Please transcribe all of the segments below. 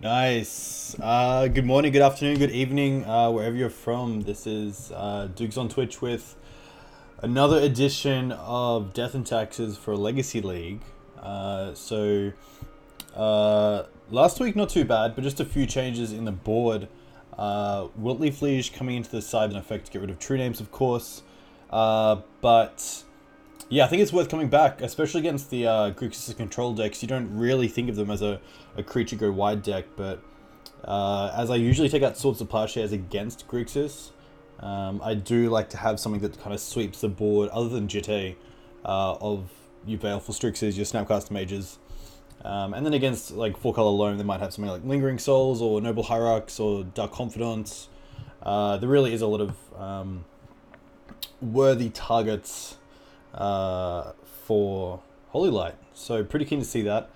Nice. Good morning, good afternoon, good evening, wherever you're from. This is Dukes on Twitch with another edition of Death and Taxes for Legacy League. Last week not too bad, but just a few changes in the board. Wiltleaf Liege coming into the side in effect to get rid of true names, of course. But yeah, I think it's worth coming back, especially against the Grixis control decks. You don't really think of them as a creature go wide deck, but as I usually take out Swords of Plowshares against Grixis, I do like to have something that kind of sweeps the board, other than Jitte, of your Baleful Strixes, your Snapcaster Mages. And then against like 4-color Loam, they might have something like Lingering Souls or Noble Hierarchs or Dark Confidants. There really is a lot of worthy targets for Holy Light, so pretty keen to see that.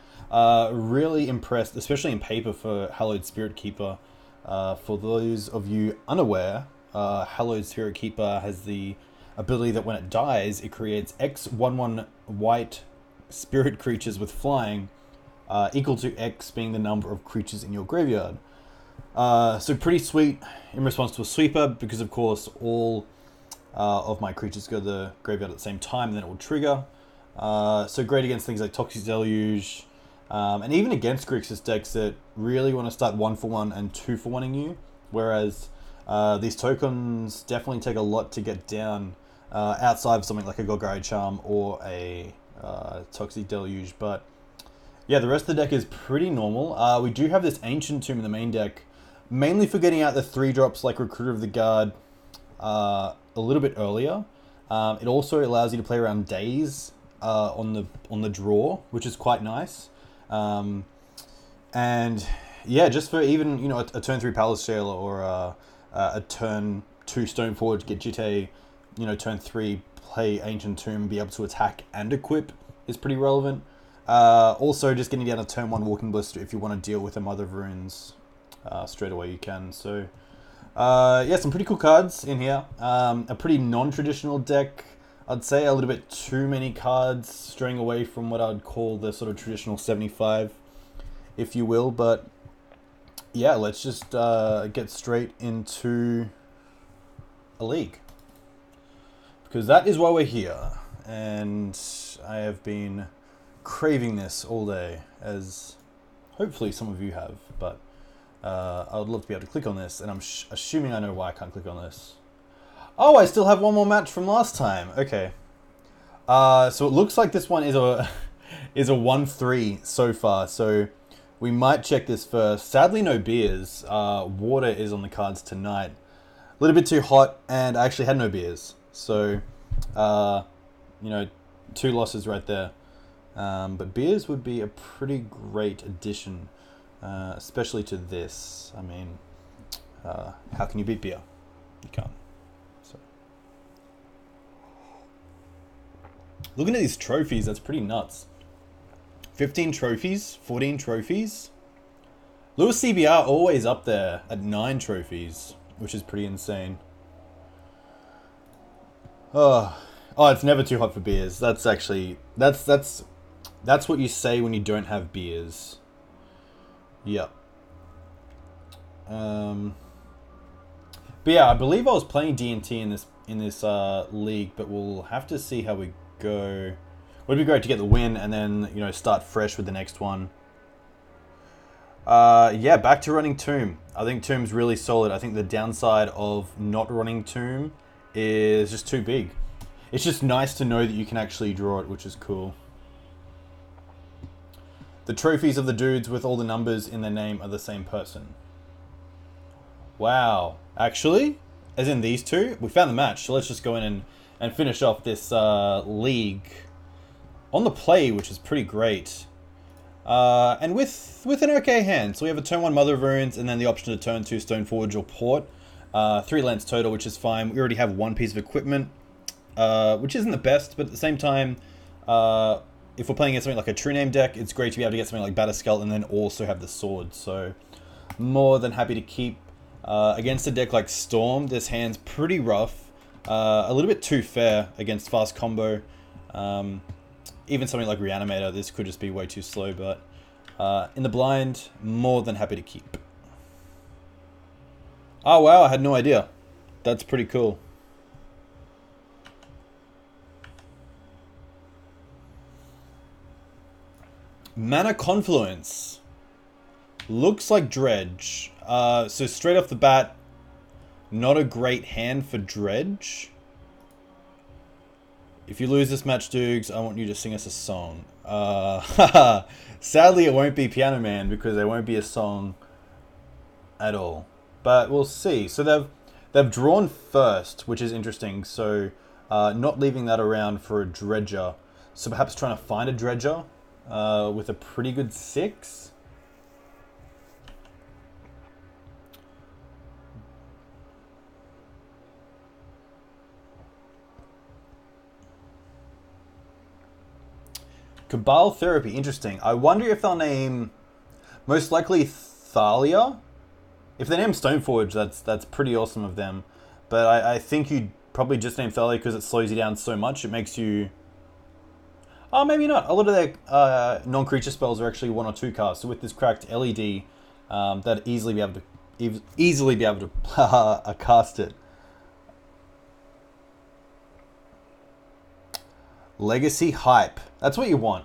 Really impressed, especially in paper, for Hallowed Spirit Keeper. For those of you unaware, Hallowed Spirit Keeper has the ability that when it dies, it creates X 1/1 white spirit creatures with flying, equal to X being the number of creatures in your graveyard. So pretty sweet in response to a sweeper, because of course all of my creatures go to the graveyard at the same time, and then it will trigger. So great against things like Toxic Deluge, and even against Grixis decks that really want to start 1-for-1 and 2-for-1ing you, whereas these tokens definitely take a lot to get down outside of something like a Golgari Charm or a Toxic Deluge. But yeah, the rest of the deck is pretty normal. We do have this Ancient Tomb in the main deck, mainly for getting out the 3-drops like Recruiter of the Guard a little bit earlier. It also allows you to play around days on the draw, which is quite nice. And yeah, just for even a turn 3 Palace Jailer or a turn 2 Stoneforge, get Jitte, turn 3 play Ancient Tomb, be able to attack and equip is pretty relevant. Also, just getting down a turn 1 Walking Blister if you want to deal with a Mother of Runes straight away, you can. So yeah, some pretty cool cards in here. A pretty non-traditional deck, I'd say. A little bit too many cards straying away from what I'd call the sort of traditional 75, if you will. But yeah, let's just get straight into a league, because that is why we're here. And I have been craving this all day, as hopefully some of you have. But I would love to be able to click on this, and I'm assuming I know why I can't click on this. Oh, I still have one more match from last time. Okay. So it looks like this one is a 1-3 so far. So we might check this first. Sadly, no beers. Water is on the cards tonight. A little bit too hot, and I actually had no beers. So, 2 losses right there. But beers would be a pretty great addition, especially to this. I mean, how can you beat beer? You can't. So, looking at these trophies, that's pretty nuts. 15 trophies, 14 trophies. Lewis CBR always up there at 9 trophies, which is pretty insane. Oh, it's never too hot for beers. That's actually that's what you say when you don't have beers. Yep. But yeah, I believe I was playing D&T in this league, but we'll have to see how we go. Would be great to get the win and then start fresh with the next one. Yeah, back to running Tomb. I think Tomb's really solid. I think the downside of not running Tomb is just too big. It's just nice to know that you can actually draw it, which is cool. The trophies of the dudes with all the numbers in their name are the same person. Wow. Actually, as in these two, we found the match. So let's just go in and finish off this league on the play, which is pretty great. And with an okay hand. So we have a turn 1 Mother of Runes, and then the option to turn 2 Stoneforge or Port. 3 lands total, which is fine. We already have 1 piece of equipment, which isn't the best, but at the same time, if we're playing against something like a True Name deck, it's great to be able to get something like Batterskull and then also have the sword. So more than happy to keep. Against a deck like Storm, this hand's pretty rough. A little bit too fair against fast combo. Even something like Reanimator, this could just be way too slow, but In the blind, more than happy to keep. Oh wow, I had no idea. That's pretty cool. Mana Confluence. Looks like Dredge. So straight off the bat, not a great hand for Dredge. If you lose this match, Dukes, I want you to sing us a song. Sadly, it won't be Piano Man because there won't be a song at all. But we'll see. So they've drawn first, which is interesting. So not leaving that around for a Dredger. So perhaps trying to find a Dredger with a pretty good 6. Cabal Therapy, interesting. I wonder if they'll name, most likely, Thalia. If they name Stoneforge, that's pretty awesome of them. But I think you'd probably just name Thalia because it slows you down so much. It makes you... Oh, maybe not. A lot of their non-creature spells are actually 1 or 2 casts. So with this cracked LED, they'd easily be able to cast it. Legacy Hype. That's what you want.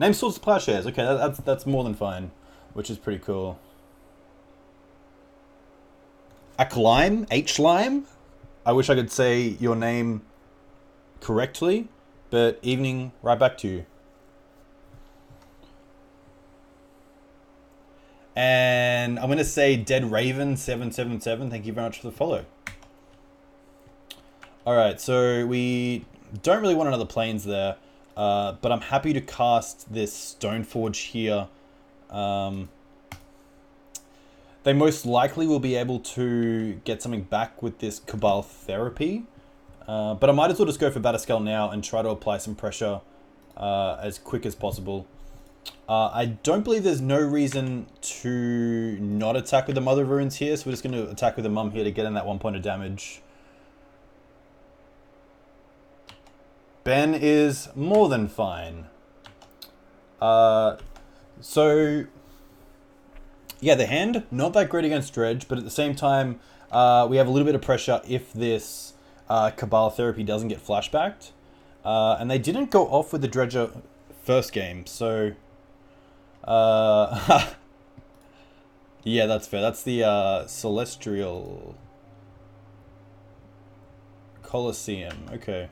Name Swords of Plowshares. Okay, that's more than fine, which is pretty cool. Achlime? H-Lime? I wish I could say your name correctly, but evening, right back to you. And I'm going to say Dead Raven 777. Thank you very much for the follow. Alright, so we don't really want another Plains there, but I'm happy to cast this Stoneforge here. They most likely will be able to get something back with this Cabal Therapy, but I might as well just go for Batterskull now and try to apply some pressure as quick as possible. I don't believe there's no reason to not attack with the Mother Runes here, so we're just going to attack with the Mum here to get in that 1 point of damage. Ben is more than fine. So, yeah, the hand, not that great against Dredge, but at the same time, we have a little bit of pressure if this Cabal Therapy doesn't get flashbacked. And they didn't go off with the Dredger first game, so... yeah, that's fair. That's the Celestial Colosseum. Okay.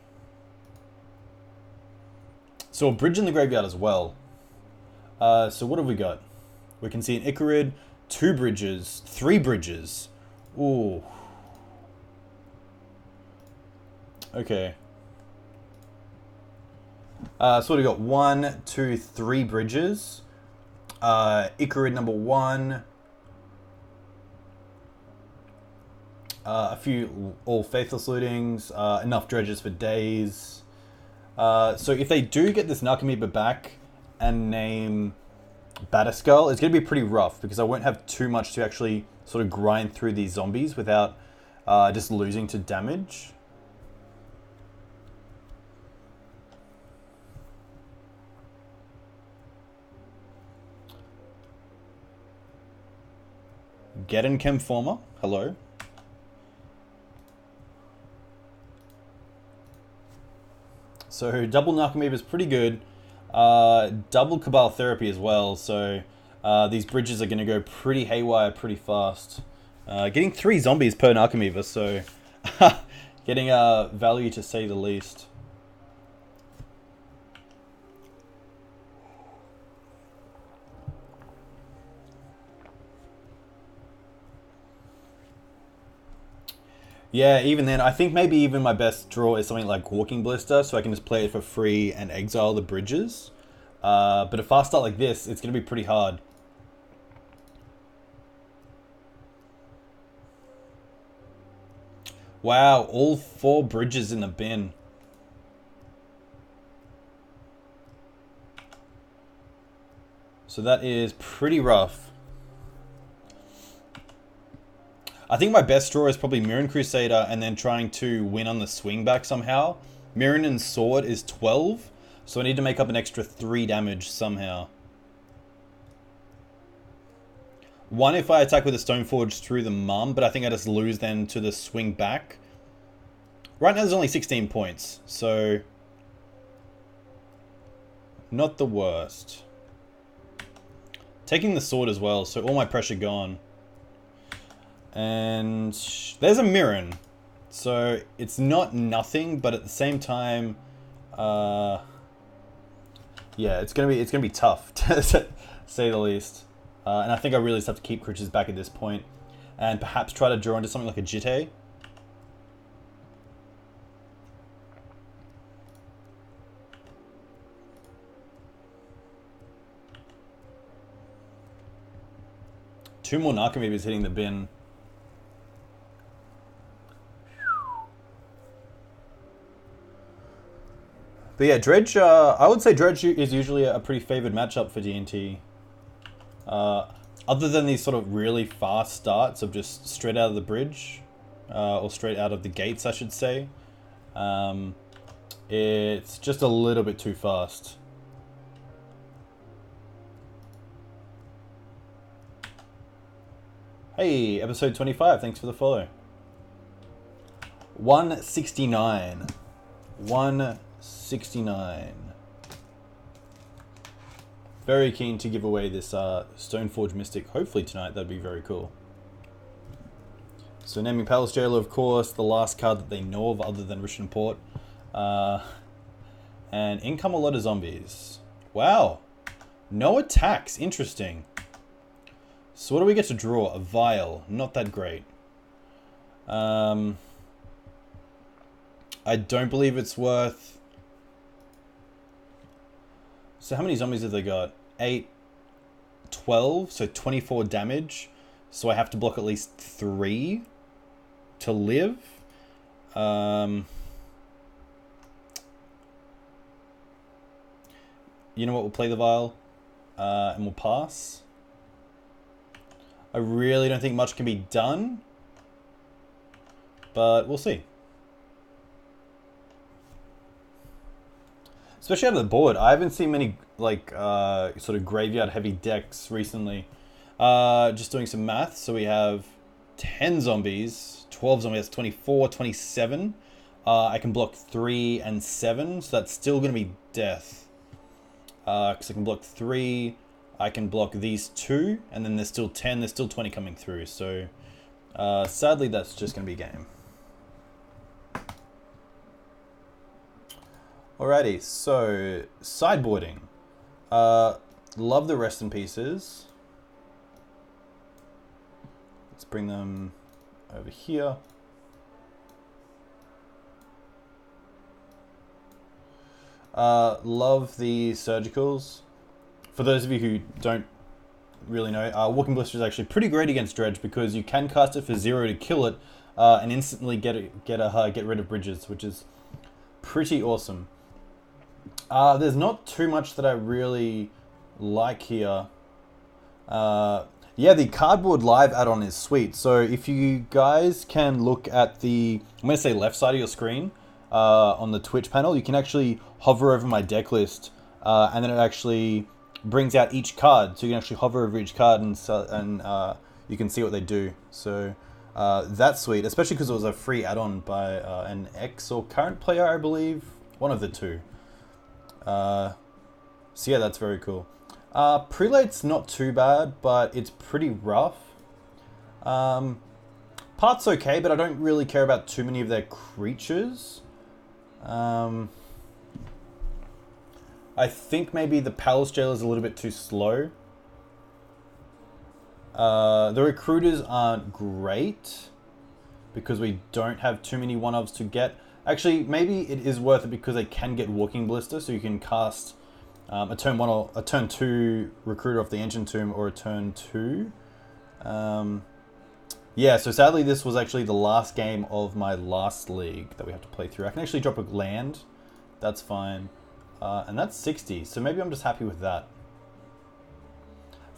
So a bridge in the graveyard as well. So what have we got? We can see an Icarid, 2 bridges, 3 bridges. Ooh. Okay. So what do we got? 1, 2, 3 bridges. Icarid number 1. A few All Faithless Lootings. Enough dredges for days. So if they do get this Narcomoeba back and name Batterskull, it's going to be pretty rough because I won't have too much to actually sort of grind through these zombies without just losing to damage. Geddon Chemformer, hello. So double Narcomoeba is pretty good. Double Cabal Therapy as well. So these bridges are going to go pretty haywire pretty fast. Getting 3 zombies per Narcomoeba, so getting value to say the least. Yeah, even then, I think maybe even my best draw is something like Walking Blister, so I can just play it for free and exile the bridges. But a fast start like this, it's going to be pretty hard. Wow, all 4 bridges in the bin. So that is pretty rough. I think my best draw is probably Mirren Crusader and then trying to win on the swing back somehow. Mirren and Sword is 12, So I need to make up an extra 3 damage somehow. 1 if I attack with a Stoneforge through the Mum, but I think I just lose then to the swing back. Right now there's only 16 points, so not the worst. Taking the sword as well, so all my pressure gone. And there's a Mirren. So it's not nothing, but at the same time, yeah, it's gonna be tough to say the least. And I think I really just have to keep creatures back at this point, and perhaps try to draw into something like a Jitte. Two more Narcomoebas hitting the bin. But yeah, Dredge, I would say Dredge is usually a pretty favored matchup for D&T. Other than these sort of really fast starts of just straight out of the bridge, or straight out of the gates, I should say. It's just a little bit too fast. Hey, episode 25, thanks for the follow. 169. 169. Very keen to give away this Stoneforge Mystic, hopefully tonight. That'd be very cool. So naming Palace Jailer, of course, the last card that they know of other than Rishon Port. And in come a lot of zombies. Wow. No attacks, interesting. So what do we get to draw? A Vial, not that great. I don't believe it's worth... So how many zombies have they got? 8, 12, so 24 damage. So I have to block at least 3 to live. You know what, we'll play the Vial and we'll pass. I really don't think much can be done, but we'll see. Especially out of the board, I haven't seen many like sort of graveyard heavy decks recently. Just doing some math, so we have 10 zombies, 12 zombies, that's 24, 27. I can block 3 and 7, so that's still going to be death. Because I can block 3, I can block these 2, and then there's still 10, there's still 20 coming through. So sadly, that's just going to be game. Alrighty, so sideboarding. Love the rest in pieces. Let's bring them over here. Love the surgicals. For those of you who don't really know, Walking Blister is actually pretty great against Dredge because you can cast it for 0 to kill it, and instantly get rid of bridges, which is pretty awesome. There's not too much that I really like here. Yeah, the Cardboard Live add-on is sweet. So if you guys can look at the, I'm going to say left side of your screen, on the Twitch panel, you can actually hover over my deck list, and then it actually brings out each card. So you can actually hover over each card and you can see what they do. So that's sweet, especially because it was a free add-on by an ex or current player, I believe. One of the two. So yeah, that's very cool. Prelate's not too bad, but it's pretty rough. Part's okay, but I don't really care about too many of their creatures. I think maybe the Palace Jailer is a little bit too slow. The Recruiters aren't great because we don't have too many one-ofs to get. Actually, maybe it is worth it because they can get Walking Blister, so you can cast a turn 1 or a turn 2 Recruiter off the Ancient Tomb or a turn 2. Yeah, so sadly this was actually the last game of my last league that we have to play through. I can actually drop a land, that's fine. And that's 60, so maybe I'm just happy with that.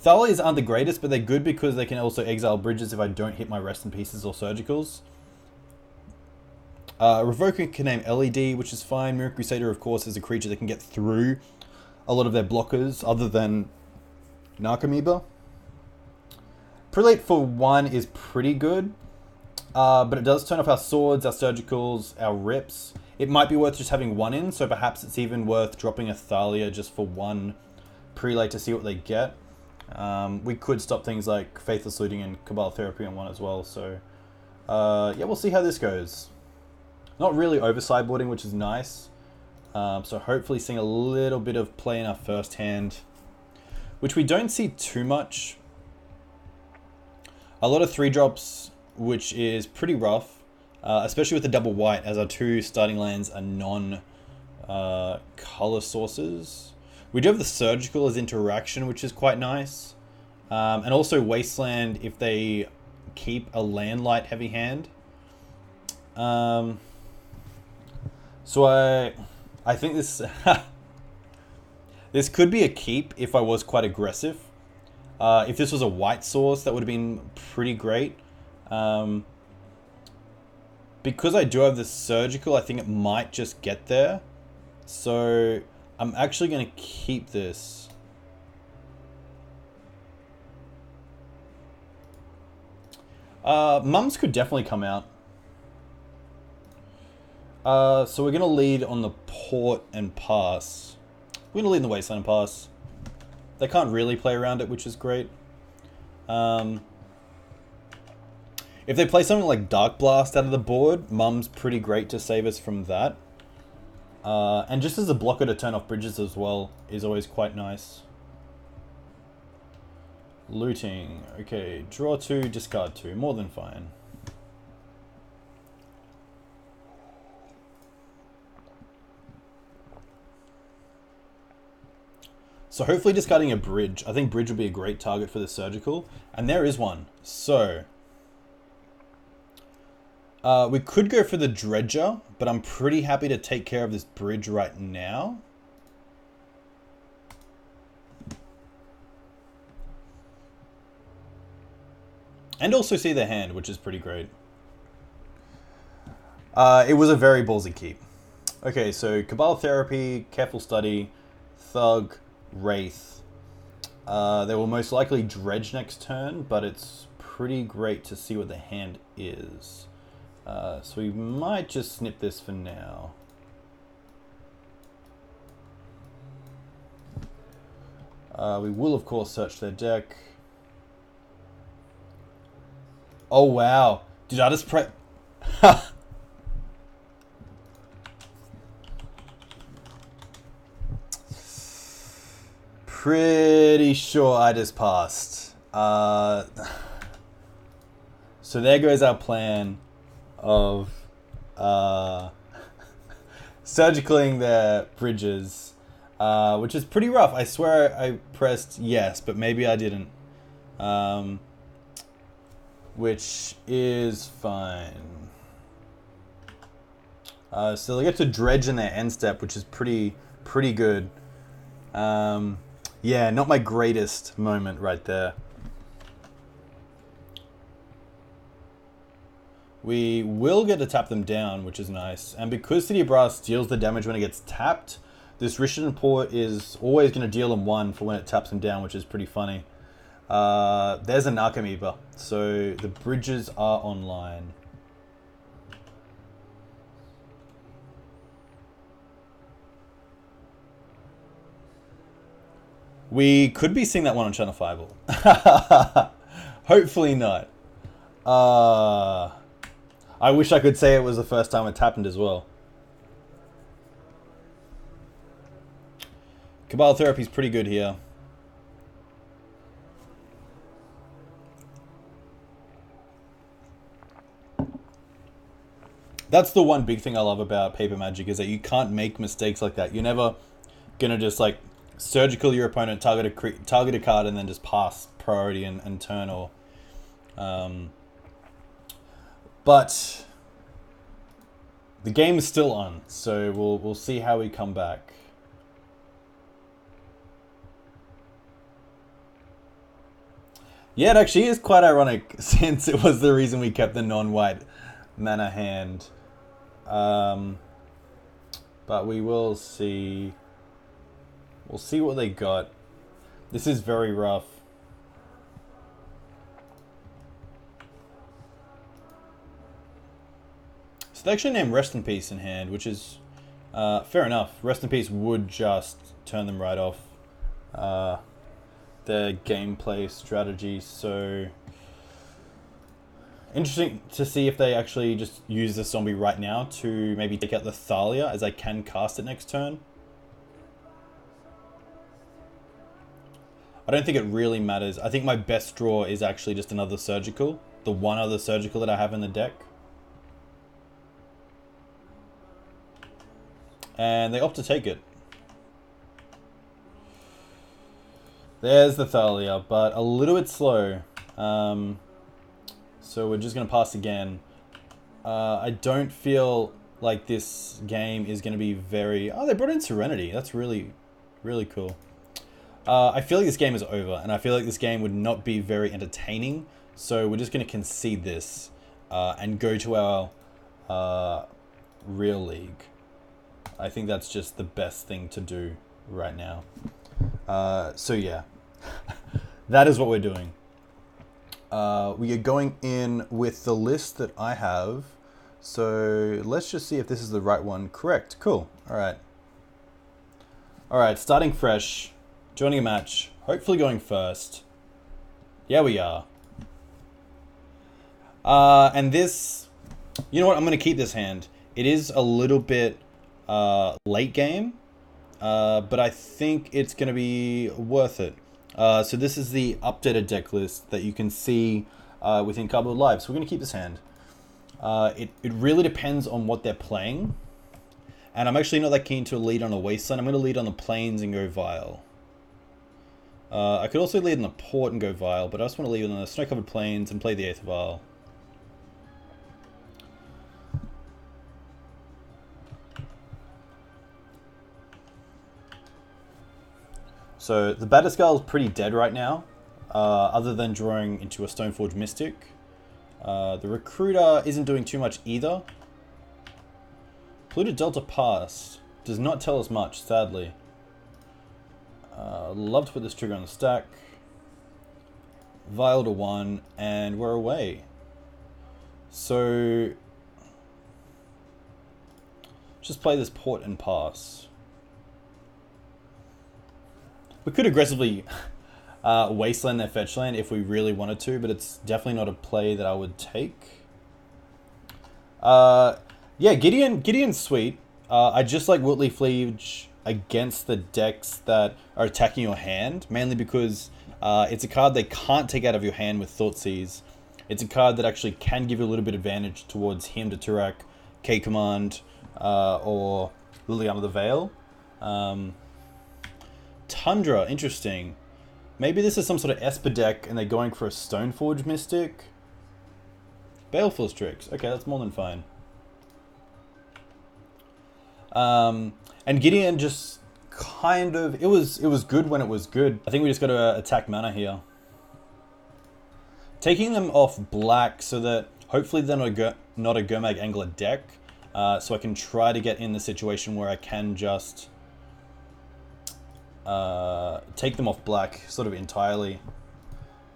Thalias aren't the greatest, but they're good because they can also exile bridges if I don't hit my rest in pieces or surgicals. Revoker can name LED, which is fine. Mirror Crusader, of course, is a creature that can get through a lot of their blockers, other than Narcomoeba. Prelate for 1 is pretty good, but it does turn off our swords, our surgicals, our rips. It might be worth just having 1 in, so perhaps it's even worth dropping a Thalia just for 1 prelate to see what they get. We could stop things like Faithless Looting and Cabal Therapy on 1 as well, so yeah, we'll see how this goes. Not really over sideboarding, which is nice. So hopefully seeing a little bit of play in our first hand, which we don't see too much. A lot of 3-drops, which is pretty rough, especially with the double white, as our 2 starting lands are non-color sources. We do have the Surgical as interaction, which is quite nice. And also Wasteland if they keep a land light heavy hand. So I think this this could be a keep if I was quite aggressive. If this was a white source, that would have been pretty great. Because I do have the Surgical, I think it might just get there. So I'm actually going to keep this. Mums could definitely come out. So we're going to lead on the Port and pass. We're going to lead in the Wasteland and pass. They can't really play around it, which is great. If they play something like Dark Blast out of the board, Mum's pretty great to save us from that. And just as a blocker to turn off bridges as well is always quite nice. Looting. Okay, draw 2, discard 2. More than fine. So hopefully discarding a bridge. I think bridge would be a great target for the Surgical. And there is one. So we could go for the Dredger, but I'm pretty happy to take care of this bridge right now. And also see the hand, which is pretty great. It was a very ballsy keep. Okay, so Cabal Therapy, Careful Study, Thug, Wraith. They will most likely dredge next turn, but it's pretty great to see what the hand is. So we might just snip this for now. We will, of course, search their deck. Oh, wow. Did I just press... Pretty sure I just passed. So there goes our plan of surgicaling their bridges, which is pretty rough. I swear I pressed yes, but maybe I didn't. Which is fine. So they get to dredge in their end step, which is pretty good. Yeah, not my greatest moment right there. We will get to tap them down, which is nice. And because City of Brass deals the damage when it gets tapped, this Rishadan Port is always going to deal them 1 for when it taps them down, which is pretty funny. There's a Narcomoeba, so the bridges are online. We could be seeing that one on Channel 5. Hopefully not. I wish I could say it was the first time it's happened as well. Cabal Therapy is pretty good here. That's the one big thing I love about Paper Magic, is that you can't make mistakes like that. You're never gonna just like surgical your opponent, target a card, and then just pass priority and turn. Or, but the game is still on, so we'll see how we come back. Yeah, it actually is quite ironic, since it was the reason we kept the non-white mana hand. But we will see. We'll see what they got. This is very rough. So they actually named Rest in Peace in hand, which is fair enough. Rest in Peace would just turn them right off their gameplay strategy. So interesting to see if they actually just use the zombie right now to maybe take out the Thalia, as I can cast it next turn. I don't think it really matters. I think my best draw is actually just another Surgical. The one other Surgical that I have in the deck. And they opt to take it. There's the Thalia, but a little bit slow. So we're just going to pass again. I don't feel like this game is going to be very... Oh, they brought in Serenity. That's really, really cool. I feel like this game is over, and I feel like this game would not be very entertaining. So we're just going to concede this and go to our real league. I think that's just the best thing to do right now. So yeah, that is what we're doing. We are going in with the list that I have. So let's just see if this is the right one. Correct. Cool. All right. All right. Starting fresh, joining a match, hopefully going first. Yeah, we are. And this, you know what? I'm going to keep this hand. It is a little bit late game, but I think it's going to be worth it. So this is the updated deck list that you can see within Cardboard Live. So we're going to keep this hand. It really depends on what they're playing. And I'm actually not that keen to lead on a Wasteland. I'm going to lead on the Plains and go Vile. I could also lead on the Port and go Vile, but I just want to lead on the Snow-Covered Plains and play the 8th Vile. So the Batterskull is pretty dead right now, other than drawing into a Stoneforge Mystic. The Recruiter isn't doing too much either. Polluted Delta Pass does not tell us much, sadly. Love to put this trigger on the stack. Vile to 1, and we're away. So just play this Port and pass. We could aggressively Wasteland their fetch land if we really wanted to, but it's definitely not a play that I would take. Yeah, Gideon's sweet. I just like Whitley Fleege against the decks that are attacking your hand, mainly because it's a card they can't take out of your hand with Thoughtseize. It's a card that actually can give you a little bit of advantage towards Hymn to Turak, K-Command, or Liliana the Veil. Tundra, interesting. Maybe this is some sort of Esper deck and they're going for a Stoneforge Mystic. Baleful Strix. Okay, that's more than fine. And Gideon just kind of... It was good when it was good. I think we just got to attack mana here. Taking them off black so that hopefully they're not a Gomag Angler deck. So I can try to get in the situation where I can just... take them off black sort of entirely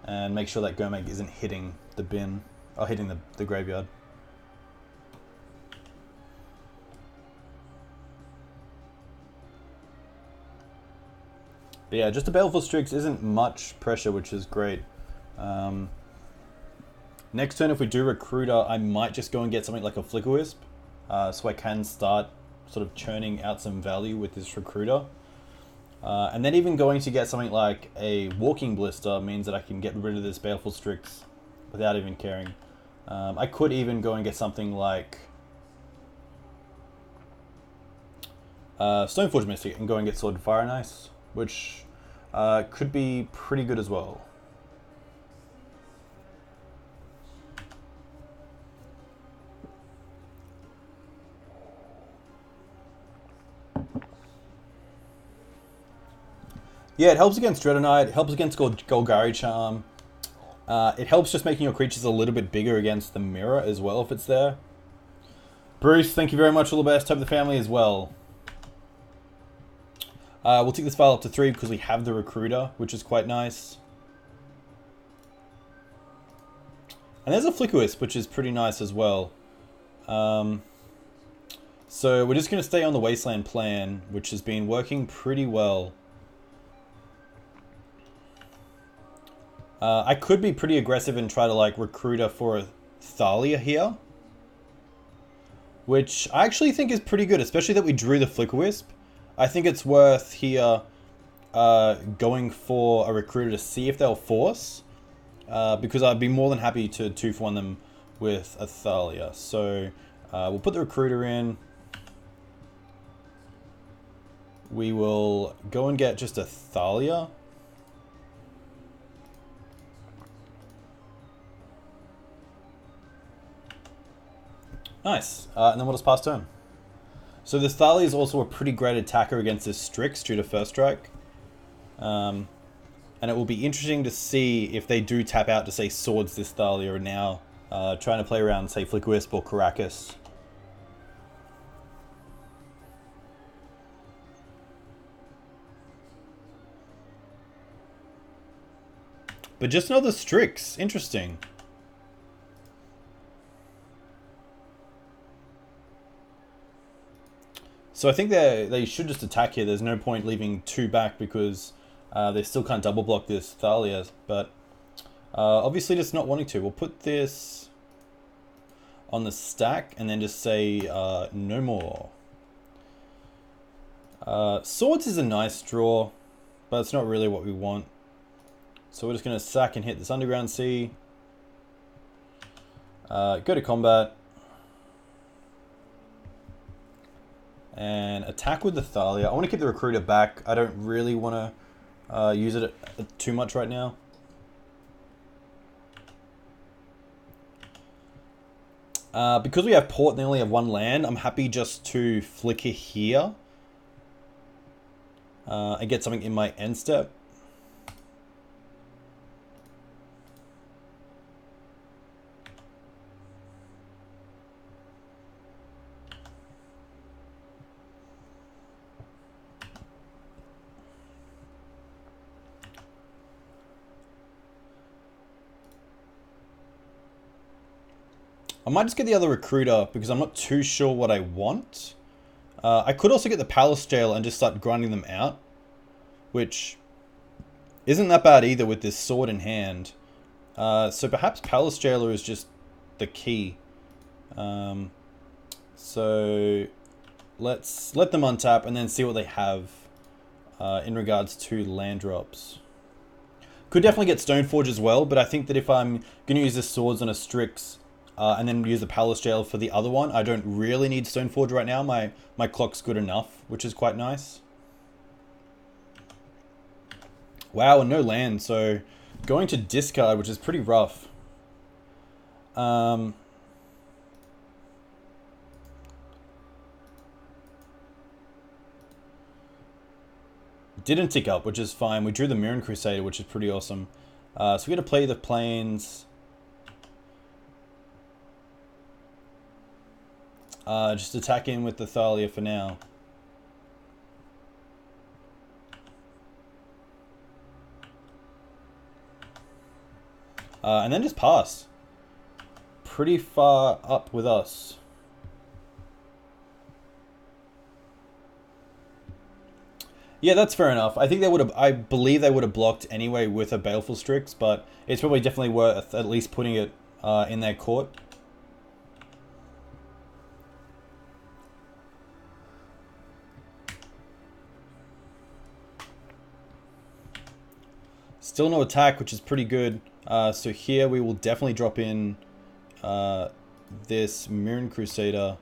and make sure that Gomag isn't hitting the bin or hitting the graveyard. But yeah, just a Baleful Strix isn't much pressure, which is great. Next turn, if we do Recruiter, I might just go and get something like a Flicker Wisp, so I can start sort of churning out some value with this Recruiter. And then even going to get something like a Walking Blister means that I can get rid of this Baleful Strix without even caring. I could even go and get something like Stoneforge Mystic and go and get Sword and Fire and Ice, which could be pretty good as well. Yeah, it helps against Dread Knight, it helps against Golgari Charm. It helps just making your creatures a little bit bigger against the mirror as well if it's there. Bruce, thank you very much. All the best. Hope the family as well. We'll take this file up to 3 because we have the recruiter, which is quite nice. And there's a Flickerwisp, which is pretty nice as well. So we're just going to stay on the Wasteland plan, which has been working pretty well. I could be pretty aggressive and try to like recruiter for a Thalia here, which I actually think is pretty good, especially that we drew the Flickerwisp. I think it's worth here going for a recruiter to see if they'll force, because I'd be more than happy to 2-for-1 them with a Thalia. So we'll put the recruiter in. We will go and get just a Thalia. Nice. And then we'll just pass turn. So this Thalia is also a pretty great attacker against this Strix due to First Strike. And it will be interesting to see if they do tap out to, say, Swords this Thalia or now trying to play around, say, Flickerwisp or Caracas. But just another Strix. Interesting. So I think they should just attack here. There's no point leaving 2 back because they still can't double block this Thalia. But obviously just not wanting to. We'll put this on the stack and then just say no more. Swords is a nice draw, but it's not really what we want. So we're just going to sack and hit this Underground Sea. Go to combat. And attack with the Thalia. I want to keep the recruiter back. I don't really want to use it too much right now. Because we have port and they only have 1 land, I'm happy just to flicker here. And get something in my end step. I might just get the other recruiter because I'm not too sure what I want. I could also get the Palace Jailer and just start grinding them out, which isn't that bad either with this sword in hand. So perhaps Palace Jailer is just the key. So let's let them untap and then see what they have in regards to land drops. Could definitely get Stoneforge as well, but I think that if I'm going to use the swords on a Strix, and then use the Palace Jail for the other one, I don't really need Stoneforge right now. My clock's good enough, which is quite nice. Wow, and no land, so going to discard, which is pretty rough. Didn't tick up, which is fine. We drew the Mirren Crusader, which is pretty awesome. So we're going to play the Plains. Just attack in with the Thalia for now. And then just pass. Pretty far up with us. Yeah, that's fair enough. I think they would have. I believe they would have blocked anyway with a Baleful Strix, but it's probably definitely worth at least putting it in their court. Still no attack, which is pretty good. So here we will definitely drop in this Mirren Crusader.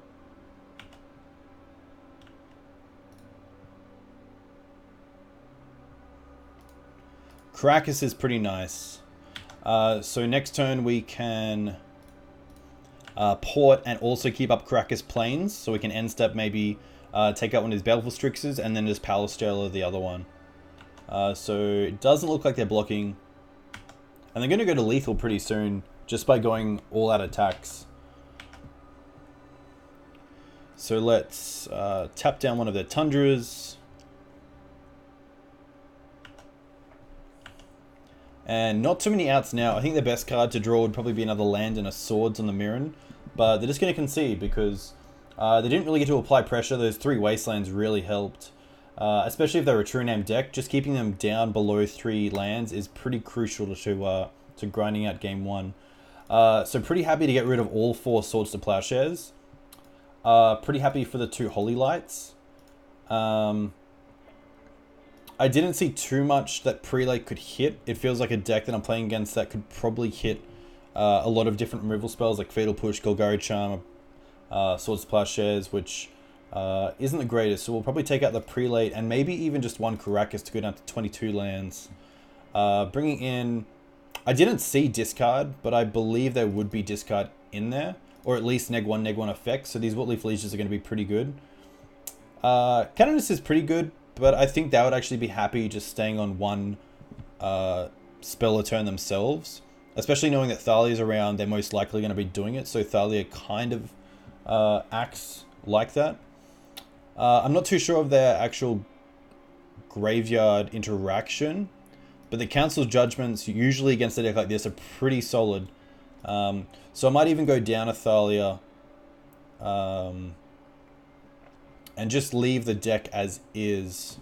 Caracas is pretty nice. So next turn we can port and also keep up Caracas Plains. So we can end step maybe take out one of his Baleful Strixes and then just Palace Jailer the other one. So it doesn't look like they're blocking. And they're going to go to lethal pretty soon, just by going all out attacks. So let's tap down one of their Tundras. And not too many outs now. I think the best card to draw would probably be another land and a Swords on the Mirren. But they're just going to concede because they didn't really get to apply pressure. Those 3 Wastelands really helped. Especially if they're a true name deck. Just keeping them down below 3 lands is pretty crucial to grinding out game 1. So pretty happy to get rid of all 4 Swords to Plowshares. Pretty happy for the 2 Holy Lights. I didn't see too much that Prelate could hit. It feels like a deck that I'm playing against that could probably hit a lot of different removal spells like Fatal Push, Golgari Charm, Swords to Plowshares, which isn't the greatest. So we'll probably take out the Prelate and maybe even just 1 Karakas to go down to 22 lands. Bringing in... I didn't see discard, but I believe there would be discard in there. Or at least neg 1 effects. So these Woodleaf Leeches are going to be pretty good. Canonist is pretty good, but I think they would actually be happy just staying on 1 spell a turn themselves. Especially knowing that Thalia's around, they're most likely going to be doing it. So Thalia kind of acts like that. I'm not too sure of their actual graveyard interaction. But the Council's judgments, usually against a deck like this, are pretty solid. So I might even go down a Thalia. And just leave the deck as is.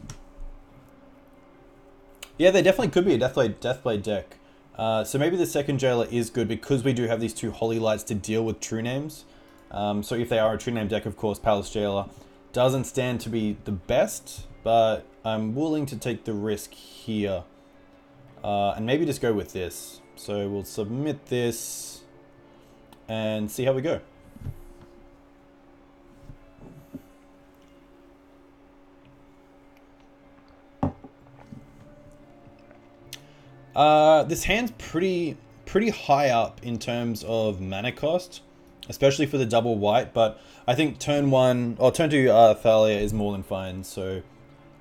Yeah, there definitely could be a Deathblade deck. So maybe the second Jailer is good because we do have these 2 Holy Lights to deal with true names. So if they are a true name deck, of course, Palace Jailer doesn't stand to be the best. But I'm willing to take the risk here. And maybe just go with this. So we'll submit this and see how we go. This hand's pretty high up in terms of mana cost, especially for the double white, but I think turn 1 or turn 2 Thalia is more than fine, so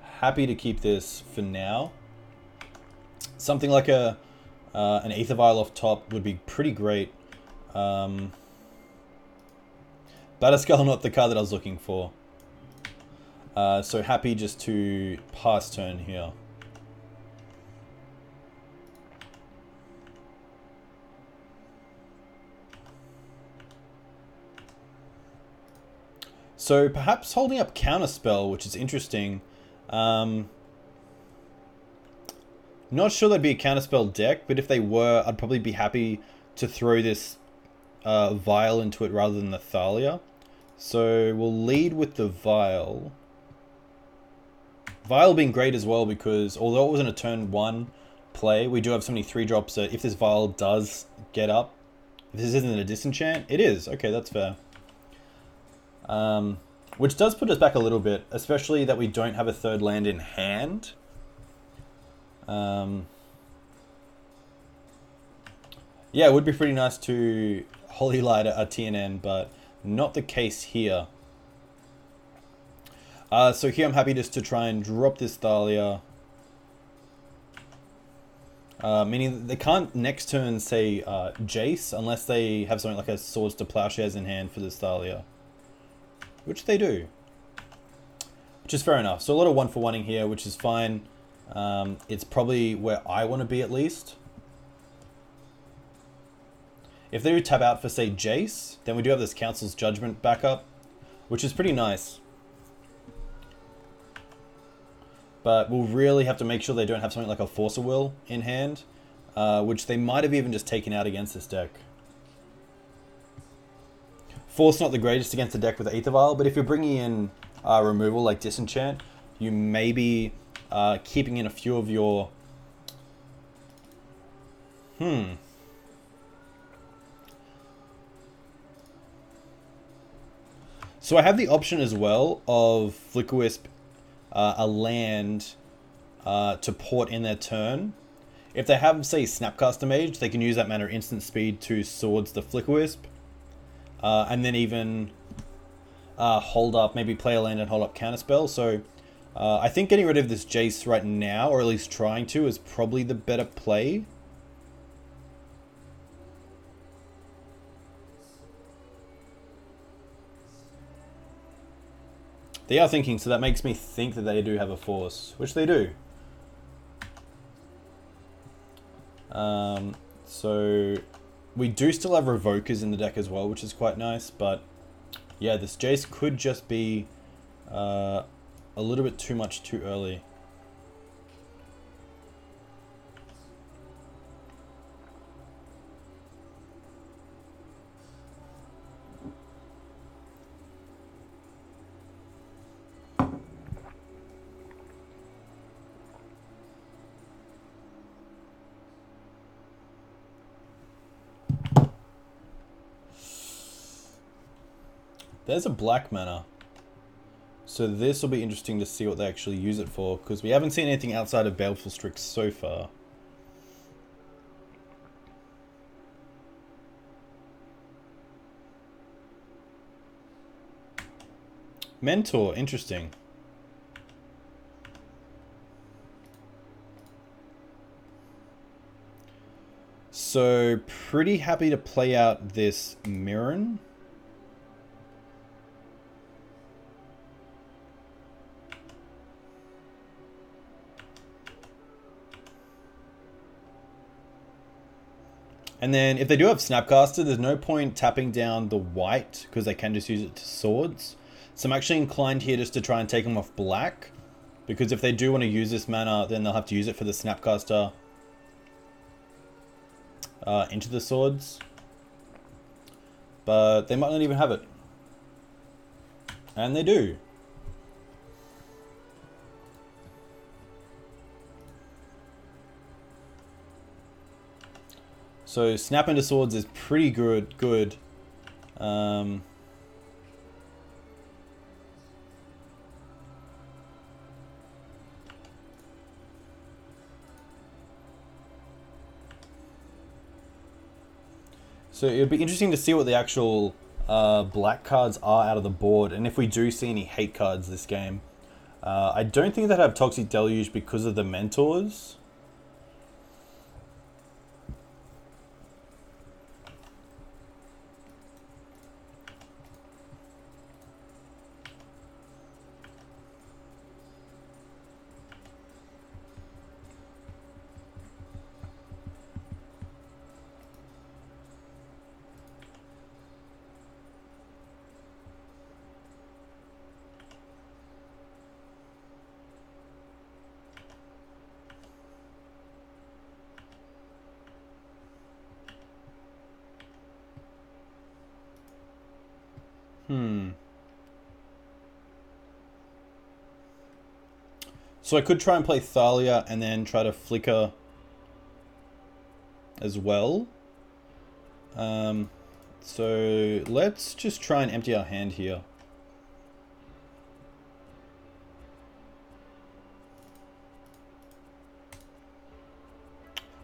happy to keep this for now. Something like an Aether Vial off top would be pretty great. Batterskull, not the card that I was looking for. So happy just to pass turn here. So perhaps holding up Counterspell, which is interesting. Not sure that'd be a Counterspell deck, but if they were, I'd probably be happy to throw this Vial into it rather than the Thalia. So we'll lead with the Vial. Vial being great as well because although it wasn't a turn 1 play, we do have so many 3-drops that if this Vial does get up, if this isn't a disenchant, it is. Okay, that's fair. Which does put us back a little bit, especially that we don't have a 3rd land in hand. Yeah, it would be pretty nice to Holy Light a TNN, but not the case here. So here I'm happy just to try and drop this Thalia. Meaning they can't next turn say Jace unless they have something like a Swords to Plowshares in hand for this Thalia. Which they do. Which is fair enough. So a lot of 1-for-1ing here, which is fine. It's probably where I want to be at least. If they do tap out for, say, Jace, then we do have this Council's Judgment backup, which is pretty nice. But we'll really have to make sure they don't have something like a Force of Will in hand, which they might have even just taken out against this deck. Force not the greatest against a deck with Aether Vial, but if you're bringing in removal like Disenchant, you may be keeping in a few of your... So I have the option as well of Flickerwisp a land to port in their turn. If they have, say, Snapcaster Mage, they can use that mana instant speed to Swords the Flickerwisp. And then even hold up, maybe play a land and hold up Counterspell. So I think getting rid of this Jace right now, or at least trying to, is probably the better play. They are thinking, so that makes me think that they do have a force, which they do. So we do still have Revokers in the deck as well, which is quite nice, but yeah, this Jace could just be a little bit too much too early. There's a black mana. So this will be interesting to see what they actually use it for, because we haven't seen anything outside of Baleful Strix so far. Mentor, interesting. So pretty happy to play out this Mirren. And then if they do have Snapcaster, there's no point tapping down the white because they can just use it to swords. So I'm actually inclined here just to try and take them off black, because if they do want to use this mana, then they'll have to use it for the Snapcaster into the swords. But they might not even have it. And they do. So Snap into Swords is pretty good. So it'd be interesting to see what the actual black cards are out of the board, and if we do see any hate cards this game. I don't think they'd have Toxic Deluge because of the Mentors. So I could try and play Thalia and then try to flicker as well. So let's just try and empty our hand here.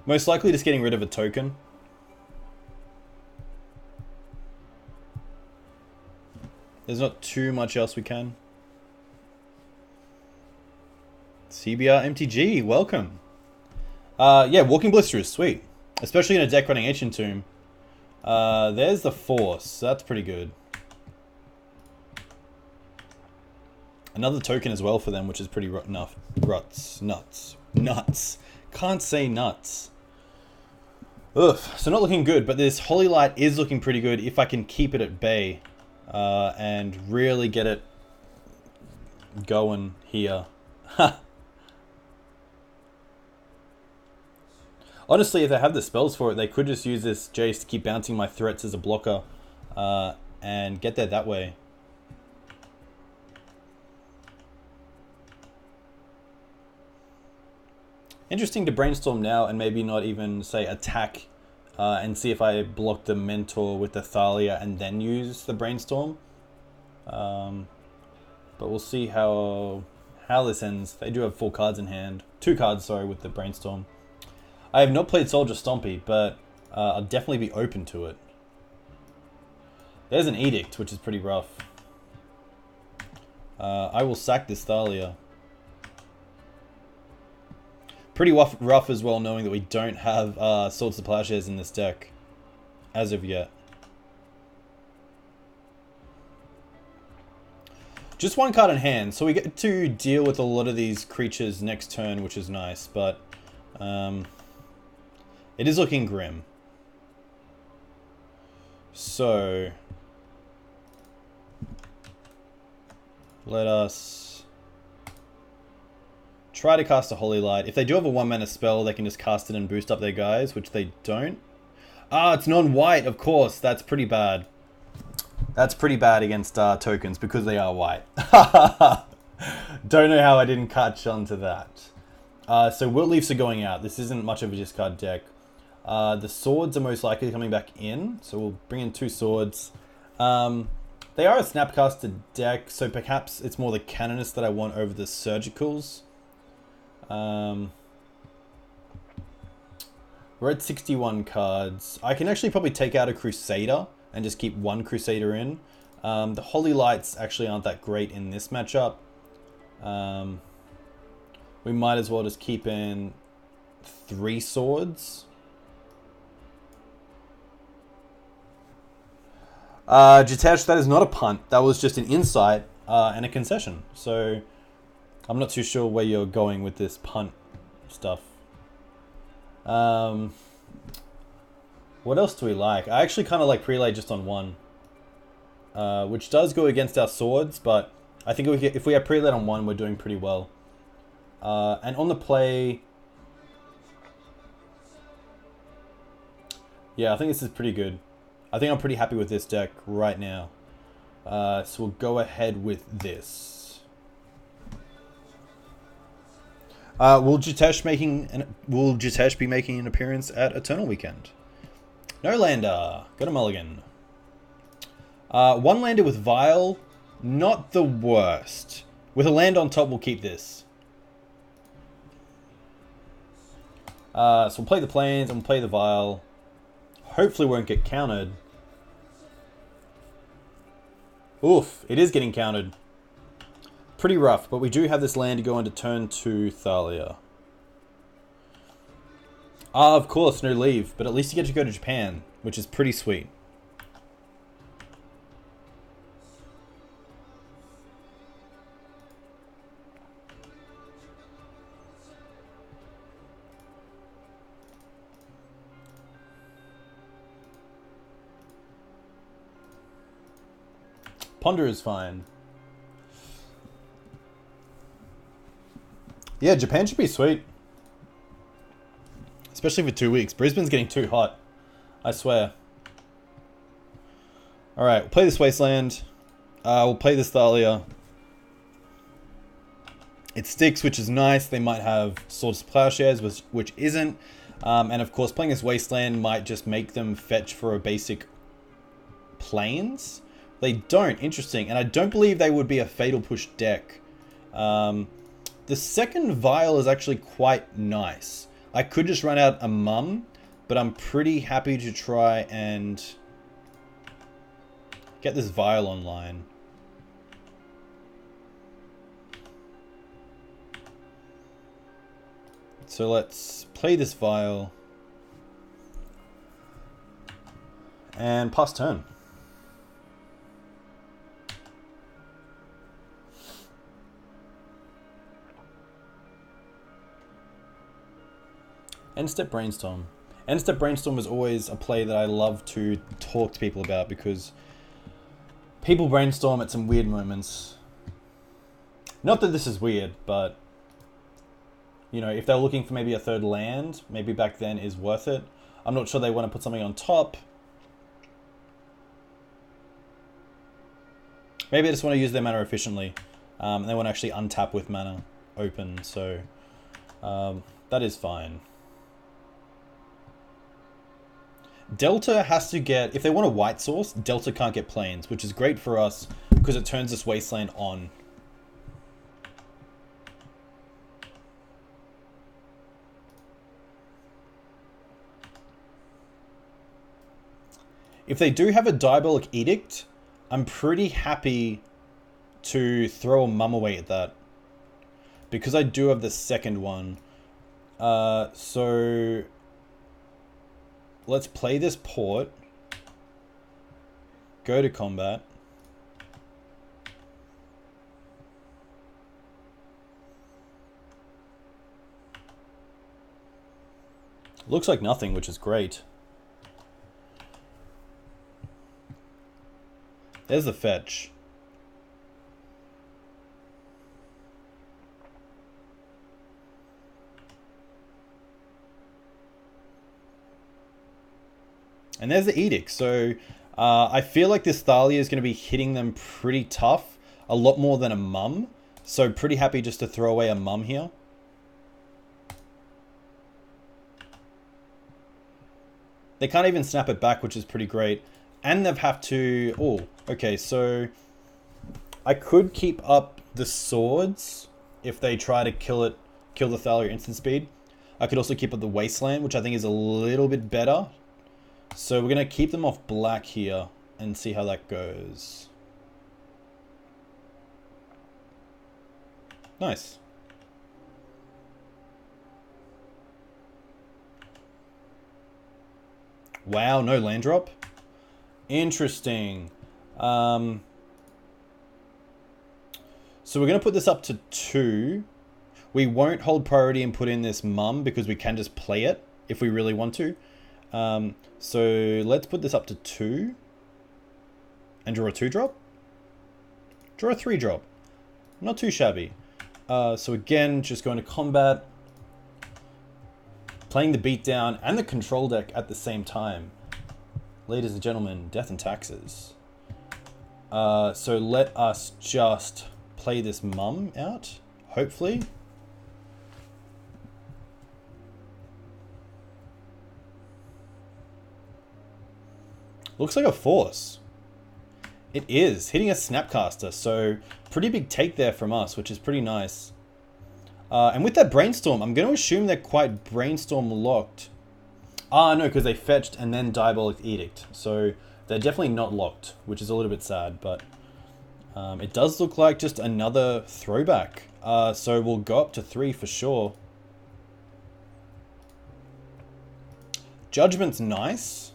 Most likely just getting rid of a token. There's not too much else we can. CBR MTG, welcome. Yeah, Walking Blister is sweet. Especially in a deck running Ancient Tomb. There's the Force. That's pretty good. Another token as well for them, which is pretty nuts. Can't say nuts. Ugh, so not looking good, but this Holy Light is looking pretty good if I can keep it at bay. And really get it going here. Honestly, if they have the spells for it, they could just use this Jace to keep bouncing my threats as a blocker and get there that way. Interesting to brainstorm now and maybe not even, say, attack and see if I block the Mentor with the Thalia and then use the Brainstorm. But we'll see how this ends. They do have 4 cards in hand. 2 cards, sorry, with the Brainstorm. I have not played Soldier Stompy, but I'll definitely be open to it. There's an Edict, which is pretty rough. I will sack this Thalia. Pretty rough as well, knowing that we don't have Swords to Plowshares in this deck as of yet. Just one card in hand, so we get to deal with a lot of these creatures next turn, which is nice, but it is looking grim. So let us try to cast a Holy Light. If they do have a 1-mana spell, they can just cast it and boost up their guys, which they don't. Ah, it's non-white, of course. That's pretty bad. That's pretty bad against tokens because they are white. Don't know how I didn't catch on to that. So Wilt Leafs are going out. This isn't much of a discard deck. The swords are most likely coming back in, so we'll bring in 2 swords. They are a Snapcaster deck, so perhaps it's more the Canonist that I want over the Surgicals. We're at 61 cards. I can actually probably take out a Crusader and just keep 1 Crusader in. The Holy Lights actually aren't that great in this matchup. We might as well just keep in 3 swords. Jitesh, that is not a punt. That was just an insight and a concession. So I'm not too sure where you're going with this punt stuff. What else do we like? I actually kind of like Prelay just on 1. Which does go against our swords, but I think if we have Prelay on 1, we're doing pretty well. And on the play... Yeah, I think this is pretty good. I think I'm pretty happy with this deck right now. So we'll go ahead with this. Will Jitesh be making an appearance at Eternal Weekend? No lander. Got a mulligan. 1 lander with Vial. Not the worst. With a land on top, we'll keep this. So we'll play the Plains and we'll play the Vial. Hopefully won't get countered. Oof, it is getting countered. Pretty rough, but we do have this land to go into turn 2 Thalia. Ah, of course, no leave, but at least you get to go to Japan, which is pretty sweet. Ponder is fine. Yeah, Japan should be sweet. Especially for 2 weeks. Brisbane's getting too hot. I swear. Alright, we'll play this Wasteland. We'll play this Thalia. It sticks, which is nice. They might have Swords to Plowshares, which isn't. And of course, playing this Wasteland might just make them fetch for a basic Plains. They don't. Interesting. And I don't believe they would be a Fatal Push deck. The second Vial is actually quite nice. I could just run out a Mum, but I'm pretty happy to try and get this Vial online. So let's play this Vial and pass turn. End-step Brainstorm. End-step Brainstorm is always a play that I love to talk to people about because people brainstorm at some weird moments. Not that this is weird, but you know, if they're looking for maybe a 3rd land, maybe back then is worth it. I'm not sure they want to put something on top. Maybe they just want to use their mana efficiently. And they want to actually untap with mana open, so that is fine. Delta has to get, if they want a white source, Delta can't get Plains, which is great for us because it turns this Wasteland on. If they do have a Diabolic Edict, I'm pretty happy to throw a Mum away at that. Because I do have the second one. So let's play this port. Go to combat. Looks like nothing, which is great. There's the fetch. And there's the edict. So I feel like this Thalia is going to be hitting them pretty tough. A lot more than a mum. So pretty happy just to throw away a mum here. They can't even snap it back, which is pretty great. And they've have to... Oh, okay, so... I could keep up the swords if they try to kill the Thalia instant speed. I could also keep up the Wasteland, which I think is a little bit better. So we're going to keep them off black here and see how that goes. Nice. Wow, no land drop. Interesting. So we're going to put this up to 2. We won't hold priority and put in this mum because we can just play it if we really want to. So let's put this up to 2 and draw a 2-drop. Draw a 3-drop. Not too shabby. So again, just going to combat. Playing the beatdown and the control deck at the same time. Ladies and gentlemen, death and taxes. So let us just play this mum out, hopefully. Looks like a force. It is, hitting a Snapcaster, so pretty big take there from us, which is pretty nice. And with that Brainstorm, I'm going to assume they're quite Brainstorm locked. Ah, no, because they fetched and then Diabolic Edict. So they're definitely not locked, which is a little bit sad, but it does look like just another throwback. So we'll go up to 3 for sure. Judgment's nice.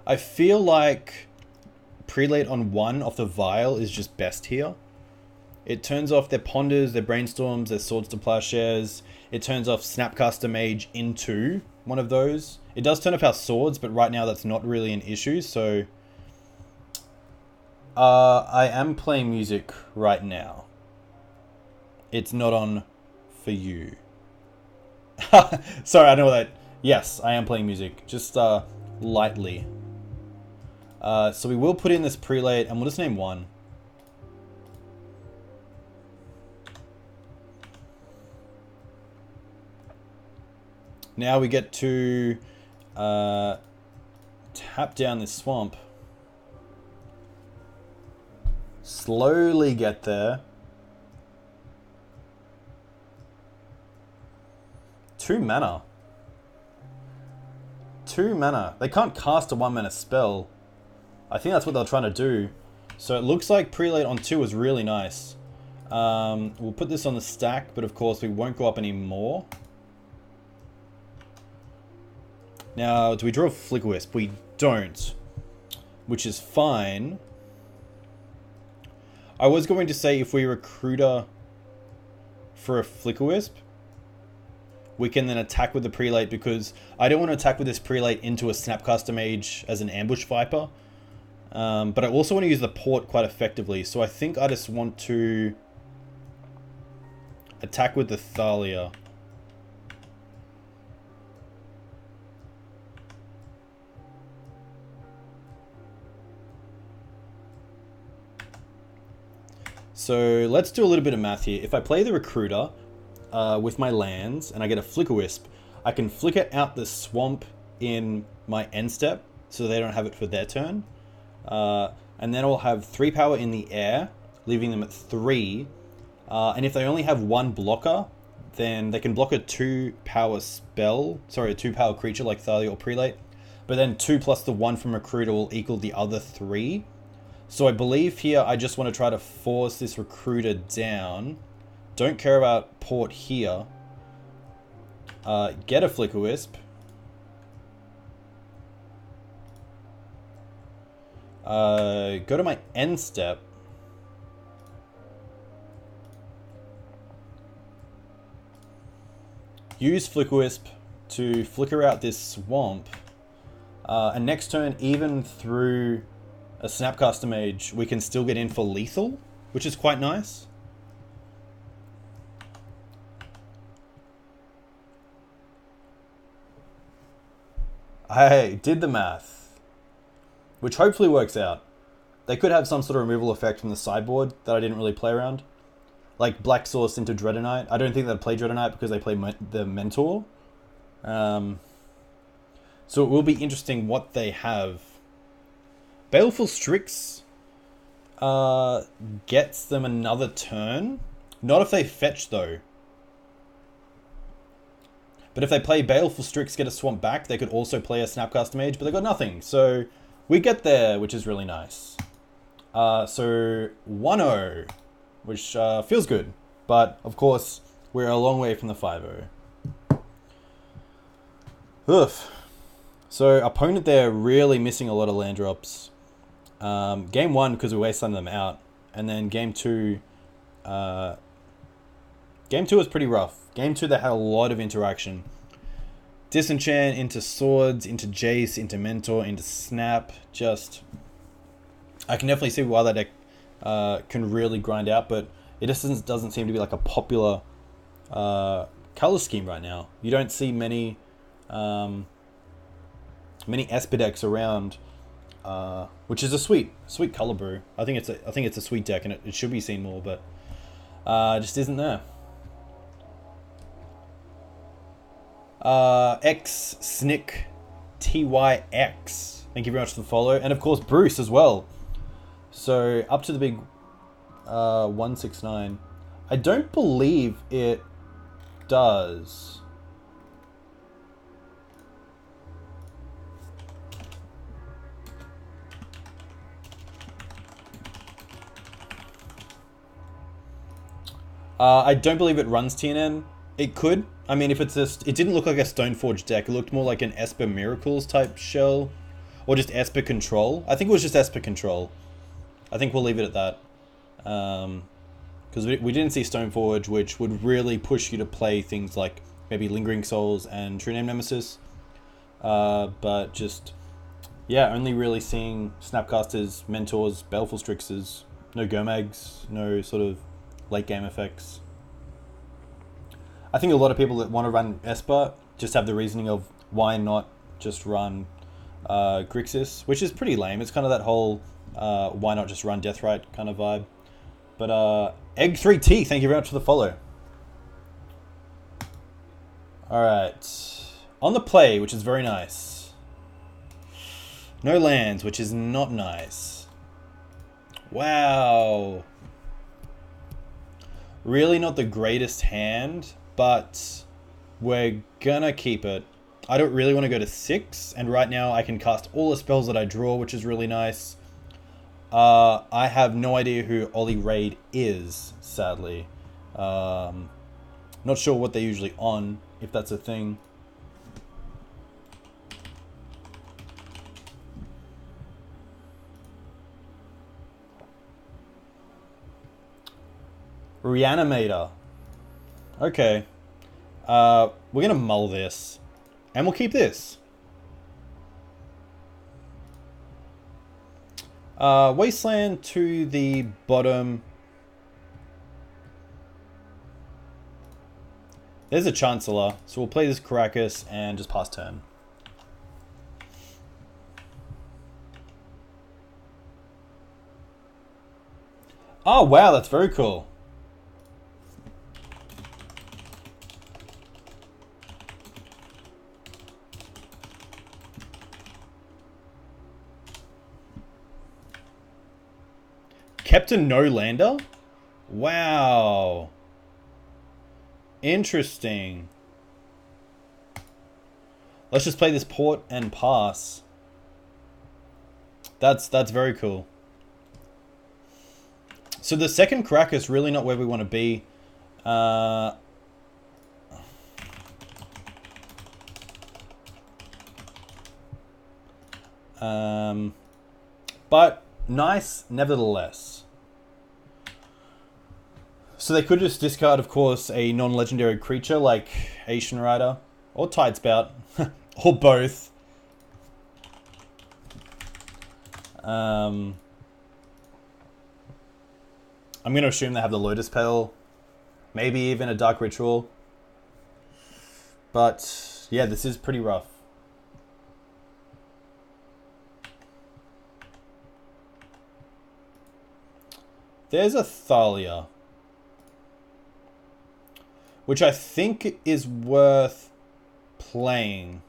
I feel like Prelate on 1 off the Vial is just best here. It turns off their Ponders, their Brainstorms, their Swords to Plowshares. It turns off Snapcaster Mage into one of those. It does turn off our Swords, but right now that's not really an issue, so... I am playing music right now. It's not on for you. Sorry, I know that... Yes, I am playing music. Just, lightly. So we will put in this Prelate, and we'll just name 1. Now we get to tap down this swamp. Slowly get there. 2 mana. 2 mana. They can't cast a 1 mana spell. I think that's what they're trying to do. So it looks like Prelate on 2 is really nice. We'll put this on the stack, but of course we won't go up anymore. Now, do we draw a Flicker Wisp? We don't, which is fine. I was going to say if we Recruiter for a Flicker Wisp, we can then attack with the Prelate, because I don't want to attack with this Prelate into a Snapcaster Mage as an Ambush Viper. But I also want to use the Port quite effectively, so I think I just want to attack with the Thalia. So let's do a little bit of math here. If I play the Recruiter with my lands and I get a Flicker Wisp, I can flicker out the swamp in my end step so they don't have it for their turn. And then I'll have 3 power in the air, leaving them at 3. And if they only have 1 blocker, then they can block a 2 power spell, sorry, a 2 power creature like Thalia or Prelate. But then 2 plus the 1 from Recruiter will equal the other 3. So I believe here I just want to try to force this Recruiter down. Don't care about Port here. Get a Flicker Wisp. Go to my end step. Use Flicker Wisp to flicker out this swamp. And next turn, even through a Snapcaster Mage, we can still get in for lethal, which is quite nice. I did the math, which hopefully works out. They could have some sort of removal effect from the sideboard that I didn't really play around. Like Black Source into Dreadnought. I don't think they'd play Dreadnought because they play the Mentor. So it will be interesting what they have. Baleful Strix gets them another turn. Not if they fetch, though. But if they play Baleful Strix, get a Swamp back, they could also play a Snapcaster Mage, but they got nothing. So we get there, which is really nice. So 1-0, which feels good. But, of course, we're a long way from the 5-0. Oof. So, opponent there really missing a lot of land drops. Game 1, because we wasted them out. And then game 2... Game 2 was pretty rough. Game 2, they had a lot of interaction. Disenchant into Swords, into Jace, into Mentor, into Snap. Just... I can definitely see why that deck can really grind out, but it just doesn't seem to be like a popular color scheme right now. You don't see many Esper decks around, which is a sweet color brew. I think it's a sweet deck, and it should be seen more, but just isn't there. X Snick TYX. Thank you very much for the follow, and of course Bruce as well. So up to the big 169. I don't believe it does. I don't believe it runs TNN. It could. I mean, if it's just... It didn't look like a Stoneforge deck. It looked more like an Esper Miracles type shell. Or just Esper Control. I think it was just Esper Control. I think we'll leave it at that. Because we didn't see Stoneforge, which would really push you to play things like maybe Lingering Souls and True Name Nemesis. But just... Yeah, only really seeing Snapcasters, Mentors, Baleful Strixes. No Gomags. No sort of late game effects. I think a lot of people that want to run Esper just have the reasoning of why not just run Grixis, which is pretty lame. It's kind of that whole why not just run Deathrite kind of vibe. But Egg3T, thank you very much for the follow. Alright. On the play, which is very nice. No lands, which is not nice. Wow. Really not the greatest hand, but we're gonna keep it. I don't really want to go to 6, and right now I can cast all the spells that I draw, which is really nice. I have no idea who Ollie Raid is, sadly. Not sure what they're usually on, if that's a thing. Reanimator. Okay. We're gonna mull this. And we'll keep this. Wasteland to the bottom. There's a Chancellor, so we'll play this Caracas and just pass turn. Oh wow, that's very cool. Kept a no-lander? Wow. Interesting. Let's just play this port and pass. That's very cool. So the second crack is really not where we want to be. But nice, nevertheless. So they could just discard, of course, a non-legendary creature like Asian Rider or Tidespout, or both. I'm going to assume they have the Lotus Petal, maybe even a Dark Ritual. But yeah, this is pretty rough. There's a Thalia, which I think is worth playing.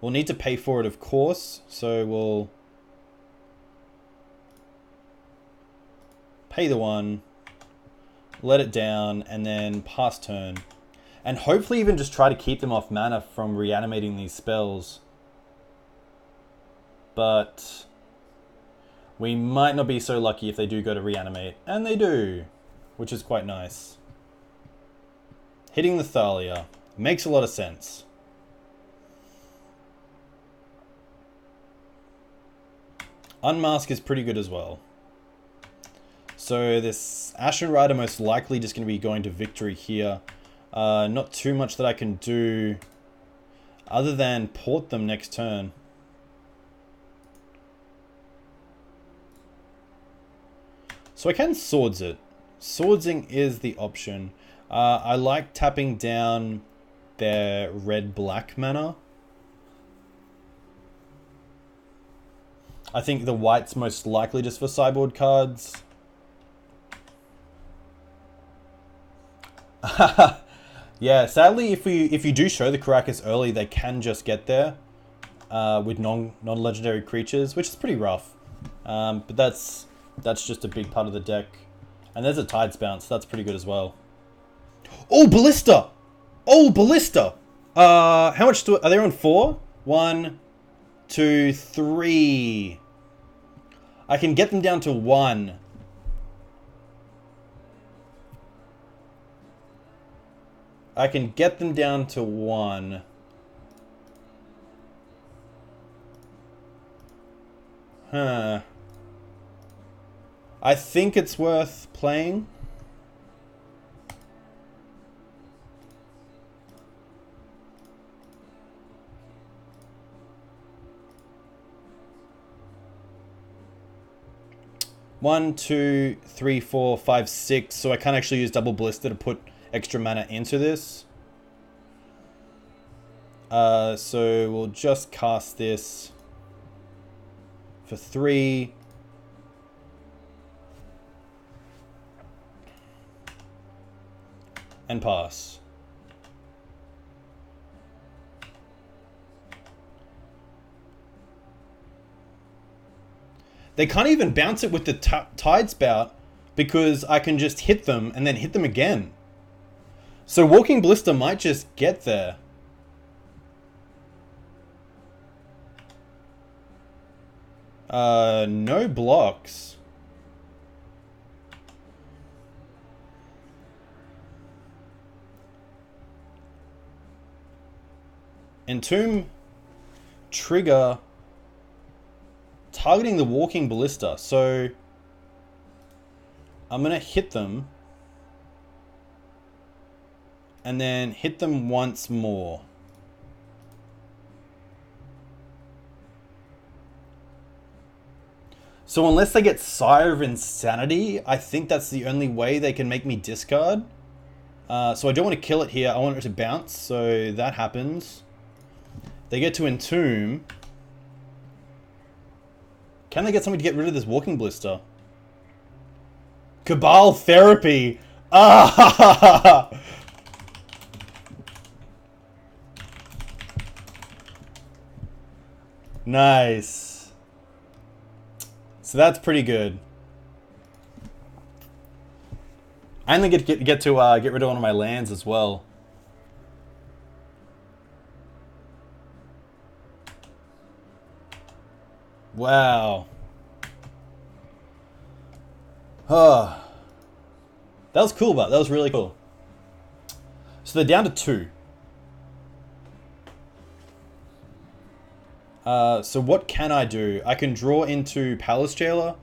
We'll need to pay for it, of course, so we'll pay the 1, let it down, and then pass turn. And hopefully even just try to keep them off mana from reanimating these spells. But we might not be so lucky if they do go to reanimate. And they do, which is quite nice. Hitting the Thalia makes a lot of sense. Unmask is pretty good as well. So this Ashen Rider most likely just going to be going to victory here. Not too much that I can do other than port them next turn. So I can Swords it. Swordsing is the option. I like tapping down their red-black mana. I think the white's most likely just for sideboard cards. Yeah, sadly, if you do show the Karakas early, they can just get there with non-legendary creatures, which is pretty rough. But that's just a big part of the deck. And there's a Tides Bounce, that's pretty good as well. Oh, Ballista! Oh, Ballista! How much are they on 4? 1, 2, 3. I can get them down to 1. I can get them down to 1. Huh. I think it's worth playing. One, 2, 3, 4, 5, 6. So I can't actually use double Ballista to put extra mana into this. So we'll just cast this for 3. And pass. They can't even bounce it with the Tidespout because I can just hit them and then hit them again. So Walking Ballista might just get there. No blocks. Entomb, trigger, targeting the Walking Ballista. So I'm going to hit them and then hit them once more. So unless they get Sire of Insanity, I think that's the only way they can make me discard. So I don't want to kill it here. I want it to bounce, so that happens. They get to Entomb. Can they get something to get rid of this Walking Ballista? Cabal Therapy! Ah! Nice. So that's pretty good. I only get to get rid of one of my lands as well. Wow. Oh. That was cool, but that was really cool. So they're down to 2. So what can I do? I can draw into Palace Jailer.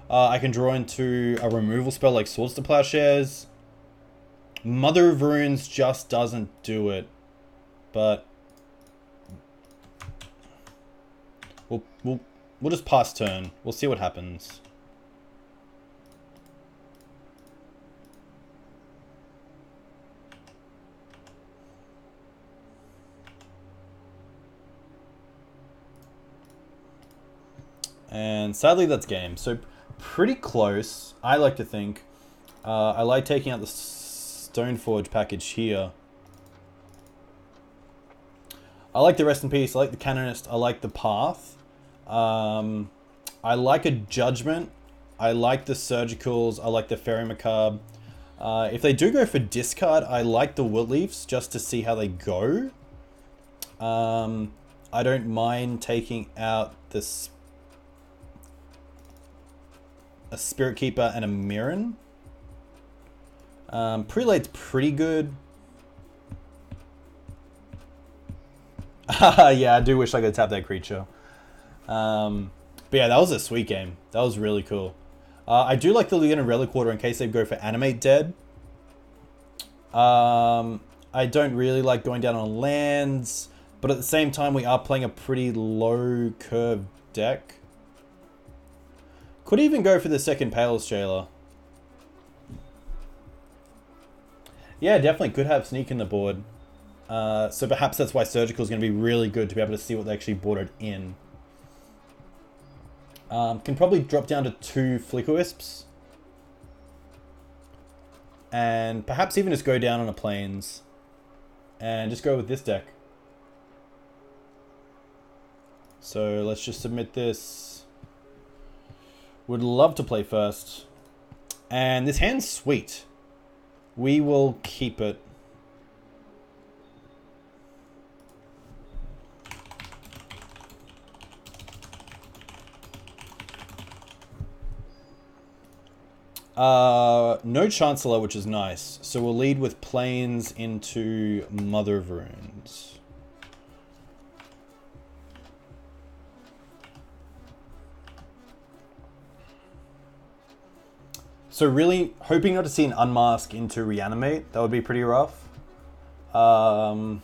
I can draw into a removal spell like Swords to Plowshares. Mother of Runes just doesn't do it. But we'll just pass turn. We'll see what happens. And sadly, that's game. So pretty close, I like to think. I like taking out the Stoneforge package here. I like the Rest in Peace, I like the Canonist, I like the Path. I like a Judgment. I like the Surgicals, I like the Fairy Macabre. If they do go for discard, I like the Woodleafs just to see how they go. I don't mind taking out this a Spirit Keeper and a Mirren. Prelate's pretty good. Yeah, I do wish I could tap that creature. But yeah, that was a sweet game. That was really cool. I do like the Legion of Relic Order in case they go for Animate Dead. I don't really like going down on lands, but at the same time, we are playing a pretty low curve deck. Could even go for the second Palace Jailer. Yeah, definitely could have Sneak in the board. So perhaps that's why Surgical is going to be really good to be able to see what they actually boarded in. Can probably drop down to 2 Flicker Wisps. And perhaps even just go down on a Plains. And just go with this deck. So let's just submit this. Would love to play first. And this hand's sweet. We will keep it. No Chancellor, which is nice. So we'll lead with Plains into Mother of Runes. So really hoping not to see an Unmask into Reanimate. That would be pretty rough. Hopefully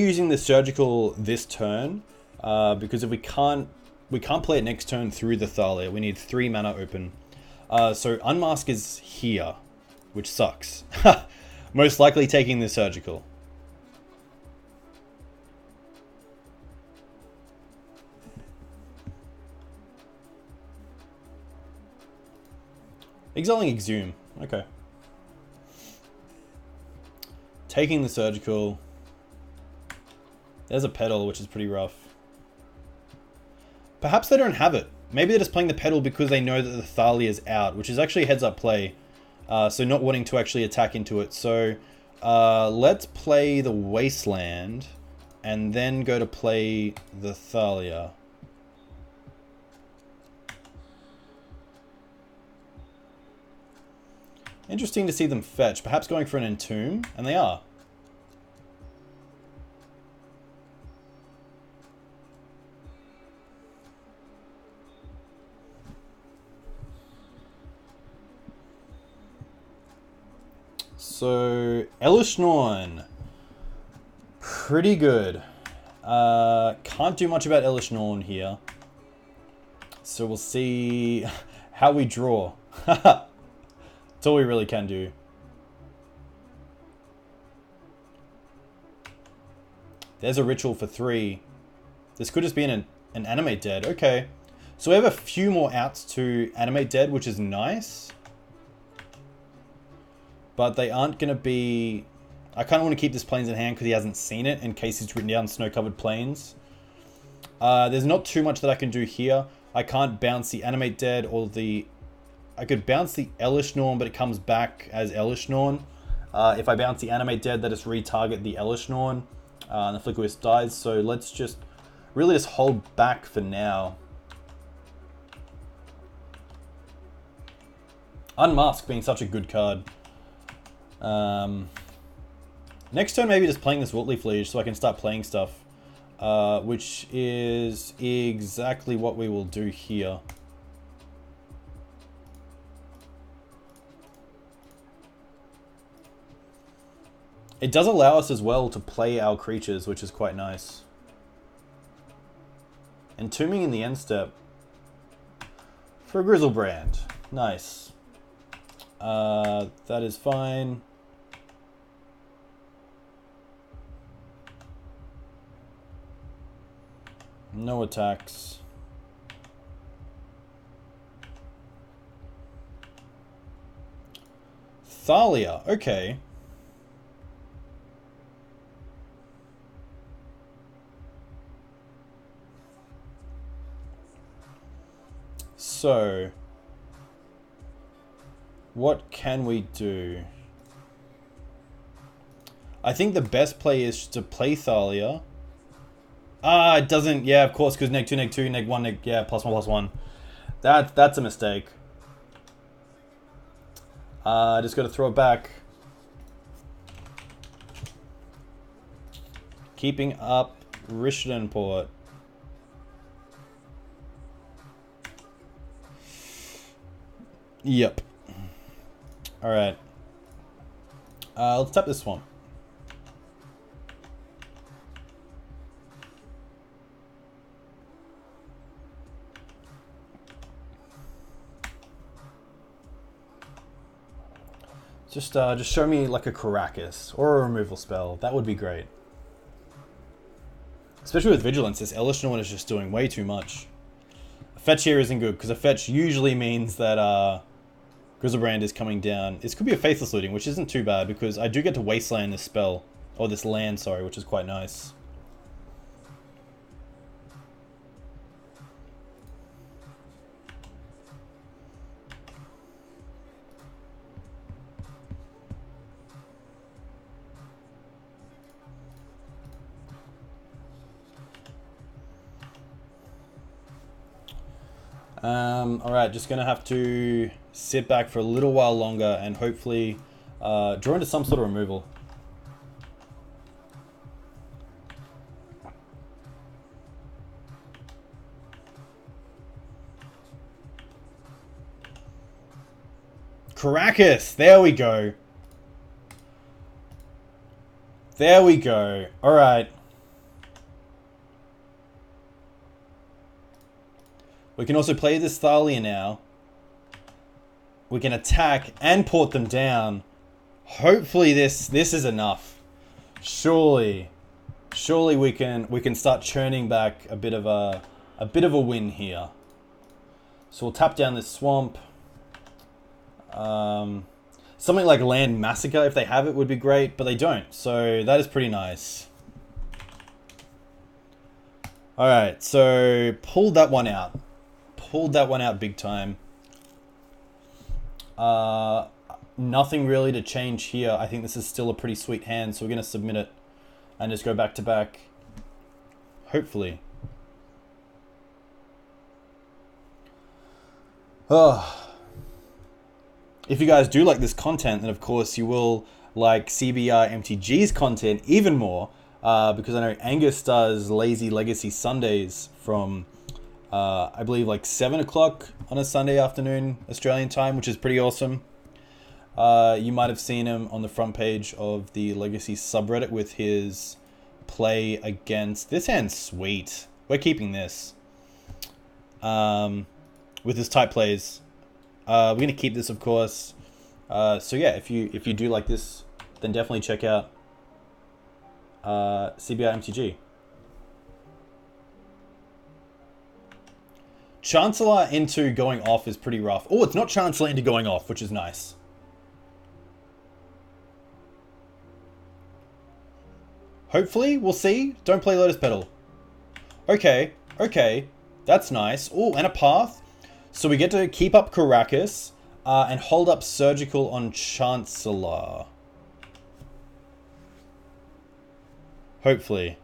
using the Surgical this turn. Because if we can't play it next turn through the Thalia. We need 3 mana open. So Unmask is here, which sucks. Most likely taking the Surgical. Exiling Exhume. Okay. Taking the Surgical. There's a Petal, which is pretty rough. Perhaps they don't have it. Maybe they're just playing the Petal because they know that the Thalia is out, which is actually a heads-up play. So not wanting to actually attack into it. So let's play the Wasteland and then go to play the Thalia. Interesting to see them fetch. Perhaps going for an Entomb, and they are. So, Elish Norn. Pretty good. Can't do much about Elish Norn here. So we'll see how we draw. That's all we really can do. There's a Ritual for 3. This could just be an Animate Dead. Okay. So we have a few more outs to Animate Dead, which is nice. But they aren't going to be... I kind of want to keep this Plains in hand because he hasn't seen it in case he's written down Snow-Covered Plains. There's not too much that I can do here. I can't bounce the Animate Dead or the... I could bounce the Elish Norn, but it comes back as Elish Norn. If I bounce the Animate Dead, that just retarget the Elish Norn. And the Flicker Wisp dies. So let's just really just hold back for now. Unmask being such a good card. Next turn, maybe just playing this Woodleaf Liege so I can start playing stuff. which is exactly what we will do here. It does allow us as well to play our creatures, which is quite nice. Entombing in the end step for a Grizzlebrand. Nice. That is fine. No attacks. Thalia, okay. So, what can we do? I think the best play is to play Thalia. Ah, it doesn't. Yeah, of course, because neg 2, neg 2, neg 1, neg. Yeah, +1/+1. That's a mistake. Just got to throw it back. Keeping up Rishadan Port. Yep. Alright. Let's tap this one. Just show me like a Caracas or a removal spell. That would be great. Especially with Vigilance, this Elishnorn one is just doing way too much. A fetch here isn't good, because a fetch usually means that Grizzlebrand is coming down. This could be a Faithless Looting, which isn't too bad, because I do get to Wasteland this spell. Or this land, sorry, which is quite nice. Alright, just gonna have to sit back for a little while longer and hopefully draw into some sort of removal. Caracas! There we go. There we go. Alright. We can also play this Thalia now. We can attack and port them down. Hopefully this is enough. Surely we can start churning back a bit of a win here. So we'll tap down this swamp. Something like Land Massacre, if they have it, would be great, but they don't. So that is pretty nice. Alright, so pulled that one out. Pulled that one out big time. Nothing really to change here. I think this is still a pretty sweet hand, so we're going to submit it and just go back to back. Hopefully. Oh. If you guys do like this content, then of course you will like CBR MTG's content even more, because I know Angus does Lazy Legacy Sundays from I believe like 7 o'clock on a Sunday afternoon Australian time, which is pretty awesome. You might have seen him on the front page of the Legacy subreddit with his play against this hand's sweet. We're keeping this. With his type plays. We're gonna keep this, of course. So yeah, if you do like this, then definitely check out CBR MTG. Chancellor into going off is pretty rough. Oh, it's not Chancellor into going off, which is nice. Hopefully, we'll see. Don't play Lotus Petal. Okay, okay. That's nice. Oh, and a path. So we get to keep up Caracas and hold up Surgical on Chancellor. Hopefully.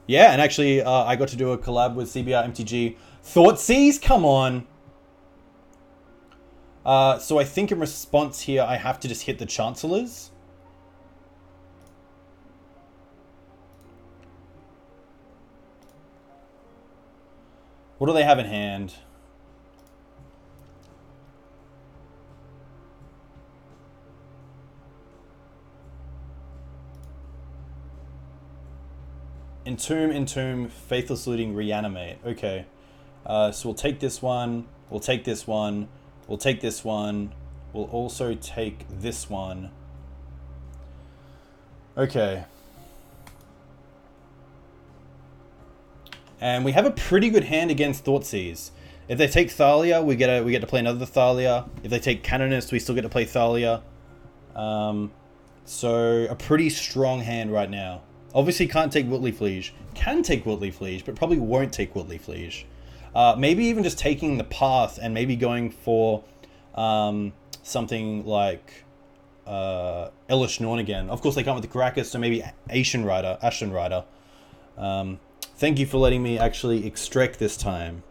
Yeah, and actually, I got to do a collab with CBR MTG. Thoughtseize? Come on. So I think in response here, I have to just hit the Chancellors. What do they have in hand? Entomb, Faithless Looting, Reanimate. Okay. So we'll take this one. We'll take this one. We'll take this one. We'll also take this one. Okay. And we have a pretty good hand against Thoughtseize. If they take Thalia, we get to play another Thalia. If they take Canonist, we still get to play Thalia. So a pretty strong hand right now. Obviously can't take Witley Fleege. Can take Witley Fleege, but probably won't take Witley Fleege. Maybe even just taking the path and maybe going for something like Elish Norn again. Of course they come with the Caracas, so maybe Ashton Rider. Thank you for letting me actually extract this time.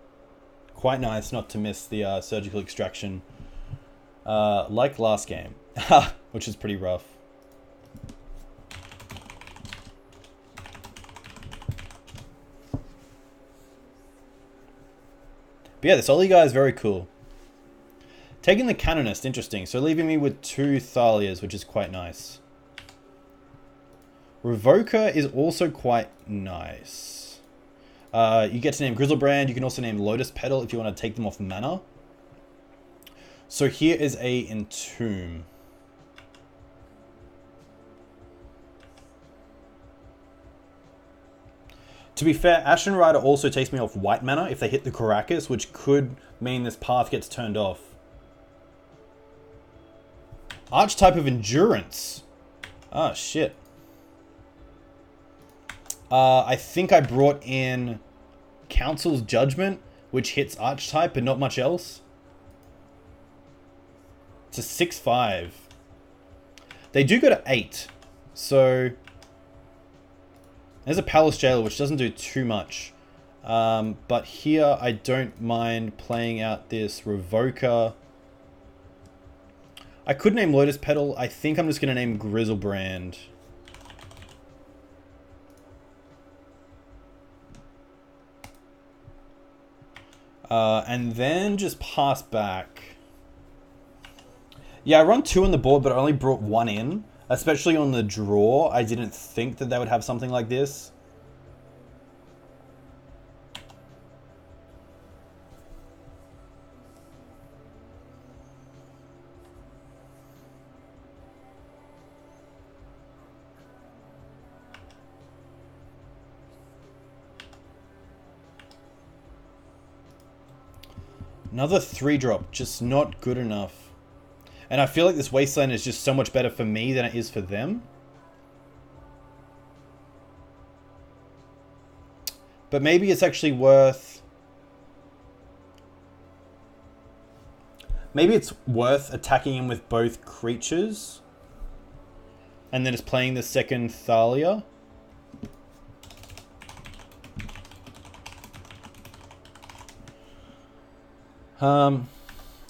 Quite nice not to miss the surgical extraction. Like last game, which is pretty rough. But yeah, this Ollie guy is very cool. Taking the Canonist, interesting. So leaving me with 2 Thalias, which is quite nice. Revoker is also quite nice. You get to name Grizzlebrand. You can also name Lotus Petal if you want to take them off mana. So here is a Entomb. To be fair, Ashen Rider also takes me off white mana if they hit the Caracas, which could mean this path gets turned off. Archetype of Endurance. Oh, shit. I think I brought in Council's Judgment, which hits Archetype, but not much else. It's a 6/5. They do go to 8, so... There's a Palace Jailer, which doesn't do too much. But here, I don't mind playing out this Revoker. I could name Lotus Petal. I think I'm just going to name Grizzlebrand. And then just pass back. Yeah, I run 2 on the board, but I only brought 1 in. Especially on the draw, I didn't think that they would have something like this. Another 3-drop, just not good enough. And I feel like this Wasteland is just so much better for me than it is for them. But maybe it's actually worth... Maybe it's worth attacking him with both creatures. And then just playing the second Thalia.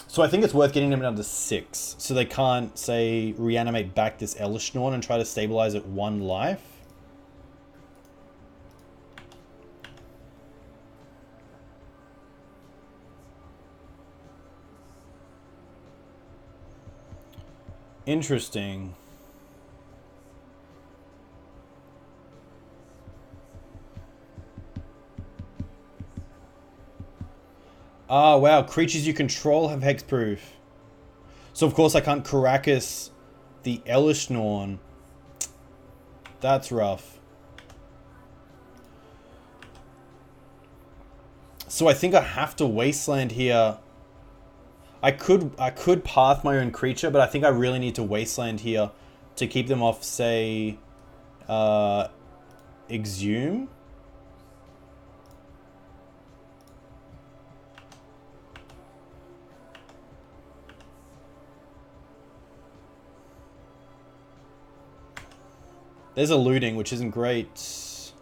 So I think it's worth getting them down to 6. So they can't, say, reanimate back this Elish Norn and try to stabilize it 1 life. Interesting. Ah, wow. Creatures you control have hexproof. So, of course, I can't Caracas the Elish Norn. That's rough. So, I think I have to Wasteland here. I could path my own creature, but I think I really need to Wasteland here to keep them off, say, Exhume. There's a looting, which isn't great.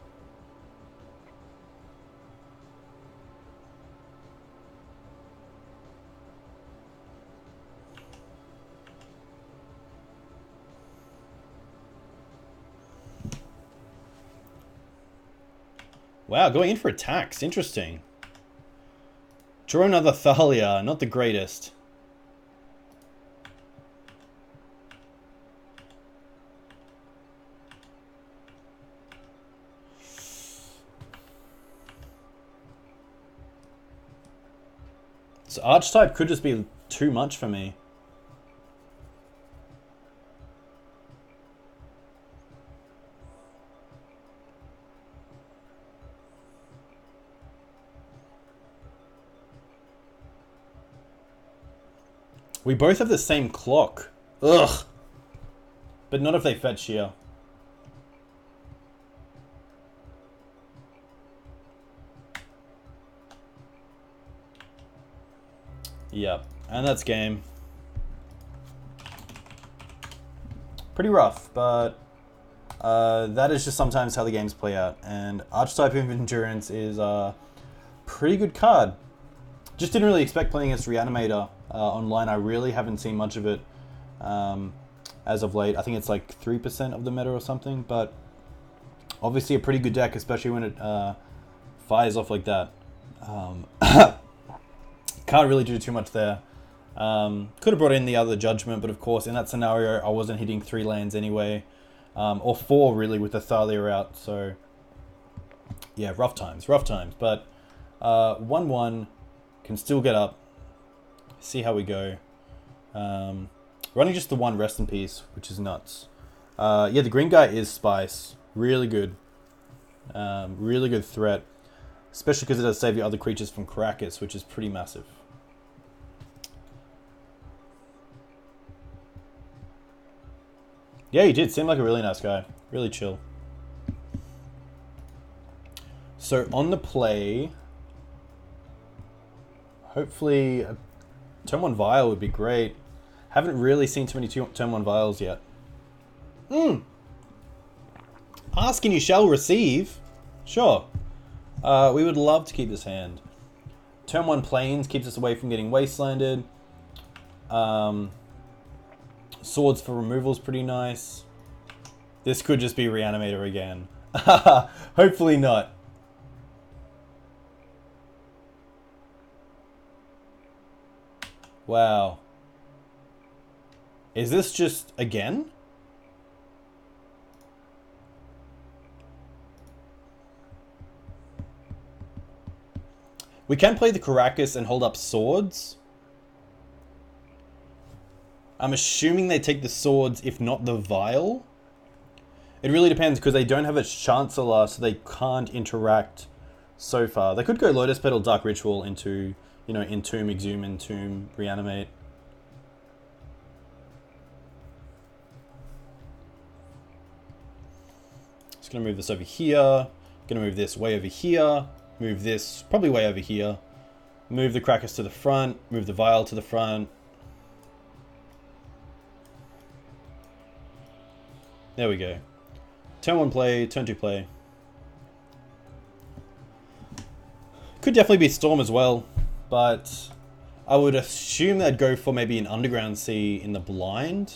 Wow, going in for attacks. Interesting. Draw another Thalia, not the greatest. So Archetype could just be too much for me. We both have the same clock. Ugh. But not if they fetch here. Yep. And that's game. Pretty rough, but that is just sometimes how the games play out. And Archetype of Endurance is a pretty good card. Just didn't really expect playing against Reanimator online. I really haven't seen much of it as of late. I think it's like 3% of the meta or something, but obviously a pretty good deck, especially when it fires off like that. Can't really do too much there. Could have brought in the other Judgment, but of course in that scenario I wasn't hitting 3 lands anyway. Or 4 really with the Thalia out, so yeah, rough times. But 1-1 can still get up. See how we go. Running just the 1 Rest in Peace, which is nuts. Yeah, the green guy is Spice. Really good. Really good threat. Especially because it does save your other creatures from Caracas, which is pretty massive. Yeah, he did. Seemed like a really nice guy. Really chill. So on the play, hopefully turn 1 Vial would be great. Haven't really seen too many turn 1 Vials yet. Ask and you shall receive. Sure. We would love to keep this hand. Turn 1 Plains keeps us away from getting wastelanded. Swords for removal is pretty nice. This could just be Reanimator again. Hopefully not. Wow. Is this just again? We can play the Caracas and hold up swords. I'm assuming they take the swords, if not the Vial. It really depends, because they don't have a Chancellor, so they can't interact so far. They could go Lotus Petal, Dark Ritual into, you know, Entomb, Exhume, Entomb, Reanimate. Just going to move this over here. Going to move this way over here. Move this probably way over here. Move the Caracas to the front. Move the Vial to the front. There we go. Turn 1 play, turn 2 play. Could definitely be Storm as well, but I would assume they'd go for maybe an Underground Sea in the blind.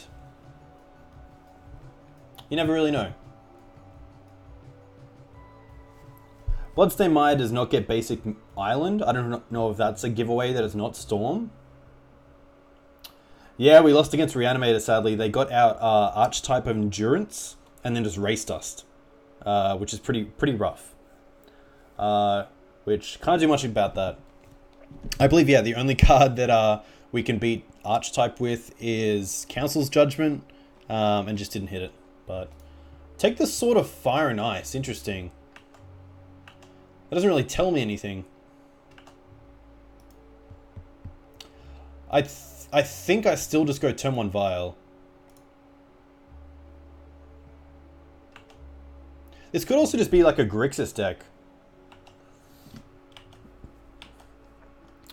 You never really know. Bloodstained Mire does not get basic Island. I don't know if that's a giveaway that it's not Storm. Yeah, we lost against Reanimator, sadly. They got out Archetype of Endurance and then just Race Dust, which is pretty rough. Which can't do much about that. I believe, yeah, the only card that we can beat Archetype with is Council's Judgment, and just didn't hit it. But take the Sword of Fire and Ice. Interesting. That doesn't really tell me anything. I think I still just go turn 1 Vial. This could also just be like a Grixis deck.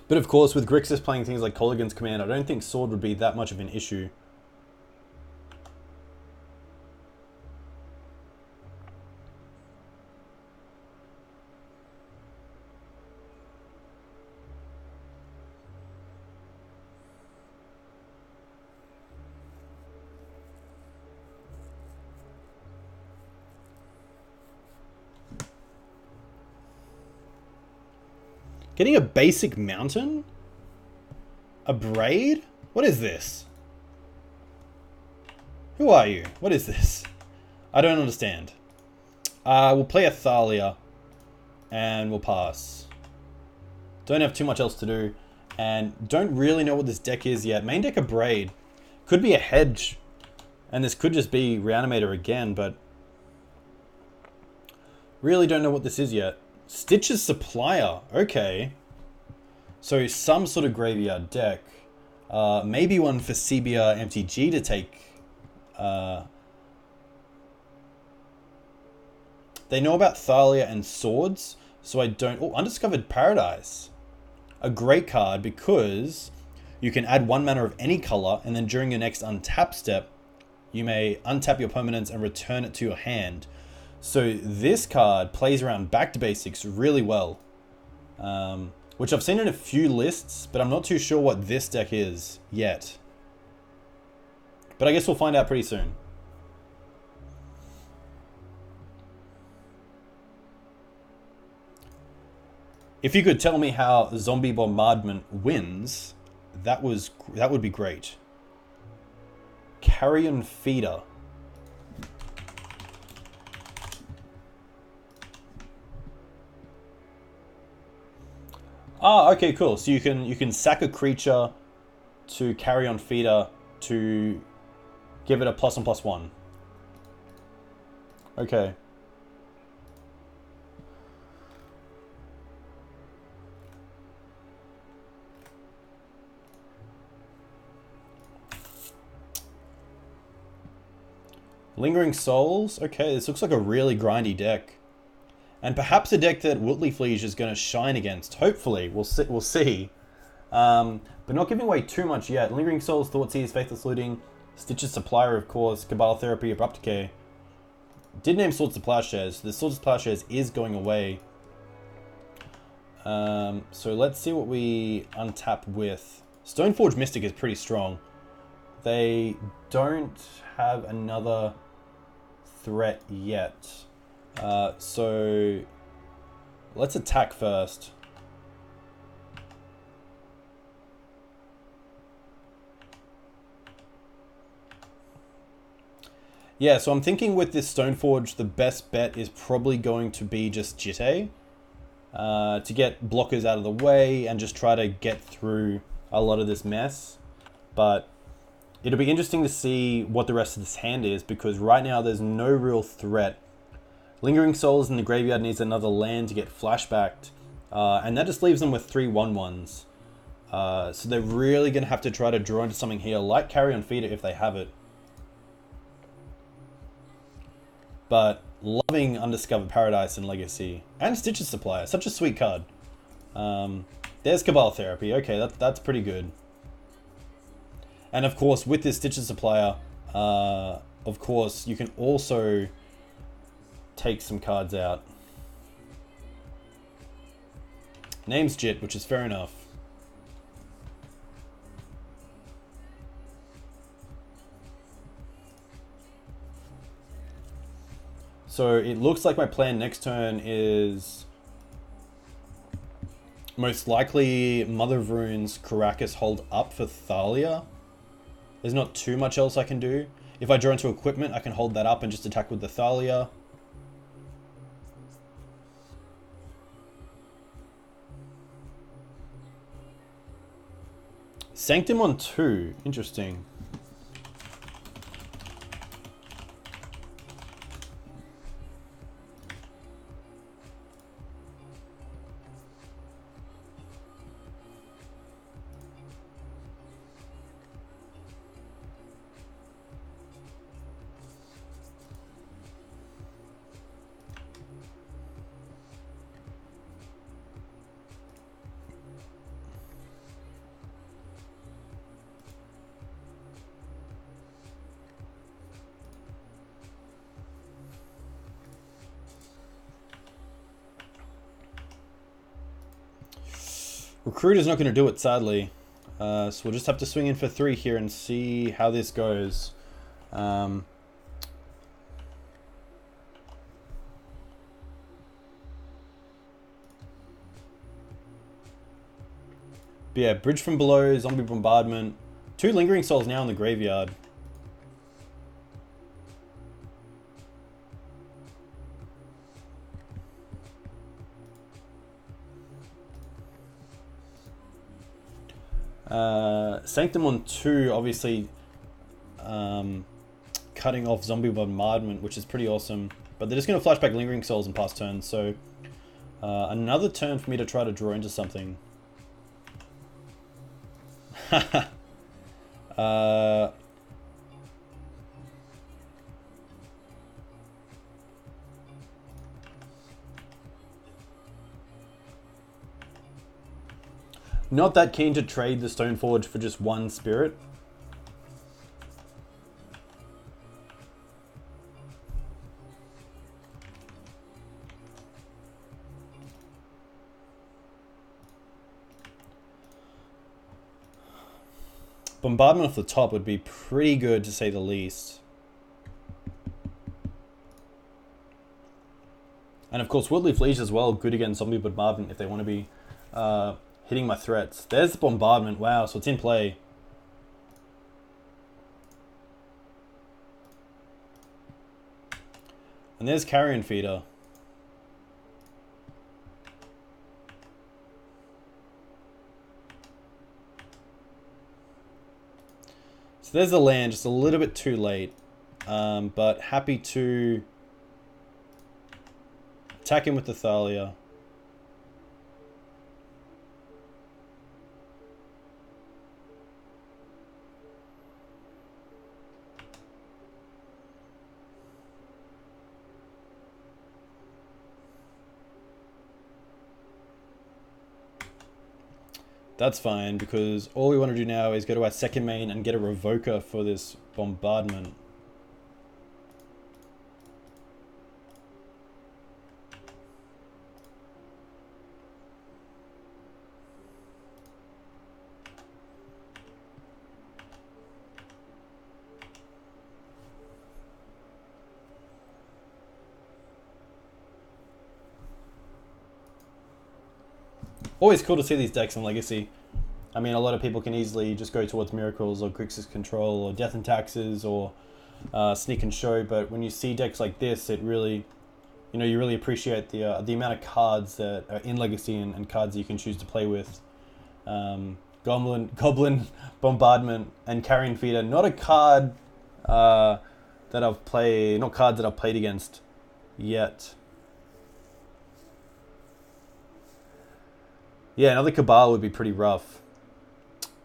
But of course, with Grixis playing things like Kolaghan's Command, I don't think Sword would be that much of an issue. Getting a basic mountain? A braid? What is this? Who are you? What is this? I don't understand. We'll play a Thalia and we'll pass. Don't have too much else to do and don't really know what this deck is yet. Main deck a braid. Could be a hedge and this could just be Reanimator again, but really don't know what this is yet. Stitch's Supplier. Okay. So some sort of graveyard deck. Maybe one for CBR MTG to take. They know about Thalia and Swords, so I don't... Oh, Undiscovered Paradise. A great card because you can add 1 mana of any color, and then during your next untap step, you may untap your permanents and return it to your hand. So this card plays around back to basics really well. Which I've seen in a few lists, but I'm not too sure what this deck is yet. But I guess we'll find out pretty soon. If you could tell me how Zombie Bombardment wins, that would be great. Carrion Feeder. Ah, okay, cool. So you can sack a creature to Carrion Feeder to give it a +1/+1. Okay. Lingering Souls. Okay, this looks like a really grindy deck. And perhaps a deck that Whitley Fleege is going to shine against. Hopefully. We'll see. But not giving away too much yet. Lingering Souls, Thoughtseize, Faithless Looting, Stitch's Supplier, of course, Cabal Therapy, Abrupt Decay. Did name Swords to Plowshares. The Swords to Plowshares is going away. So let's see what we untap with. Stoneforge Mystic is pretty strong. They don't have another threat yet. So let's attack first. Yeah, so I'm thinking with this Stoneforge, the best bet is probably going to be just Jitte. To get blockers out of the way and just try to get through a lot of this mess. But it'll be interesting to see what the rest of this hand is, because right now there's no real threat. Lingering Souls in the graveyard needs another land to get flashbacked, and that just leaves them with 3 1/1s. So they're really going to have to try to draw into something here, like Carrion Feeder if they have it. But loving Undiscovered Paradise and Legacy, and Stitch's Supplier, such a sweet card. There's Cabal Therapy, okay, that's pretty good. And of course, with this Stitch's Supplier, of course, you can also take some cards out. Name's Jit, which is fair enough. So it looks like my plan next turn is most likely Mother of Runes, Karakas hold up for Thalia. There's not too much else I can do. If I draw into equipment, I can hold that up and just attack with the Thalia. Sanctum on 2. Interesting. Recruiter's not going to do it, sadly. So we'll just have to swing in for 3 here and see how this goes. But yeah, Bridge from Below, Zombie Bombardment. 2 Lingering Souls now in the graveyard. Sanctum on 2, obviously cutting off Zombie Bombardment, which is pretty awesome. But they're just going to flashback Lingering Souls and pass turns, so another turn for me to try to draw into something. Not that keen to trade the Stoneforge for just 1 spirit. Bombardment off the top would be pretty good, to say the least. And of course, Woodleaf Liege as well, good against Zombie Bombardment if they want to be hitting my threats. There's the Bombardment. Wow, so it's in play. And there's Carrion Feeder. So there's the land, just a little bit too late. But happy to attack him with the Thalia. That's fine, because all we want to do now is go to our second main and get a Revoker for this Bombardment. Always cool to see these decks in Legacy. I mean, a lot of people can easily just go towards Miracles or Grixis Control or Death and Taxes or Sneak and Show, but when you see decks like this, it really, you know, you really appreciate the amount of cards that are in Legacy and cards that you can choose to play with. Goblin Bombardment and Carrion Feeder, not a card that I've played, not cards that I've played against yet. Yeah, another Cabal would be pretty rough.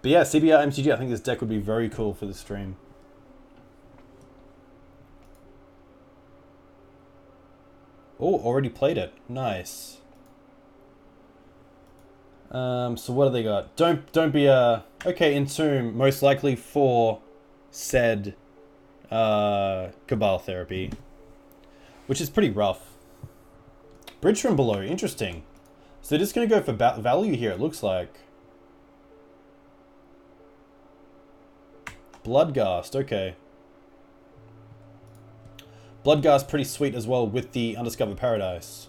But yeah, CBR MTG, I think this deck would be very cool for the stream. Oh, already played it. Nice. So what do they got? Don't be okay, Entomb, most likely for said Cabal Therapy, which is pretty rough. Bridge from Below, interesting. So they're just going to go for value here, it looks like. Bloodghast, okay. Bloodghast pretty sweet as well with the Undiscovered Paradise.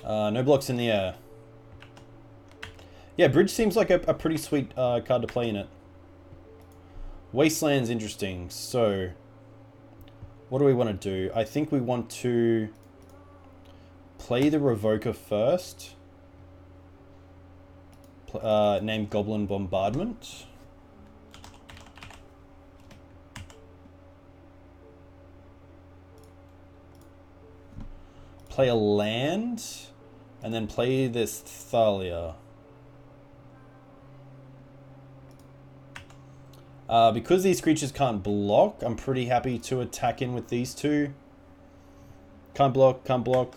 No blocks in the air. Yeah, Bridge seems like a pretty sweet card to play in it. Wasteland's interesting. So, what do we want to do? I think we want to play the Revoker first. Name Goblin Bombardment. Play a land, and then play this Thalia. Because these creatures can't block, I'm pretty happy to attack in with these two. Can't block, can't block.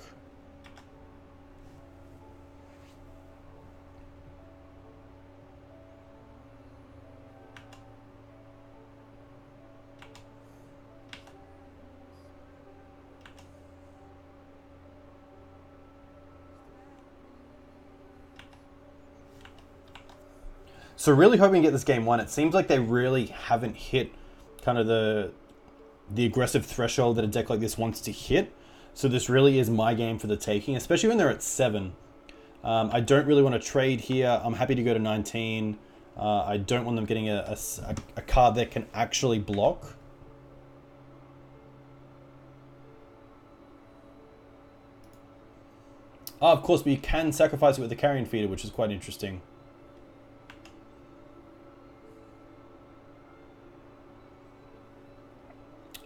So really hoping to get this game won. It seems like they really haven't hit kind of the the aggressive threshold that a deck like this wants to hit. So this really is my game for the taking, especially when they're at 7. I don't really want to trade here. I'm happy to go to 19. I don't want them getting a card that can actually block. Ah, of course, but you can sacrifice it with the carrion feeder, which is quite interesting.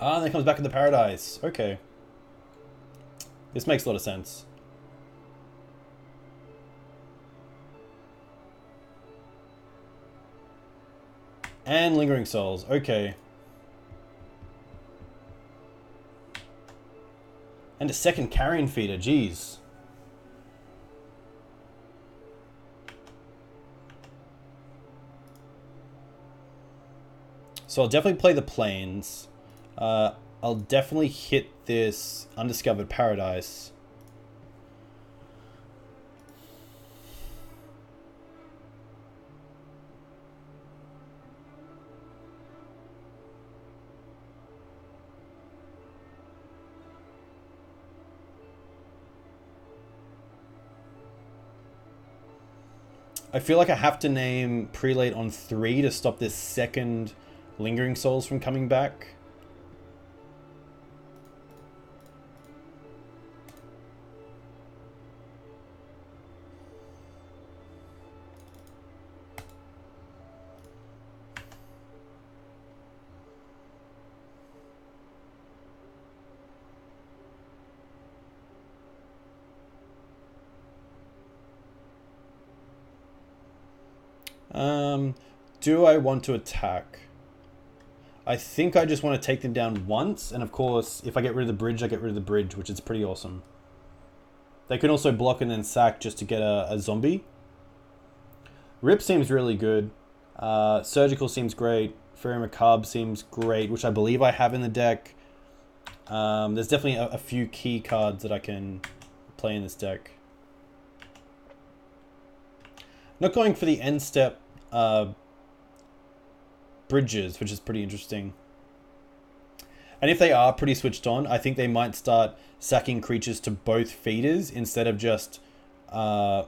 Ah, and then it comes back in the Paradise. Okay. This makes a lot of sense. And Lingering Souls. Okay. And a second carrion feeder. Jeez. So I'll definitely play the Plains. I'll definitely hit this Undiscovered Paradise. I feel like I have to name Prelate on 3 to stop this second Lingering Souls from coming back. Do I want to attack? I think I just want to take them down once, and of course, if I get rid of the bridge, I get rid of the bridge, which is pretty awesome. They can also block and then sack just to get a zombie. Rip seems really good. Surgical seems great. Fairy Macabre seems great, which I believe I have in the deck. There's definitely a few key cards that I can play in this deck. Not going for the end step bridges, which is pretty interesting. And if they are pretty switched on, I think they might start sacking creatures to both feeders instead of just... I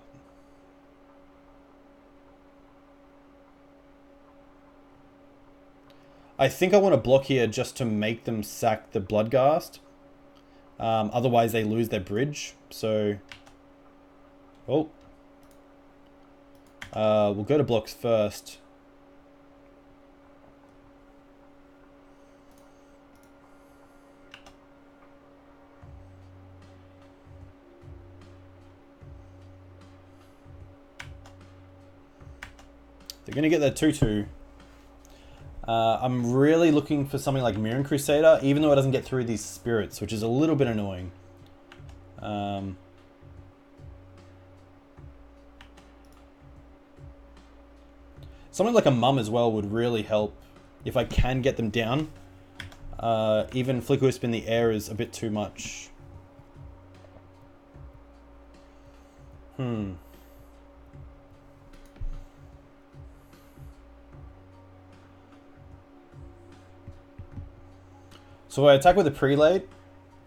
think I want to block here just to make them sack the Bloodghast. Otherwise they lose their bridge. So... Oh. We'll go to blocks first. They're going to get their 2/2. I'm really looking for something like Mirren Crusader, even though it doesn't get through these spirits, which is a little bit annoying. Something like a Mum as well would really help if I can get them down. Even Flicker Wisp in the air is a bit too much. So I attack with a Prelate.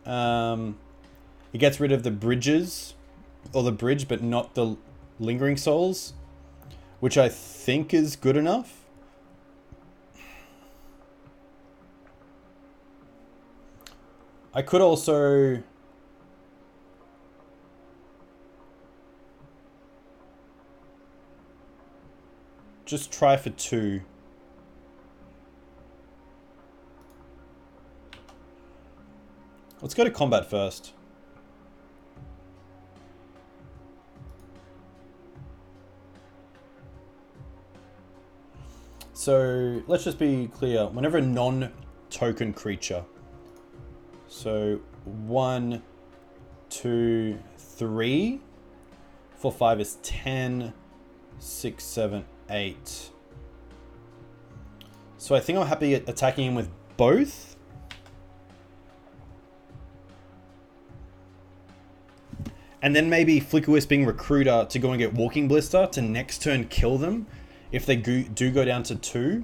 It gets rid of the bridges, or the bridge, but not the Lingering Souls, which I think is good enough. I could also... just try for 2. Let's go to combat first. So let's just be clear. Whenever a non-token creature, so 1, 2, 3, 4, 5 is 10, 6, 7, 8. So I think I'm happy at attacking him with both. And then maybe Flicker Wisping Recruiter to go and get Walking Blister to next turn kill them if they do go down to 2.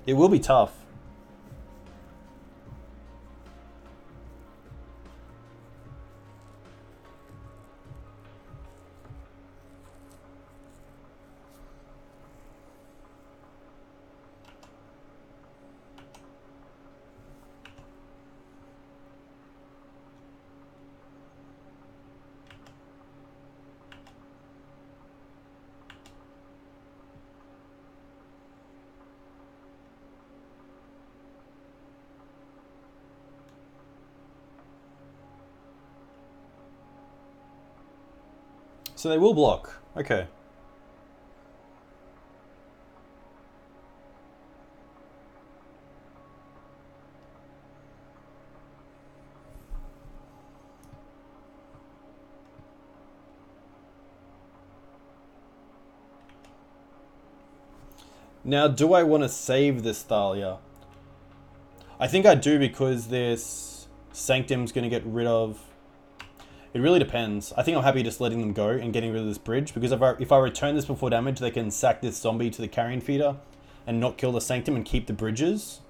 It will be tough. So they will block. Okay. Now, do I want to save this Thalia? I think I do, because this Sanctum's going to get rid of... It really depends. I think I'm happy just letting them go and getting rid of this bridge, because if I return this before damage, they can sack this zombie to the carrion feeder and not kill the Sanctum and keep the bridges.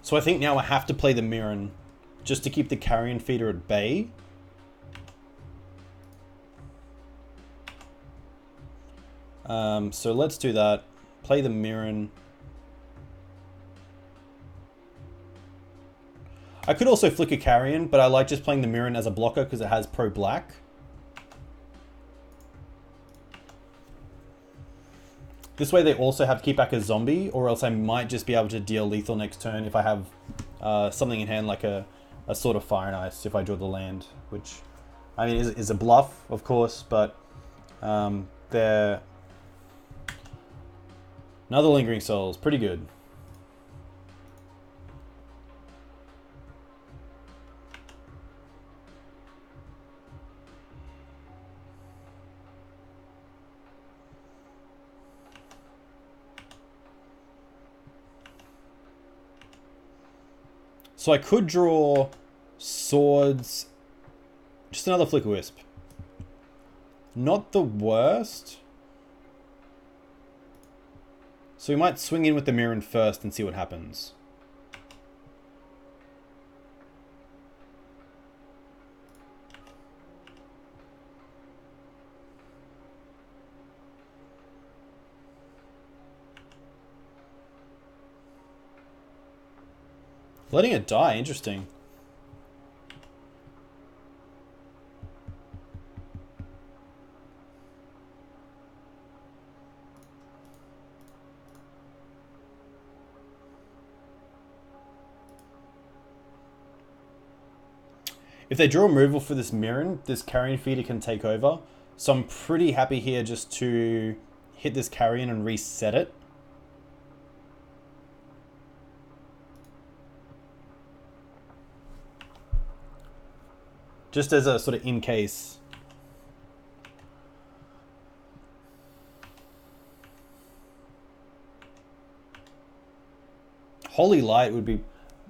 So I think now I have to play the Mirren just to keep the carrion feeder at bay. So let's do that. Play the Mirren. I could also flick a carrion, but I like just playing the Mirren as a blocker because it has pro black. This way they also have to keep back a zombie, or else I might just be able to deal lethal next turn if I have something in hand like a sort of Fire and Ice if I draw the land, which, I mean, is a bluff, of course, but they're... Another Lingering Souls, pretty good. So I could draw Swords, just another Flicker Wisp. Not the worst. So we might swing in with the Mirren first and see what happens. Letting it die, interesting. If they draw removal for this Mirren, this carrion feeder can take over. So I'm pretty happy here just to hit this carrion and reset it. Just as a sort of in case. Holy Light would be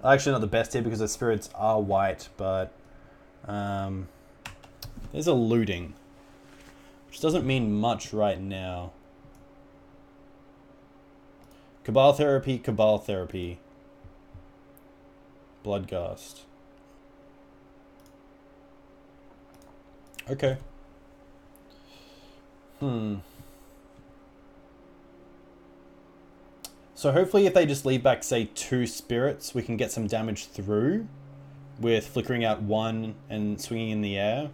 actually not the best here because the spirits are white, but there's a looting, which doesn't mean much right now. Cabal Therapy, Cabal Therapy. Bloodghast. Okay. So hopefully if they just leave back, say, 2 spirits, we can get some damage through with flickering out 1 and swinging in the air.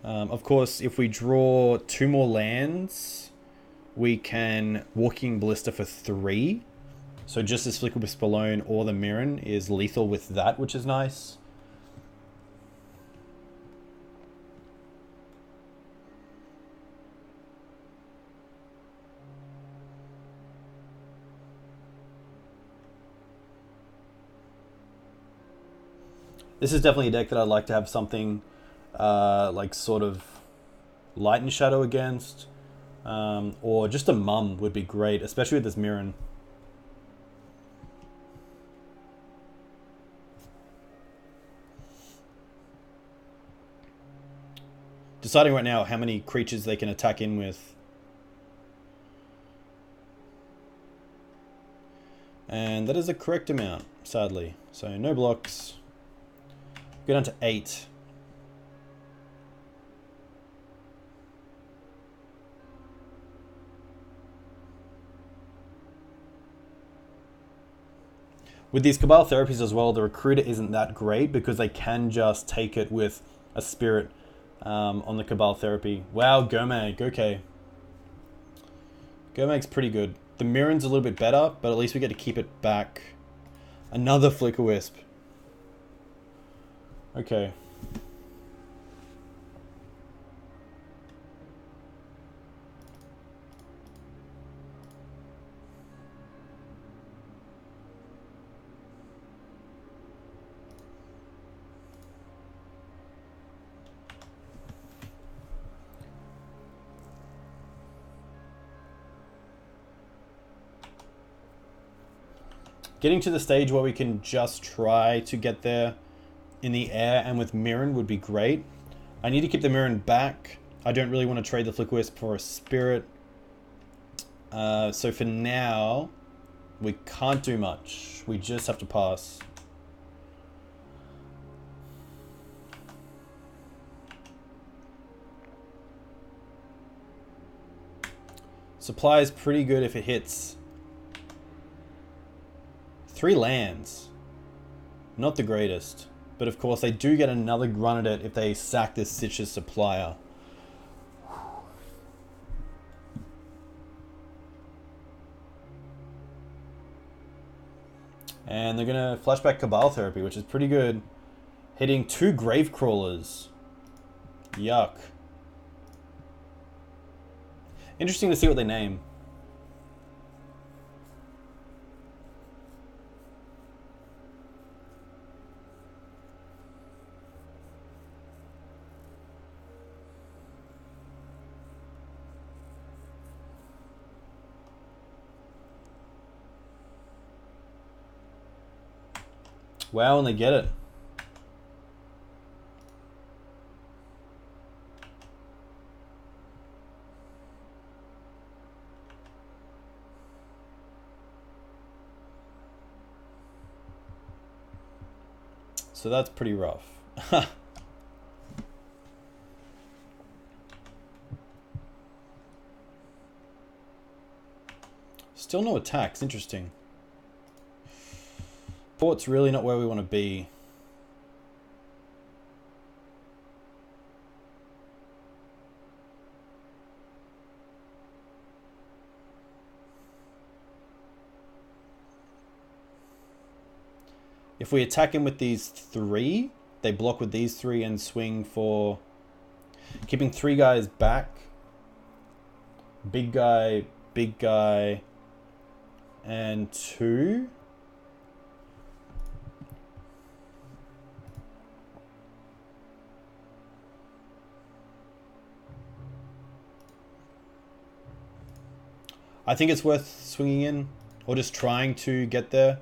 Of course, if we draw 2 more lands, we can Walking Ballista for 3. So just this Flicker Wisp alone or the Mirren is lethal with that, which is nice. This is definitely a deck that I'd like to have something like sort of Light and Shadow against. Or just a Mum would be great, especially with this Mirren. deciding right now how many creatures they can attack in with. And that is the correct amount, sadly. So no blocks. Go down to 8. With these Cabal therapies as well, the Recruiter isn't that great because they can just take it with a Spirit on the Cabal therapy. Wow, Gomag, okay. Gomag's pretty good. The Mirren's a little bit better, but at least we get to keep it back. Another Flicker Wisp. Okay. Getting to the stage where we can just try to get there in the air and with Mirren would be great. I need to keep the Mirren back. I don't really want to trade the Flicker Wisp for a Spirit. So for now, we can't do much. We just have to pass. Supply is pretty good if it hits. 3 lands. Not the greatest. But of course they do get another run at it if they sack this Stitcher's Supplier. And they're going to flashback Cabal Therapy, which is pretty good. Hitting 2 Gravecrawlers. Yuck. Interesting to see what they name. Wow, and they get it. So that's pretty rough. Still no attacks, interesting. Port's really not where we want to be. If we attack him with these 3, they block with these 3 and swing for keeping 3 guys back. Big guy, and 2. I think it's worth swinging in, or just trying to get there.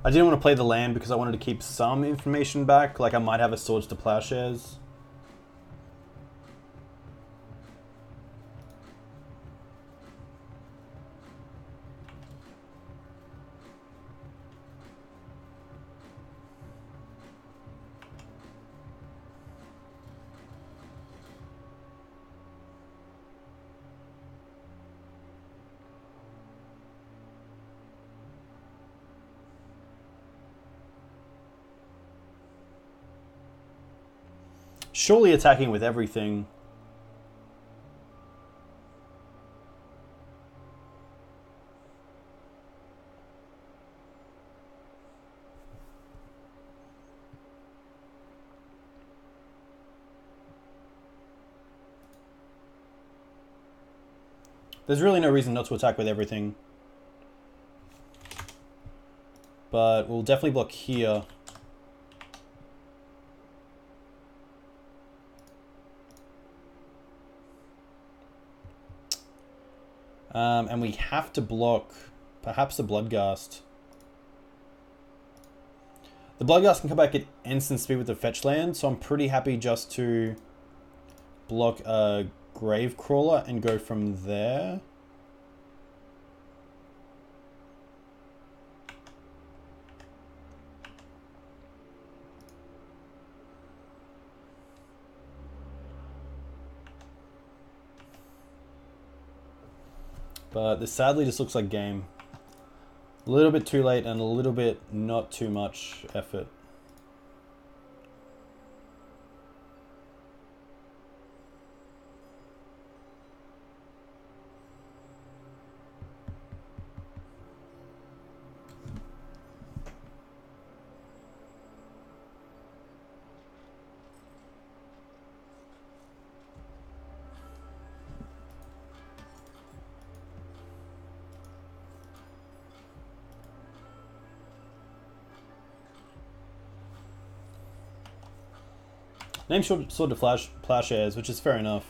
I didn't want to play the land because I wanted to keep some information back, like I might have a Swords to Plowshares. Surely attacking with everything. There's really no reason not to attack with everything. But we'll definitely block here. And we have to block perhaps the Bloodghast. The Bloodghast can come back at instant speed with the fetch land, so I'm pretty happy just to block a Gravecrawler and go from there. But this sadly just looks like game. A little bit too late and a little bit not too much effort. Name Sword to Plowshares, which is fair enough.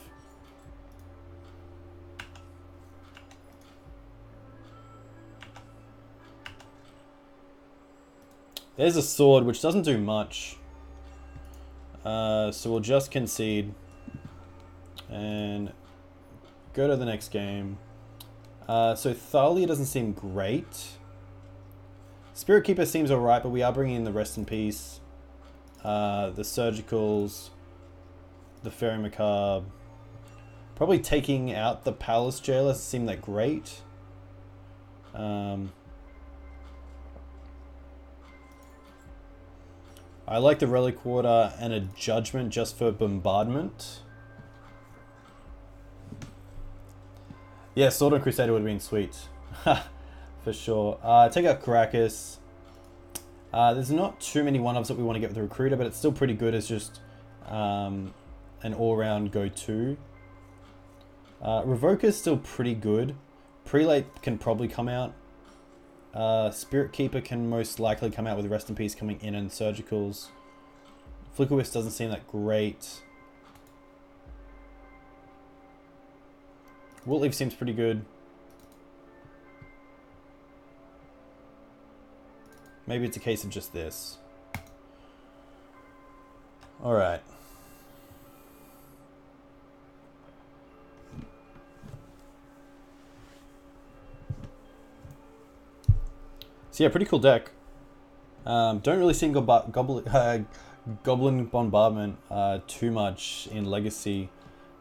There's a sword, which doesn't do much. So we'll just concede. And go to the next game. So Thalia doesn't seem great. Spirit Keeper seems alright, but we are bringing in the Rest in Peace. The Surgicals, the Fairy Macabre. Probably taking out the Palace Jailer doesn't seem that great. I like the Relic Water and a Judgment just for bombardment. Yeah, Sword and Crusader would have been sweet. For sure. Take out Caracas. There's not too many one-ups that we want to get with the Recruiter, but it's still pretty good as just an all-round go-to. Revoker is still pretty good. Prelate can probably come out. Spirit Keeper can most likely come out with Rest in Peace coming in and Surgicals. Flicker Wisp doesn't seem that great. Wilt Leaf seems pretty good. Maybe it's a case of just this. Alright. So yeah, pretty cool deck. Don't really see Goblin Bombardment too much in Legacy.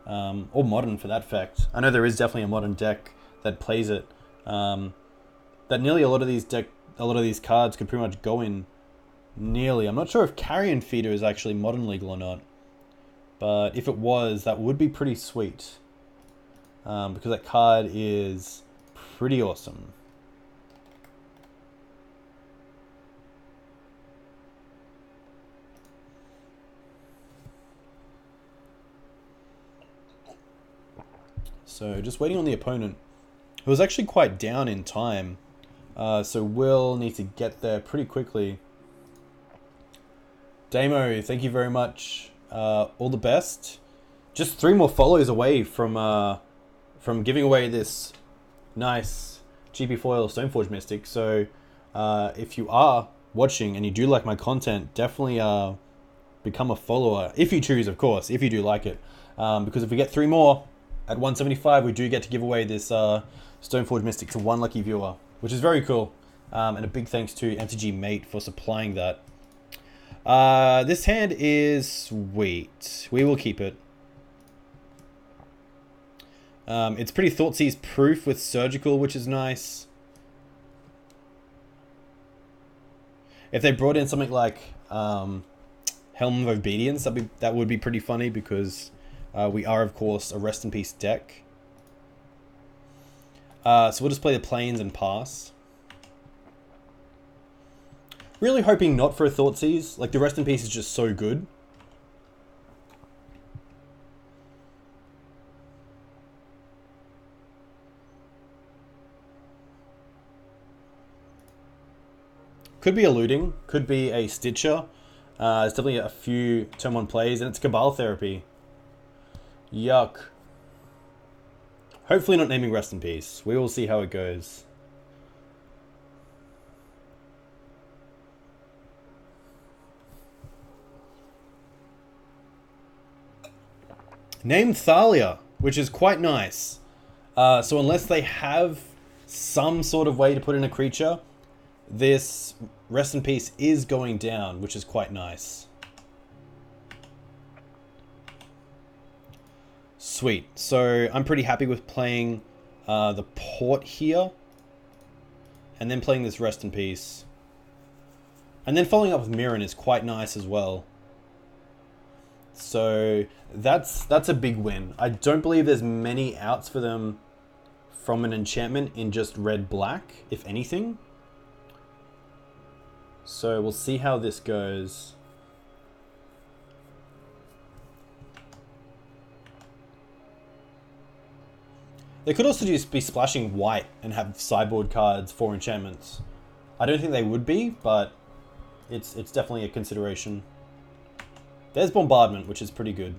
Or Modern for that fact. I know there is definitely a Modern deck that plays it. That nearly a lot of these cards could pretty much go in nearly. I'm not sure if Carrion Feeder is actually Modern legal or not. But if it was, that would be pretty sweet. Because that card is pretty awesome. So just waiting on the opponent, who was actually quite down in time. So we'll need to get there pretty quickly. Damo, thank you very much. All the best. Just 3 more follows away from giving away this nice GP Foil Stoneforge Mystic. So if you are watching and you do like my content, definitely become a follower. If you choose, of course, if you do like it. Because if we get 3 more at 175, we do get to give away this Stoneforge Mystic to 1 lucky viewer, which is very cool. And a big thanks to MTG Mate for supplying that. This hand is sweet. We will keep it. It's pretty Thoughtseize proof with Surgical, which is nice. If they brought in something like Helm of Obedience. That would be pretty funny because we are, of course, a Rest in Peace deck. So we'll just play the Plains and pass. Really hoping not for a Thoughtseize. Like, the Rest in Peace is just so good. Could be a Looting. Could be a Stitcher. There's definitely a few turn 1 plays, and it's Cabal Therapy. Yuck. Hopefully not naming Rest in Peace. We will see how it goes. Named Thalia, which is quite nice. So unless they have some sort of way to put in a creature, this Rest in Peace is going down, which is quite nice. Sweet. So I'm pretty happy with playing the Port here. And then playing this Rest in Peace. And then following up with Mirren is quite nice as well. So that's a big win. I don't believe there's many outs for them from an enchantment in just red-black, if anything. So we'll see how this goes. They could also just be splashing white and have sideboard cards for enchantments. I don't think they would be, but it's definitely a consideration. There's Bombardment, which is pretty good.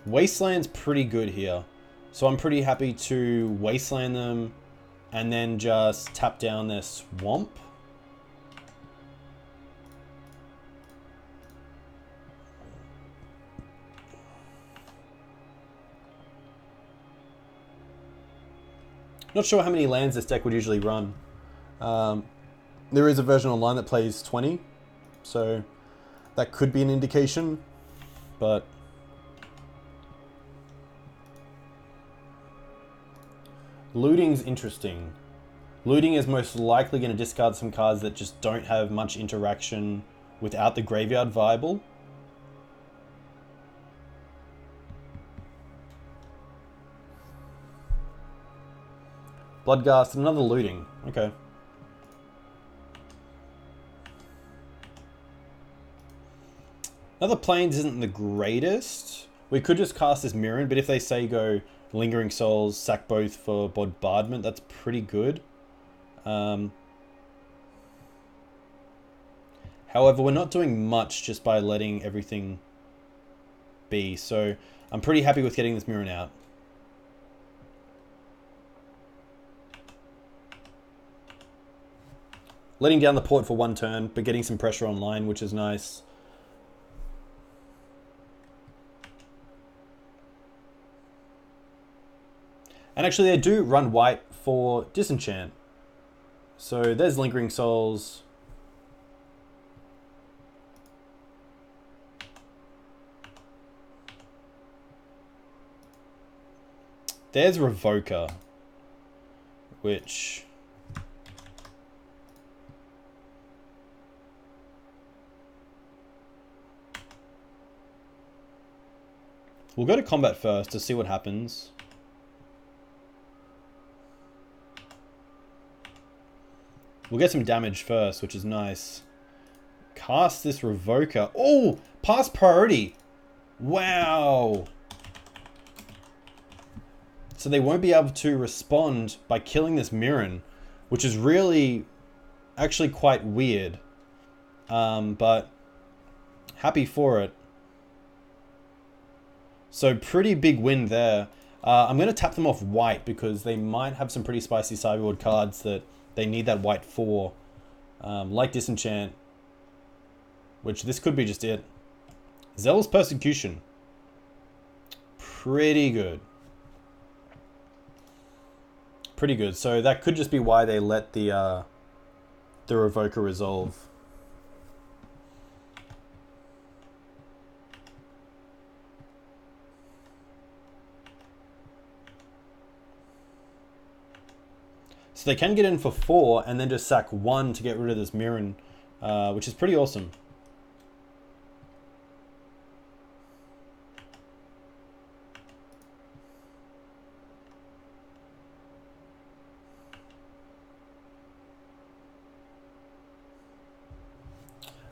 Wasteland's pretty good here. So I'm pretty happy to Wasteland them and then just tap down their Swamp. Not sure how many lands this deck would usually run. There is a version online that plays 20, so that could be an indication, but Looting's interesting. Looting is most likely going to discard some cards that just don't have much interaction without the graveyard viable. Bloodghast, another Looting. Okay. Another Plains isn't the greatest. We could just cast this Mirren, but if they say go Lingering Souls, sack both for Bombardment, that's pretty good. However, we're not doing much just by letting everything be, so I'm pretty happy with getting this Mirren out. Letting down the Port for 1 turn, but getting some pressure online, which is nice. And actually they do run white for Disenchant. So there's Lingering Souls. There's Revoker, which... we'll go to combat first to see what happens. We'll get some damage first, which is nice. Cast this Revoker. Oh! Pass priority! Wow! So they won't be able to respond by killing this Mirren, which is really actually quite weird. But happy for it. So pretty big win there. I'm going to tap them off white because they might have some pretty spicy sideboard cards that they need that white for. Like Disenchant, which this could be just it. Zealous Persecution. Pretty good. Pretty good. So that could just be why they let the Revoker resolve. So they can get in for 4 and then just sack 1 to get rid of this Mirren, which is pretty awesome.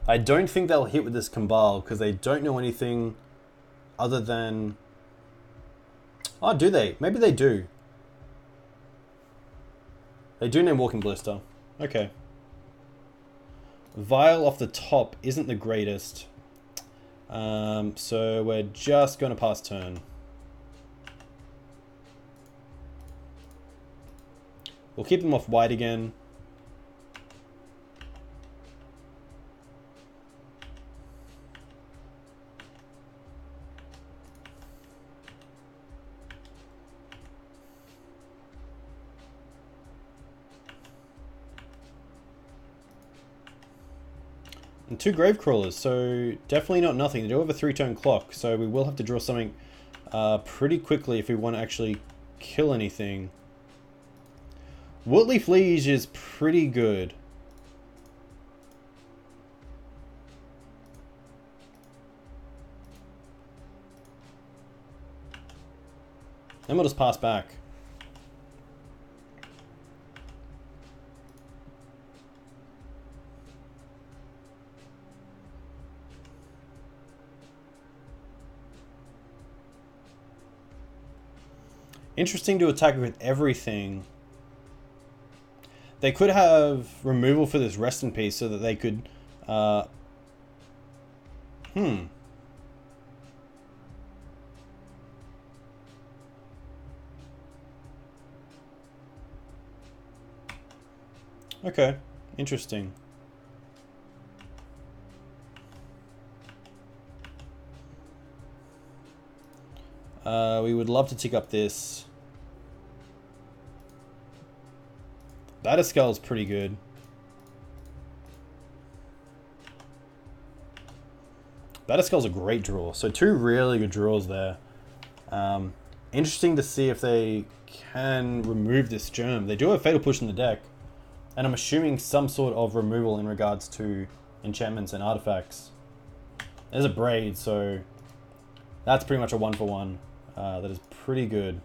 I don't think they'll hit with this Kambal because they don't know anything other than... Oh, do they? Maybe they do. They do name Walking Blister. Okay. Vial off the top isn't the greatest. So we're just going to pass turn. We'll keep them off white again. And 2 grave crawlers, so definitely not nothing. They do have a 3-turn clock, so we will have to draw something pretty quickly if we want to actually kill anything. Woodleaf Liege is pretty good. Then we'll just pass back. Interesting to attack with everything. They could have removal for this rest in peace so that they could... Okay, interesting. We would love to tick up this. Batterskull is pretty good. Batterskull's a great draw. So 2 really good draws there. Interesting to see if they can remove this germ. They do have Fatal Push in the deck. And I'm assuming some sort of removal in regards to enchantments and artifacts. There's a Braid, so that's pretty much a 1-for-1. That is pretty good.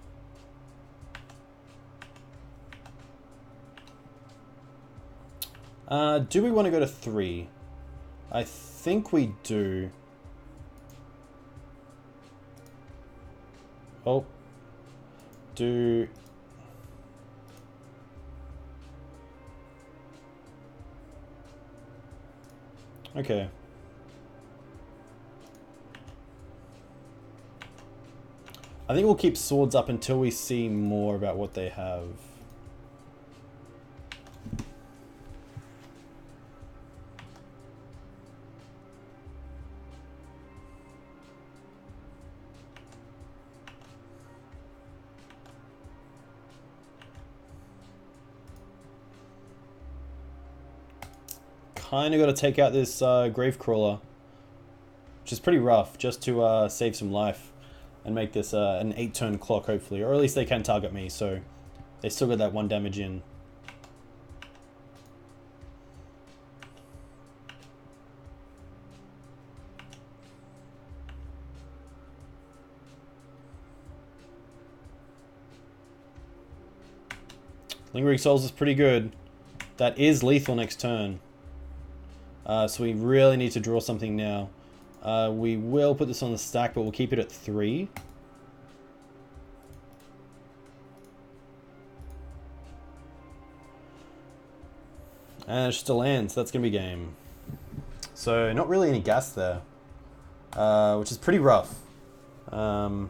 Do we want to go to 3? I think we do. Oh. Do... Okay. I think we'll keep swords up until we see more about what they have. Kind of got to take out this Gravecrawler, which is pretty rough, just to save some life and make this an 8-turn clock, hopefully. Or at least they can target me, so they still got that 1 damage in. Lingering Souls is pretty good. That is lethal next turn. So we really need to draw something now. We will put this on the stack, but we'll keep it at 3. And it still lands. That's going to be game. So not really any gas there, which is pretty rough. Yeah,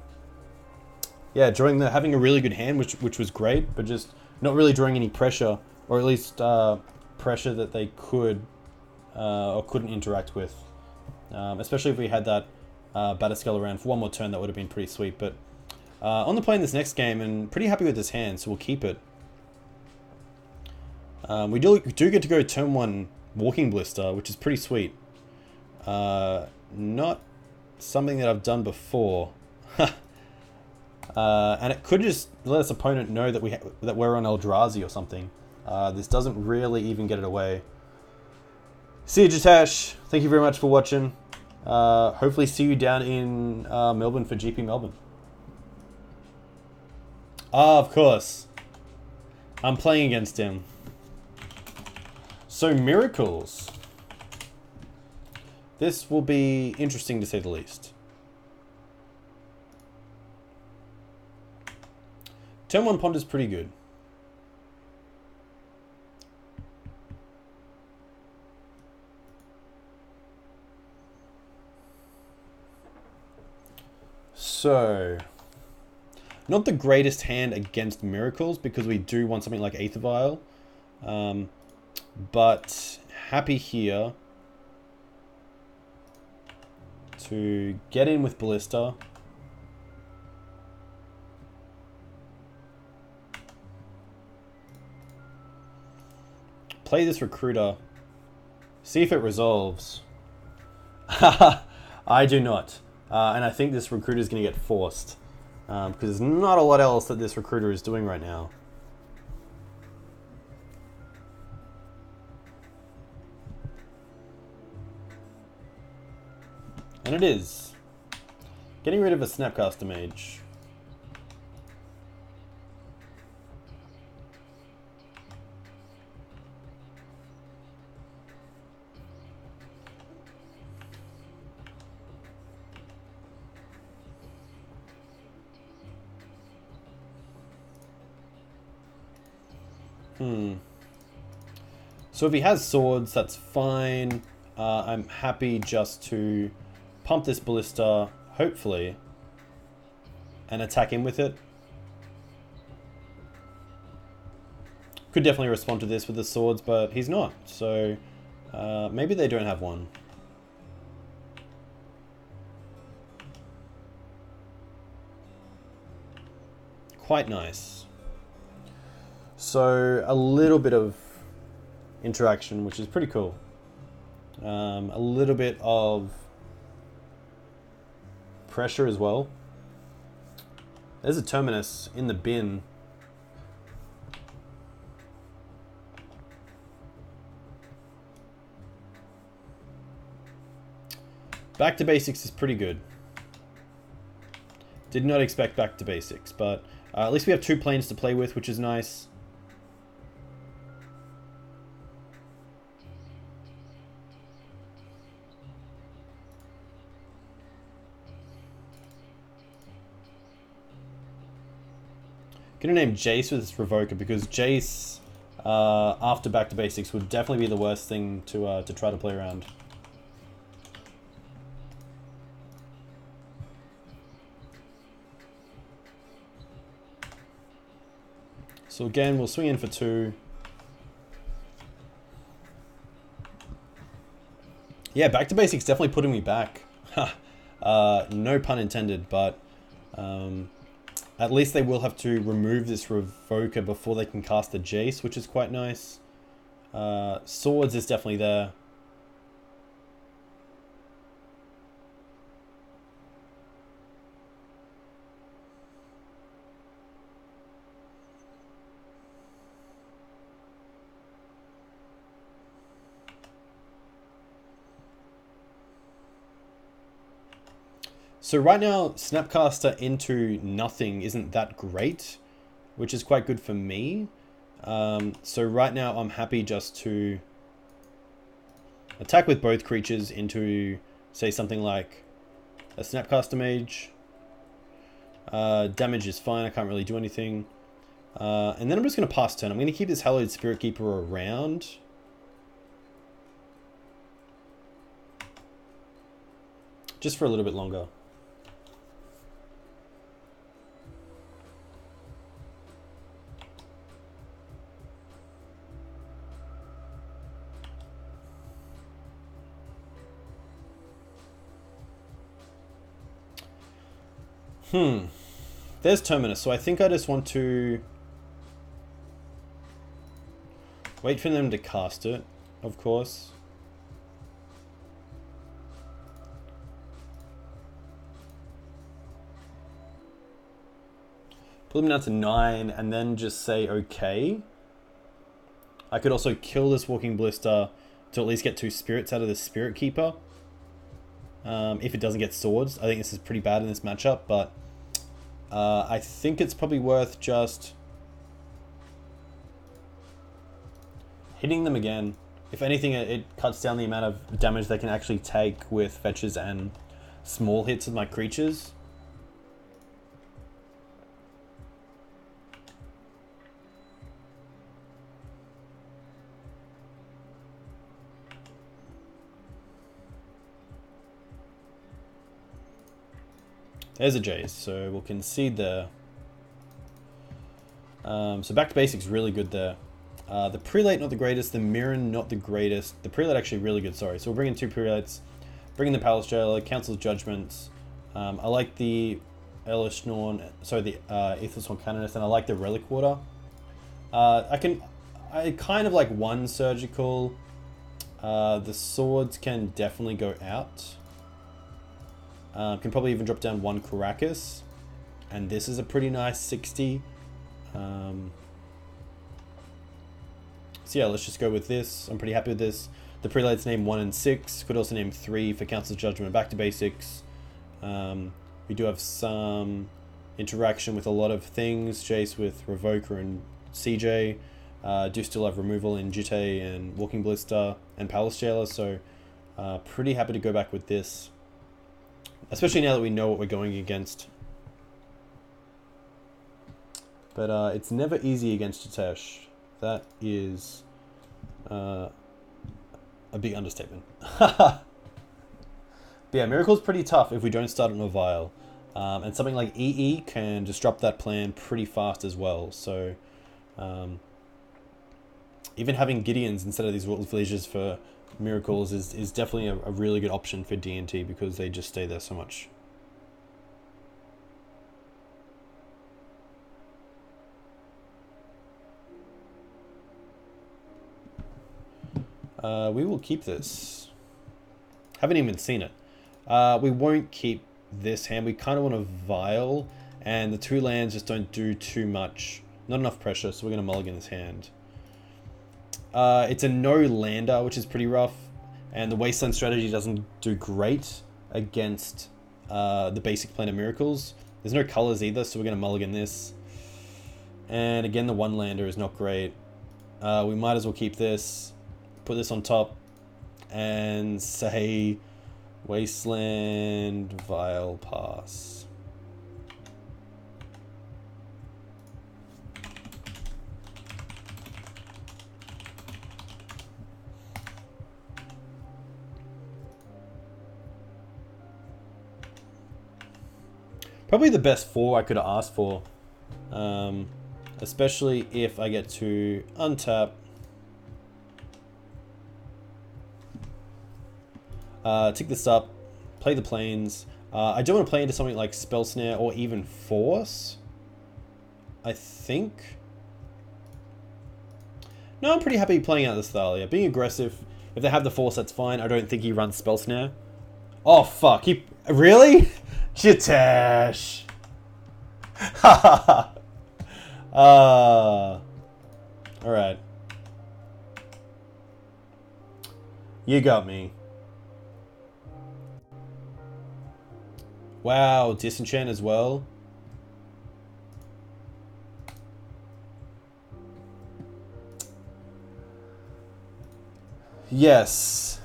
having a really good hand, which was great, but just not really drawing any pressure, or at least pressure that they could or couldn't interact with. Especially if we had that Batterskull around for 1 more turn, that would have been pretty sweet. But on the play in this next game, and pretty happy with this hand, so we'll keep it. We do get to go turn 1 Walking Blister, which is pretty sweet. Not something that I've done before. And it could just let us opponent know that we're on Eldrazi or something. This doesn't really even get it away. See you, Jitesh. Thank you very much for watching. Hopefully see you down in Melbourne for GP Melbourne. Ah, of course. I'm playing against him. So, Miracles. This will be interesting to say the least. Turn 1 Ponder's pretty good. So, not the greatest hand against Miracles because we do want something like Aether Vial. But happy here to get in with Ballista. Play this Recruiter. See if it resolves. I do not. And I think this Recruiter is going to get forced. Because there's not a lot else that this Recruiter is doing right now. And it is. Getting rid of a Snapcaster Mage. So if he has swords, that's fine. I'm happy just to pump this Ballista, hopefully, and attack him with it. Could definitely respond to this with the swords, but he's not. So maybe they don't have one. Quite nice. So a little bit of interaction, which is pretty cool. A little bit of pressure as well. There's a Terminus in the bin. Back to basics is pretty good. Did not expect back to basics, but at least we have 2 planes to play with, which is nice. Gonna name Jace with this Revoker because Jace after back to basics would definitely be the worst thing to try to play around. So again, we'll swing in for 2. Yeah, back to basics definitely putting me back. No pun intended, but at least they will have to remove this Revoker before they can cast the Jace, which is quite nice. Swords is definitely there. So right now, Snapcaster into nothing isn't that great, which is quite good for me. So right now, I'm happy just to attack with both creatures into, say, something like a Snapcaster Mage. Damage is fine, I can't really do anything. And then I'm just going to pass turn. I'm going to keep this Hallowed Spirit Keeper around. Just for a little bit longer. There's Terminus, so I think I just want to wait for them to cast it, of course. Put them down to 9 and then just say okay. I could also kill this Walking Blister to at least get 2 spirits out of the Spirit Keeper. If it doesn't get swords. I think this is pretty bad in this matchup, but I think it's probably worth just hitting them again. If anything, it cuts down the amount of damage they can actually take with fetches and small hits with my creatures. There's a Jace, so we'll concede there. So back to basics, really good there. The Prelate, not the greatest. The Mirren, not the greatest. The Prelate, actually really good, sorry. So we'll bring in 2 Prelates. Bring in the Palace Jailer, Council's Judgments. I like the Elishnorn, sorry, the Aethersworn Canonist, and I like the Relic Water. I kind of like 1 Surgical. The Swords can definitely go out. Can probably even drop down 1 Caracas. And this is a pretty nice 60. So yeah, let's just go with this. I'm pretty happy with this. The Prelates name 1 and 6. Could also name 3 for Council's Judgment. Back to basics. We do have some interaction with a lot of things. Jace with Revoker and CJ. Do still have removal in Jitte and Walking Blister and Palace Jailer. So pretty happy to go back with this. Especially now that we know what we're going against. But it's never easy against Jitesh. That is a big understatement. But yeah, Miracle's pretty tough if we don't start on a Vial. And something like EE can disrupt that plan pretty fast as well. So even having Gideons instead of these Wolf Legions for Miracles is definitely a really good option for D&T because they just stay there so much. We will keep this. Haven't even seen it. We won't keep this hand. We kind of want a Vial, and the 2 lands just don't do too much. Not enough pressure, so we're going to mulligan this hand. It's a no-lander, which is pretty rough, and the Wasteland strategy doesn't do great against the basic plan of Miracles. There's no colors either, so we're going to mulligan this. And again, the 1-lander is not great. We might as well keep this, put this on top, and say Wasteland, Vial, pass. Probably the best 4 I could have asked for. Especially if I get to untap. Tick this up. Play the planes. I don't want to play into something like Spell Snare or even Force. I think. No, I'm pretty happy playing out this Thalia. Being aggressive. If they have the Force, that's fine. I don't think he runs Spell Snare. Oh, fuck. He... Really? Jitesh. Alright. You got me. Wow, Disenchant as well. Yes.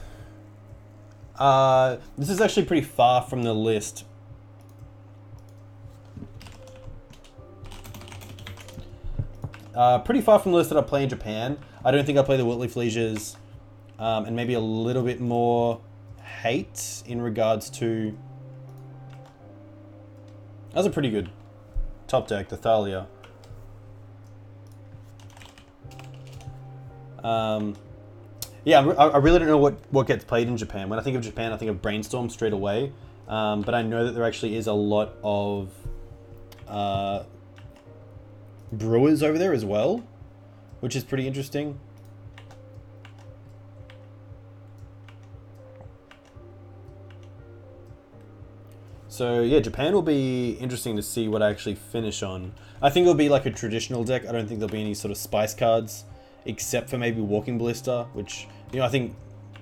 This is actually pretty far from the list. Pretty far from the list that I play in Japan. I don't think I play the Wiltleaf Legions, and maybe a little bit more hate in regards to... That was a pretty good top deck, the Thalia. Yeah, I really don't know what gets played in Japan. When I think of Japan, I think of Brainstorm straight away. But I know that there actually is a lot of brewers over there as well, which is pretty interesting. So yeah, Japan will be interesting to see what I actually finish on. I think it'll be like a traditional deck. I don't think there'll be any sort of spice cards. except for maybe Walking Ballista, which, you know, I think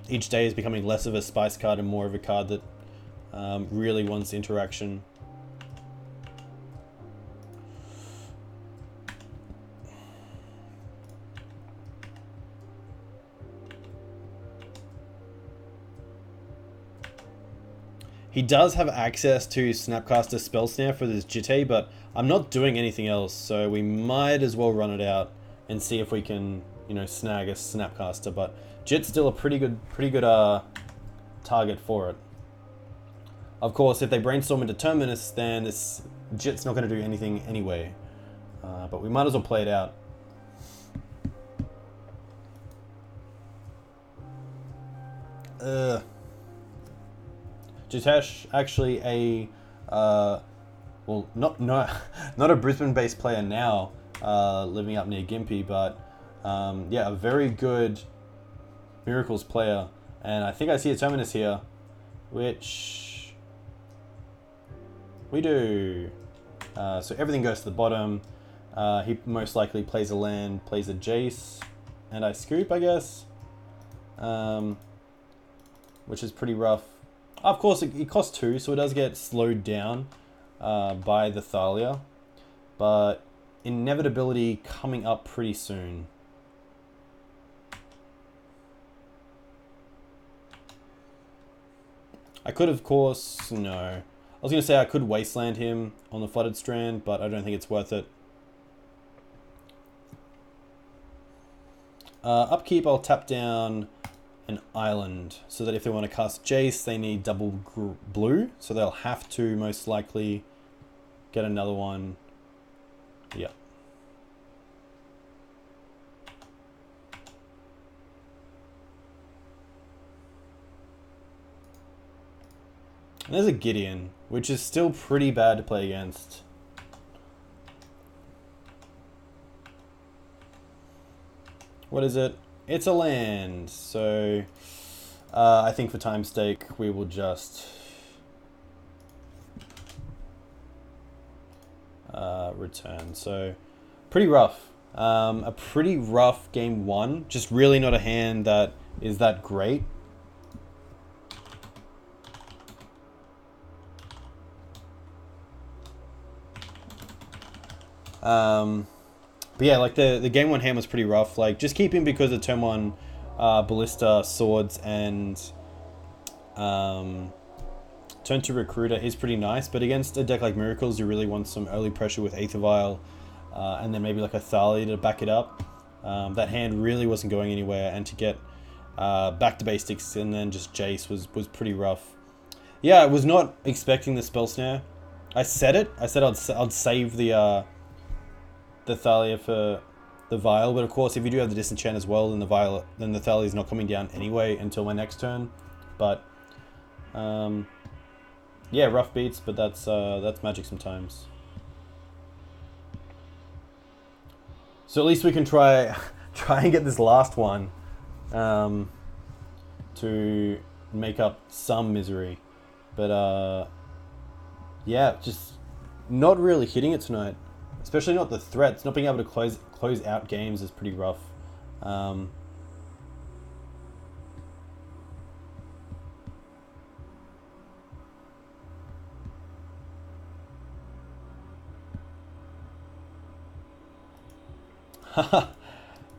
each day is becoming less of a spice card and more of a card that really wants interaction. He does have access to Snapcaster Spell Snare for this Jitte, but I'm not doing anything else, so we might as well run it out and see if we can, you know, snag a Snapcaster. But Jit's still a pretty good target for it. Of course, if they brainstorm into Terminus, then this Jit's not going to do anything anyway. But we might as well play it out. Jitesh, actually a well, not a Brisbane-based player now, living up near Gympie, but yeah, a very good Miracles player. And I think I see a Terminus here, which we do. So everything goes to the bottom. He most likely plays a land, plays a Jace, and I scoop, I guess, which is pretty rough. Of course, it costs 2, so it does get slowed down by the Thalia, but inevitability coming up pretty soon. I could, of course, no. I was going to say I could Wasteland him on the Flooded Strand, but I don't think it's worth it. Upkeep, I'll tap down an island, so that if they want to cast Jace, they need double blue, so they'll have to most likely get another one. Yeah. And there's a Gideon, which is still pretty bad to play against. What is it? It's a land, so I think for time's sake we will just return. So pretty rough. A pretty rough game 1. Just really not a hand that is that great. But yeah, like the game 1 hand was pretty rough. Like, just keep him because of turn 1 Ballista, Swords, and turn 2 Recruiter is pretty nice. But against a deck like Miracles, you really want some early pressure with Aether Vial, and then maybe like a Thalia to back it up. That hand really wasn't going anywhere, and to get back to basics and then just Jace was pretty rough. Yeah, I was not expecting the Spell Snare. I said it. I said I'd save the Thalia for the Vial, but of course if you do have the Disenchant as well, then the Thalia is not coming down anyway until my next turn. But yeah, rough beats, but that's Magic sometimes. So at least we can try and get this last one to make up some misery. But yeah, just not really hitting it tonight. Especially not the threats. Not being able to close out games is pretty rough.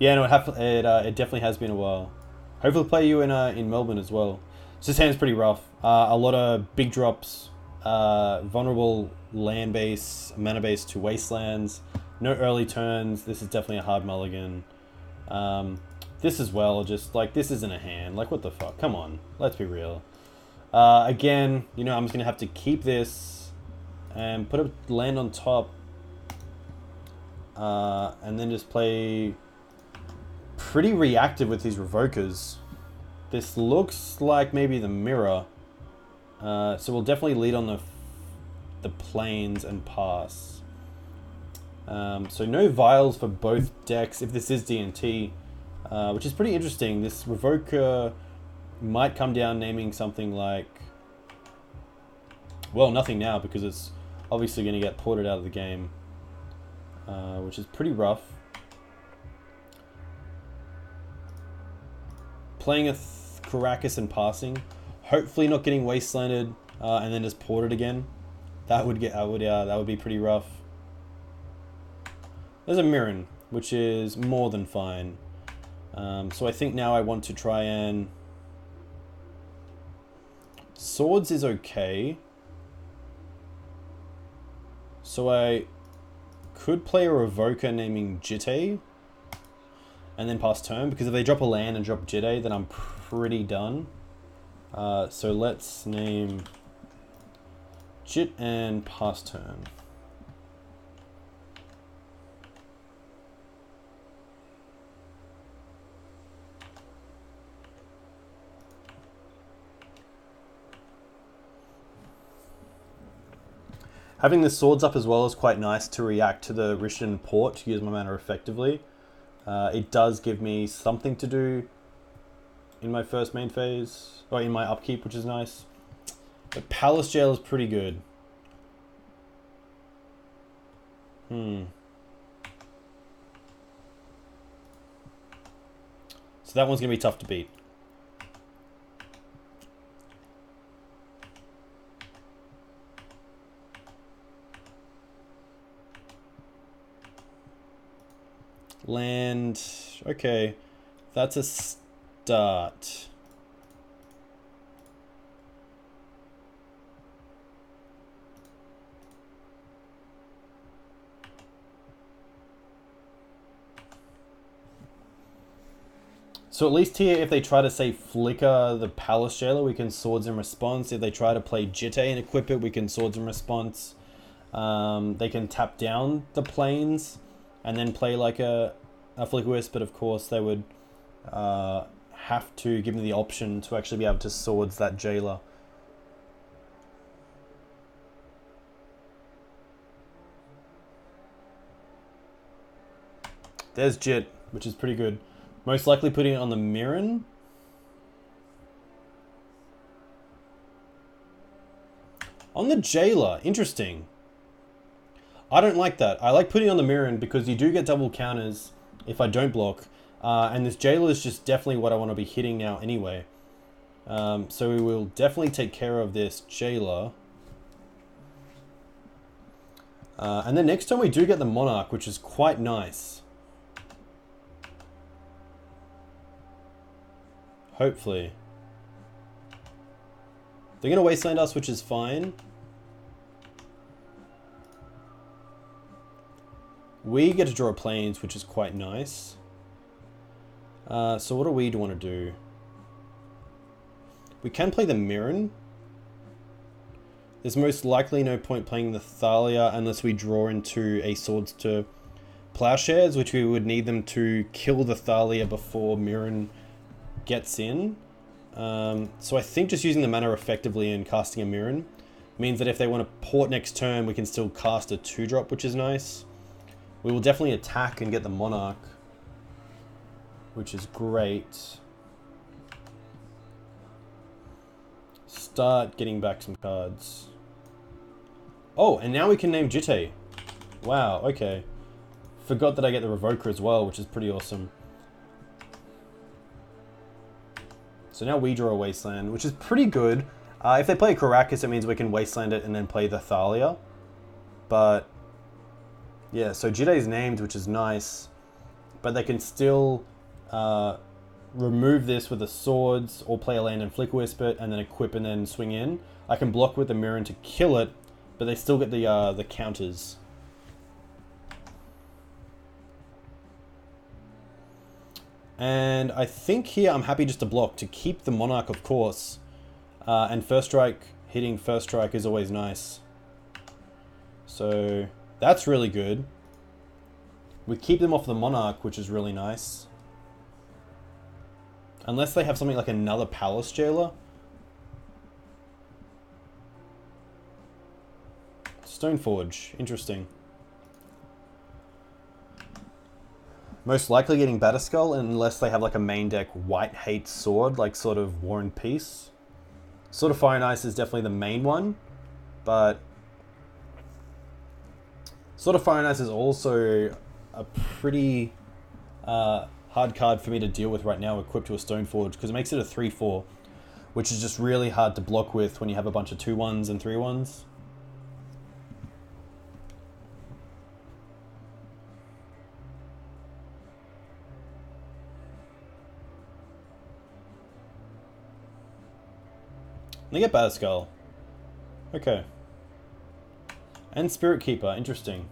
Yeah, no, it definitely has been a while. Hopefully play you in Melbourne as well. This hand's pretty rough. A lot of big drops, vulnerable land base, mana base to wastelands, no early turns. This is definitely a hard mulligan. This as well, just like, this isn't a hand. Like, what the fuck? Come on, let's be real. Again, you know, I'm just gonna have to keep this and put a land on top, and then just play pretty reactive with these Revokers. This looks like maybe the mirror, so we'll definitely lead on the plains and pass. So no vials for both decks if this is D&T, which is pretty interesting. This Revoker might come down naming something like, well, nothing now because it's obviously going to get ported out of the game, which is pretty rough. playing a Caracas and passing, hopefully not getting wastelanded, and then just ported again. That would be pretty rough. There's a Mirren, which is more than fine. So I think now I want to try and... Swords is okay. So I could play a Revoker naming Jitte and then pass turn, because if they drop a land and drop Jitte, then I'm pretty done. So let's name Jit and pass turn. Having the swords up as well is quite nice to react to the Rishon port to use my mana effectively. It does give me something to do in my first main phase, or in my upkeep, which is nice. But Palace Jail is pretty good. So that one's going to be tough to beat. Land, okay, that's a start. So at least here, if they try to say flicker the Palace Jailer, we can swords in response. If they try to play Jitte and equip it, we can swords in response. They can tap down the planes and then play like a Flicker Wisp, but of course they would have to give me the option to actually be able to swords that Jailer. There's Jit, which is pretty good. Most likely putting it on the Mirren. On the Jailer, interesting. I don't like that. I like putting on the Mirren because you do get double counters if I don't block. And this Jailer is just definitely what I want to be hitting now anyway. So we will definitely take care of this Jailer. And then next time we do get the Monarch, which is quite nice. Hopefully. They're going to wasteland us, which is fine. We get to draw planes, which is quite nice. So what do we want to do? We can play the Mirren. There's most likely no point playing the Thalia unless we draw into a Swords to Plowshares, which we would need them to kill the Thalia before Mirren gets in. So I think just using the mana effectively and casting a Mirren means that if they want to port next turn, we can still cast a 2-drop, which is nice. We will definitely attack and get the Monarch, which is great. Start getting back some cards. Oh, and now we can name Jitte. Wow, okay. Forgot that I get the Revoker as well, which is pretty awesome. So now we draw a Wasteland, which is pretty good. If they play a Caracas, it means we can Wasteland it and then play the Thalia. But yeah, so Jitte is named, which is nice. But they can still remove this with the Swords or play a land and Flicker Wisp it and then equip and then swing in. I can block with the Mirren to kill it, but they still get the counters. And I think here I'm happy just to block to keep the Monarch, of course. And first strike, hitting first strike is always nice. So that's really good. We keep them off the Monarch, which is really nice. Unless they have something like another Palace Jailer. Stoneforge, interesting. Most likely getting Batterskull unless they have like a main deck white hate sword, like sort of War and Peace. Sword of Fire and Ice is definitely the main one, but Sword of Fire and Ice is also a pretty hard card for me to deal with right now, equipped to a Stoneforge, because it makes it a 3/4, which is just really hard to block with when you have a bunch of 2/1s and 3/1s. They get Batterskull. Okay. And Spirit Keeper, interesting.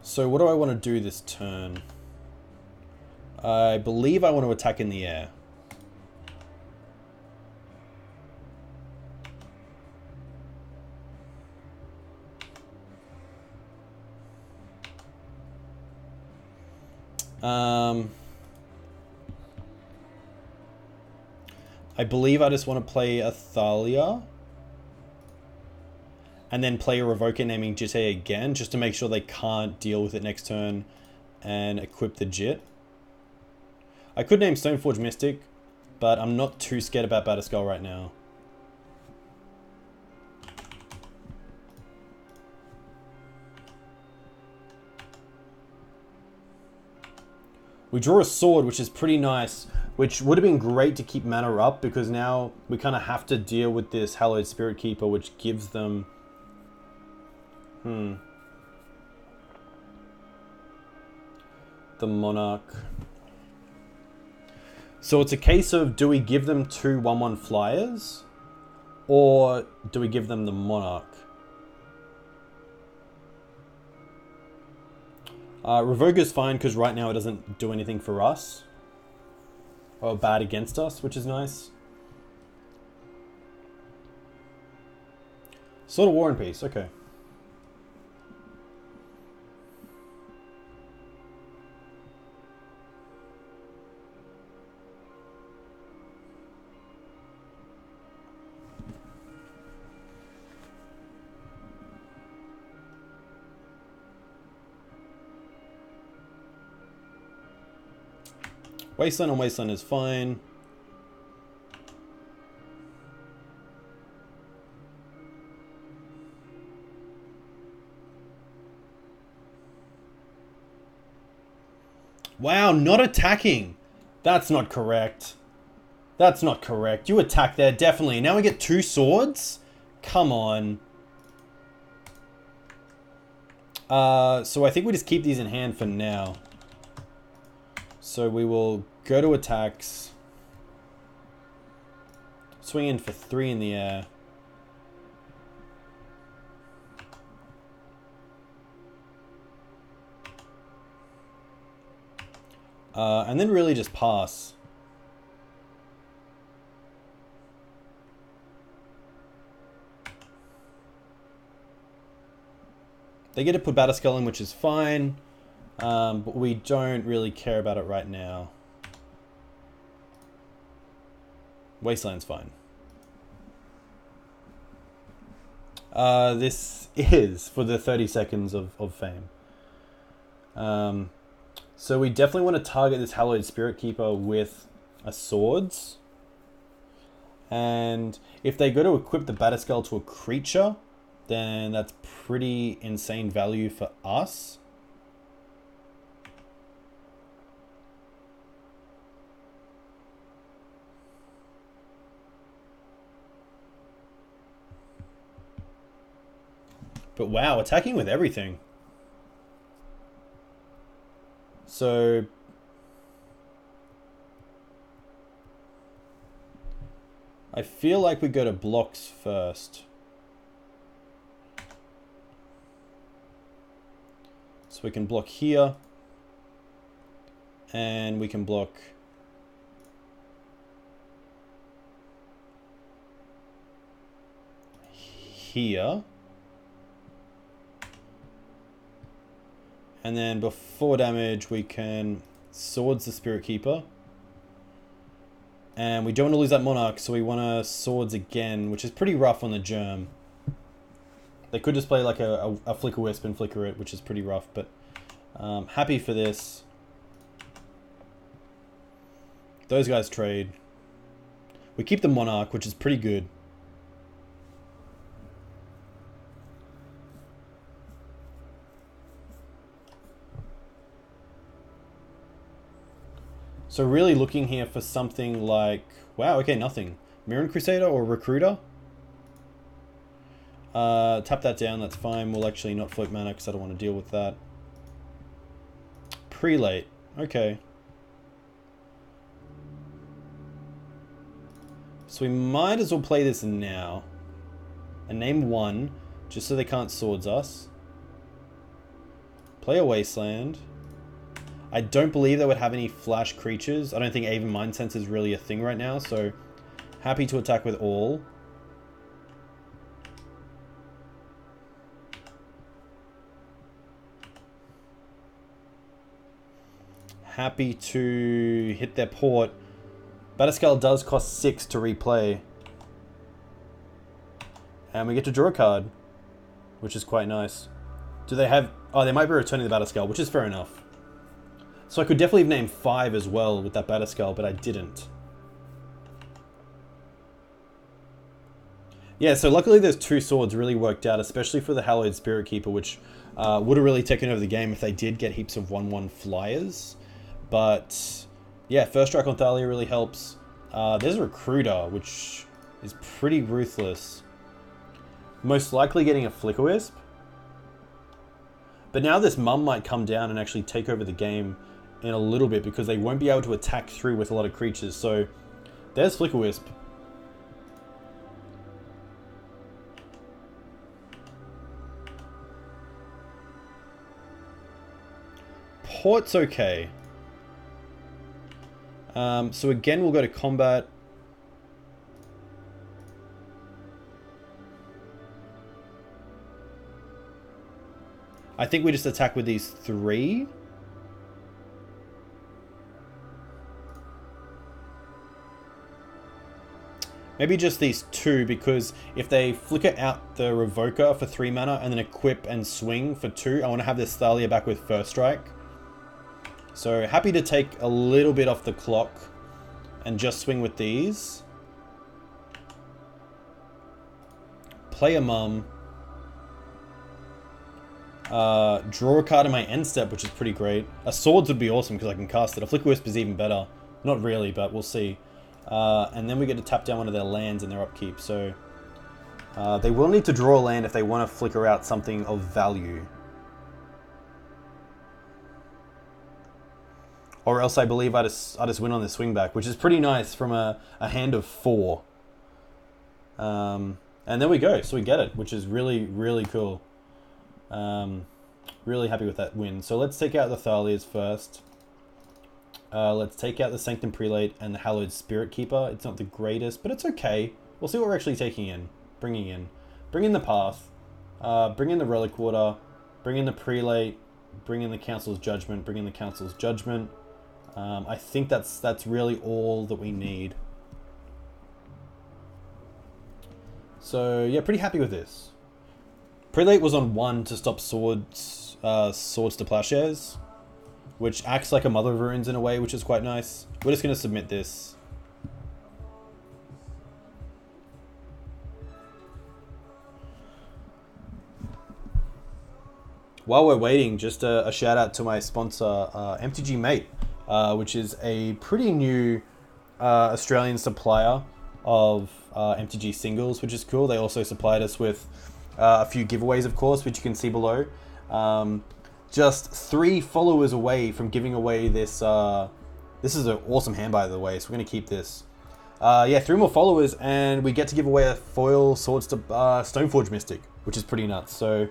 So what do I want to do this turn? I believe I want to attack in the air. I believe I just want to play a Thalia. And then play a Revoker naming Jitte again, just to make sure they can't deal with it next turn and equip the Jit. I could name Stoneforge Mystic, but I'm not too scared about Batterskull right now. We draw a sword, which is pretty nice, which would have been great to keep mana up, because now we kind of have to deal with this Hallowed Spirit Keeper, which gives them... the Monarch. So it's a case of, do we give them 2 1/1 flyers, or do we give them the Monarch? Revoker's fine, because right now it doesn't do anything for us. Or bad against us, which is nice. Sword of War and Peace, okay. Wasteland on Wasteland is fine. Wow, not attacking. That's not correct. That's not correct. You attack there, definitely. Now we get 2 swords? Come on. So I think we just keep these in hand for now. So we will go to attacks. Swing in for 3 in the air. And then really just pass. They get to put Batterskull in, which is fine. But we don't really care about it right now. Wasteland's fine. This is for the 30 seconds of fame. So we definitely want to target this Hallowed Spirit Keeper with a swords. And if they go to equip the Batterskull to a creature, then that's pretty insane value for us. But wow, attacking with everything. So I feel like we go to blocks first. So we can block here. And we can block here. And then before damage, we can swords the Spirit Keeper. And we don't want to lose that Monarch, so we want to swords again, which is pretty rough on the Germ. They could just play like a Flicker Wisp and flicker it, which is pretty rough, but happy for this. Those guys trade. We keep the Monarch, which is pretty good. So really looking here for something like... Wow, okay, nothing. Mirren Crusader or Recruiter? Tap that down, that's fine. We'll actually not float mana because I don't want to deal with that. Prelate. Okay. So we might as well play this now. And name one, just so they can't swords us. Play a Wasteland. I don't believe they would have any flash creatures. I don't think Aven Mind Sense is really a thing right now, so happy to attack with all. Happy to hit their port. Batterskull does cost 6 to replay. And we get to draw a card, which is quite nice. Do they have... Oh, they might be returning the Batterskull, which is fair enough. So I could definitely have named 5 as well with that Batterskull, but I didn't. Yeah, so luckily those 2 swords really worked out, especially for the Hallowed Spirit Keeper, which would have really taken over the game if they did get heaps of 1/1 flyers. But yeah, first strike on Thalia really helps. There's a Recruiter, which is pretty ruthless. Most likely getting a Flicker Wisp. But now this Mum might come down and actually take over the game in a little bit because they won't be able to attack through with a lot of creatures. So there's Flicker Wisp. Port's okay. So again, we'll go to combat. I think we just attack with these 3. Maybe just these 2, because if they flicker out the Revoker for 3 mana and then equip and swing for 2, I want to have this Thalia back with first strike. So happy to take a little bit off the clock and just swing with these. Play a Mum. Draw a card in my end step, which is pretty great. A Swords would be awesome because I can cast it. A Flicker Wisp is even better. Not really, but we'll see. And then we get to tap down one of their lands in their upkeep. So they will need to draw a land if they want to flicker out something of value. Or else I believe I just win on the swing back, which is pretty nice from a hand of 4. And there we go. So we get it, which is really, really cool. Really happy with that win. So let's take out the Thalias first. Let's take out the Sanctum Prelate and the Hallowed Spirit Keeper. It's not the greatest, but it's okay. We'll see what we're actually taking in. Bringing in. Bring in the Path. Bring in the Relic Water. Bring in the Prelate. Bring in the Council's Judgment. Bring in the Council's Judgment. I think that's really all that we need. So yeah, pretty happy with this. Prelate was on 1 to stop swords to plowshares, which acts like a Mother of Runes in a way, which is quite nice. We're just going to submit this. While we're waiting, just a shout out to my sponsor, MTG Mate, which is a pretty new Australian supplier of MTG singles, which is cool. They also supplied us with a few giveaways, of course, which you can see below. Just 3 followers away from giving away this. This is an awesome hand, by the way, so we're going to keep this. Yeah, 3 more followers, and we get to give away a foil Swords to Stoneforge Mystic, which is pretty nuts. So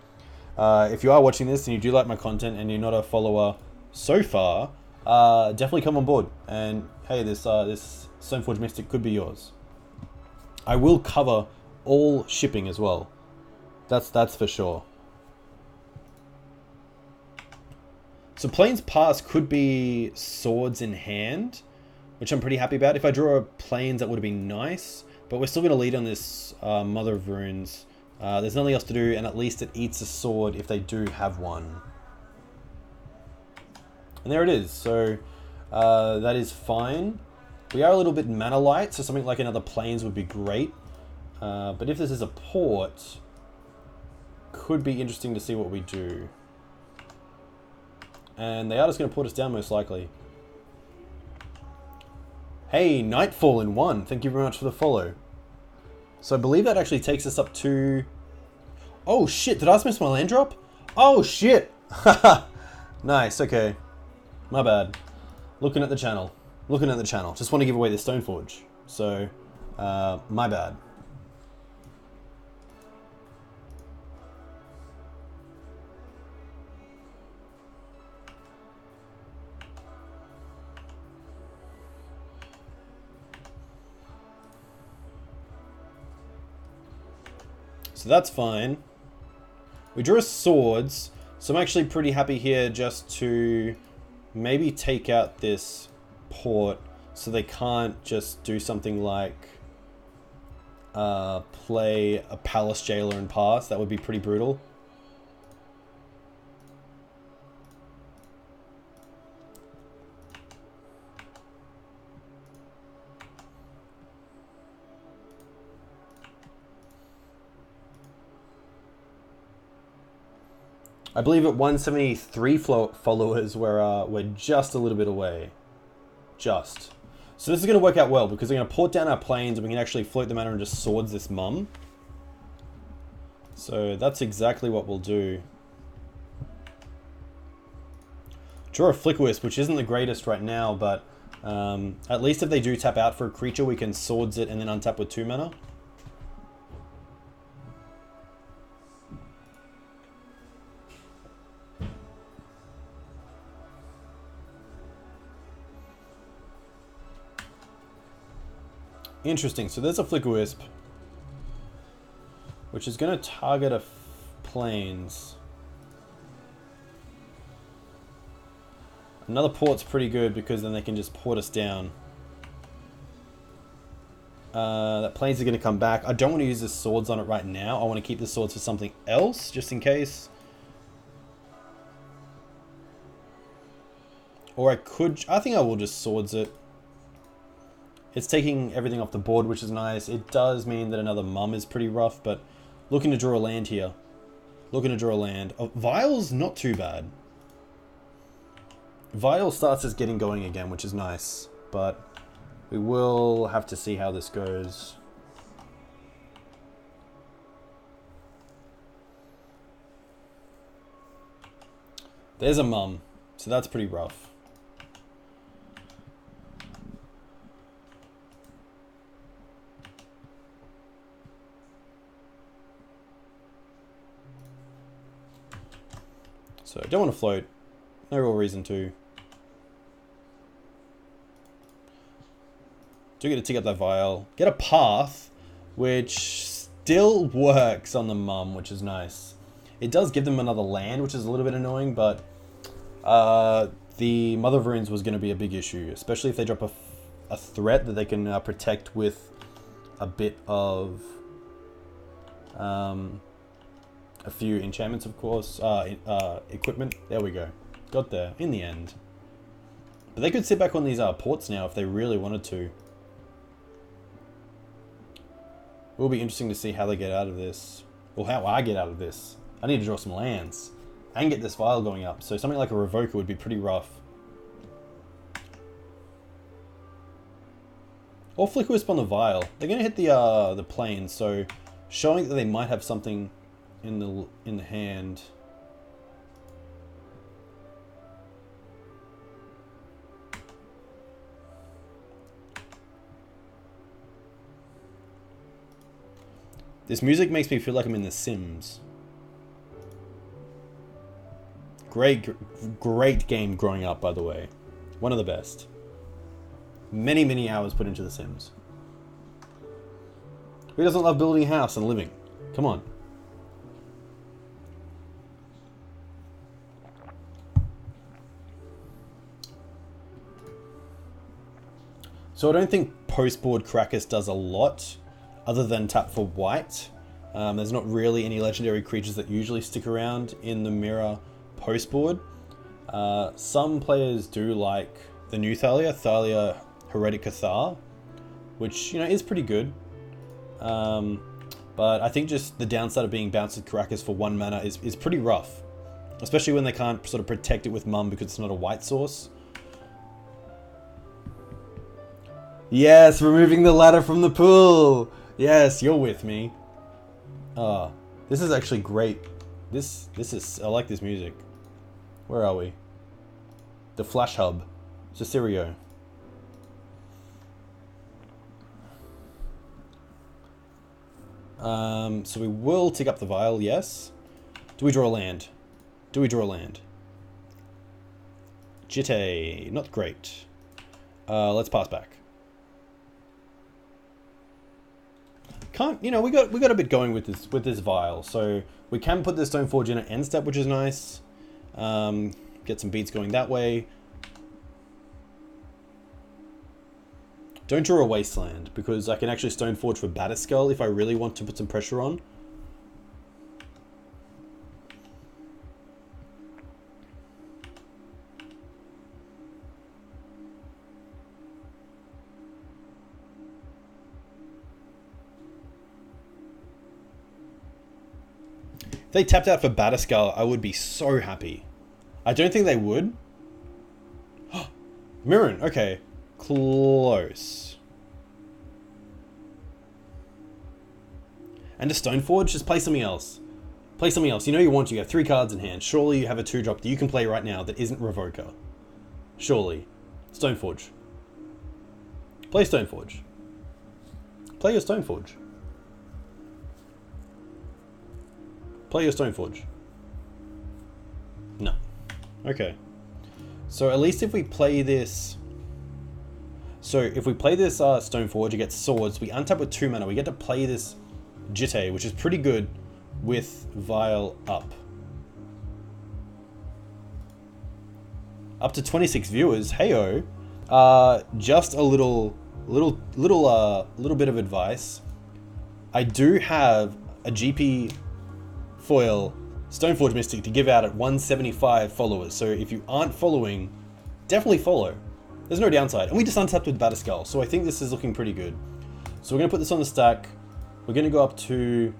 if you are watching this and you do like my content and you're not a follower so far, definitely come on board. And hey, this Stoneforge Mystic could be yours. I will cover all shipping as well. That's for sure. So Plains Pass could be Swords in hand, which I'm pretty happy about. If I draw a Plains, that would have been nice. But we're still going to lead on this Mother of Runes. There's nothing else to do, and at least it eats a sword if they do have one. And there it is. So that is fine. We are a little bit mana light, so something like another Plains would be great. But if this is a port, could be interesting to see what we do. And they are just going to put us down most likely. Hey, Nightfall in 1. Thank you very much for the follow. So I believe that actually takes us up to... Oh shit, did I just miss my land drop? Oh shit! Haha! Nice, okay. My bad. Looking at the channel. Looking at the channel. Just want to give away the Stoneforge. So, my bad. So that's fine. We drew a swords, so I'm actually pretty happy here just to maybe take out this port so they can't just do something like play a Palace Jailer and pass. That would be pretty brutal. I believe at 173 followers, we're just a little bit away. Just. So this is going to work out well, because we're going to port down our planes, and we can actually float the mana and just swords this mum. So that's exactly what we'll do. Draw a Flickerwisp, which isn't the greatest right now, but at least if they do tap out for a creature, we can swords it and then untap with 2 mana. Interesting, so there's a Flickerwisp, which is going to target a plains. Another port's pretty good because then they can just port us down. That plains are going to come back. I don't want to use the swords on it right now. I want to keep the swords for something else, just in case. Or I think I will just swords it. It's taking everything off the board, which is nice. It does mean that another mum is pretty rough, but looking to draw a land here. Looking to draw a land. Oh, Vial's not too bad. Vial starts us getting going again, which is nice, but we will have to see how this goes. There's a mum, so that's pretty rough. So I don't want to float. No real reason to. Do get to tick up that vial. Get a path, which still works on the mum, which is nice. It does give them another land, which is a little bit annoying, but the Mother of Runes was going to be a big issue, especially if they drop a threat that they can protect with a bit of a few enchantments, of course, equipment. There we go. Got there in the end. But they could sit back on these ports now if they really wanted to. It will be interesting to see how they get out of this. Or how I get out of this. I need to draw some lands. And get this vial going up. So something like a Revoker would be pretty rough. Or Flickerwisp on the vial. They're going to hit the plane, so showing that they might have something in the hand. This music makes me feel like I'm in The Sims. Great game growing up, by the way. One of the best. Many hours put into The Sims. Who doesn't love building a house and living? Come on. So I don't think post-board Krakus does a lot other than tap for white. There's not really any legendary creatures that usually stick around in the mirror post-board. Some players do like the new Thalia Heretic Cathar, which, you know, is pretty good. But I think just the downside of being bounced with Krakus for 1 mana is pretty rough. Especially when they can't sort of protect it with Mum because it's not a white source. Yes, removing the ladder from the pool. Yes, you're with me. This is actually great. This is, I like this music. Where are we? The Flash Hub. Cicero. So we will tick up the vial, yes. Do we draw a land? Do we draw a land? Jitte, not great. Let's pass back. Can't, you know, we got a bit going with this vial, so we can put the Stoneforge in at end step, which is nice. Get some beats going that way. Don't draw a Wasteland, because I can actually Stoneforge for Batterskull if I really want to put some pressure on. If they tapped out for Batterskull, I would be so happy. I don't think they would. Mirren, okay. Close. And a Stoneforge, just play something else. Play something else. You know you want to. You have 3 cards in hand. Surely you have a 2-drop that you can play right now that isn't Revoker. Surely. Stoneforge. Play Stoneforge. Play your Stoneforge. Play your Stoneforge. No. Okay. So at least if we play this... So if we play this Stoneforge, it gets swords. We untap with 2 mana. We get to play this Jitte, which is pretty good with Vial up. Up to 26 viewers. Heyo. Just a little bit of advice. I do have a GP foil Stoneforge Mystic to give out at 175 followers. So if you aren't following, definitely follow. There's no downside. And we just untapped with Batterskull, so I think this is looking pretty good. So we're going to put this on the stack. We're going to go up to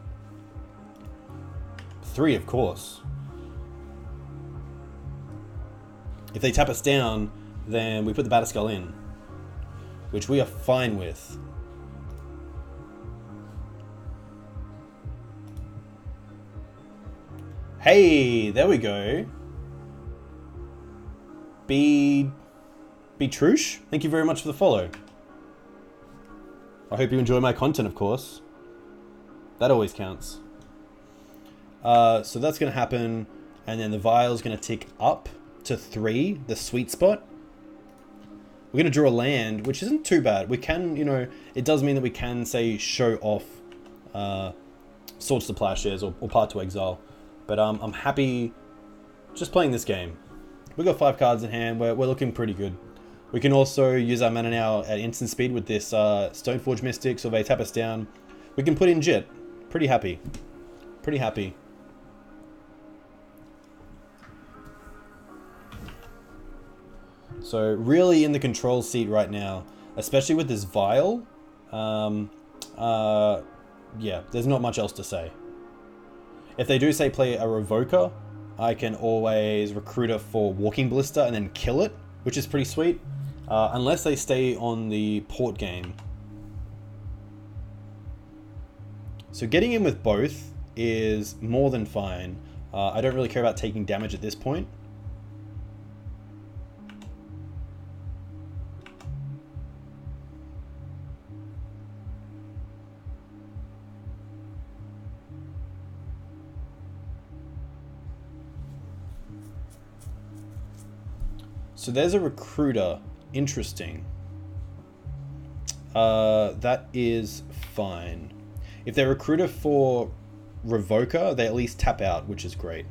3, of course. If they tap us down, then we put the Batterskull in, which we are fine with. Hey, there we go. Trush, thank you very much for the follow. I hope you enjoy my content, of course. That always counts. So that's going to happen, and then the vial's going to tick up to 3, the sweet spot. We're going to draw a land, which isn't too bad. We can, you know, it does mean that we can, say, show off Swords to Plowshares or Path to Exile. But I'm happy just playing this game. We've got 5 cards in hand. We're looking pretty good. We can also use our mana now at instant speed with this Stoneforge Mystic, so if they tap us down, we can put in Jit. Pretty happy. Pretty happy. So really in the control seat right now, especially with this Vial. Yeah, there's not much else to say. If they do say play a Revoker, I can always Recruiter for Walking Ballista and then kill it, which is pretty sweet. Unless they stay on the port game. So getting in with both is more than fine. I don't really care about taking damage at this point. So there's a Recruiter. Interesting. That is fine. If they're Recruiter for Revoker, they at least tap out, which is great.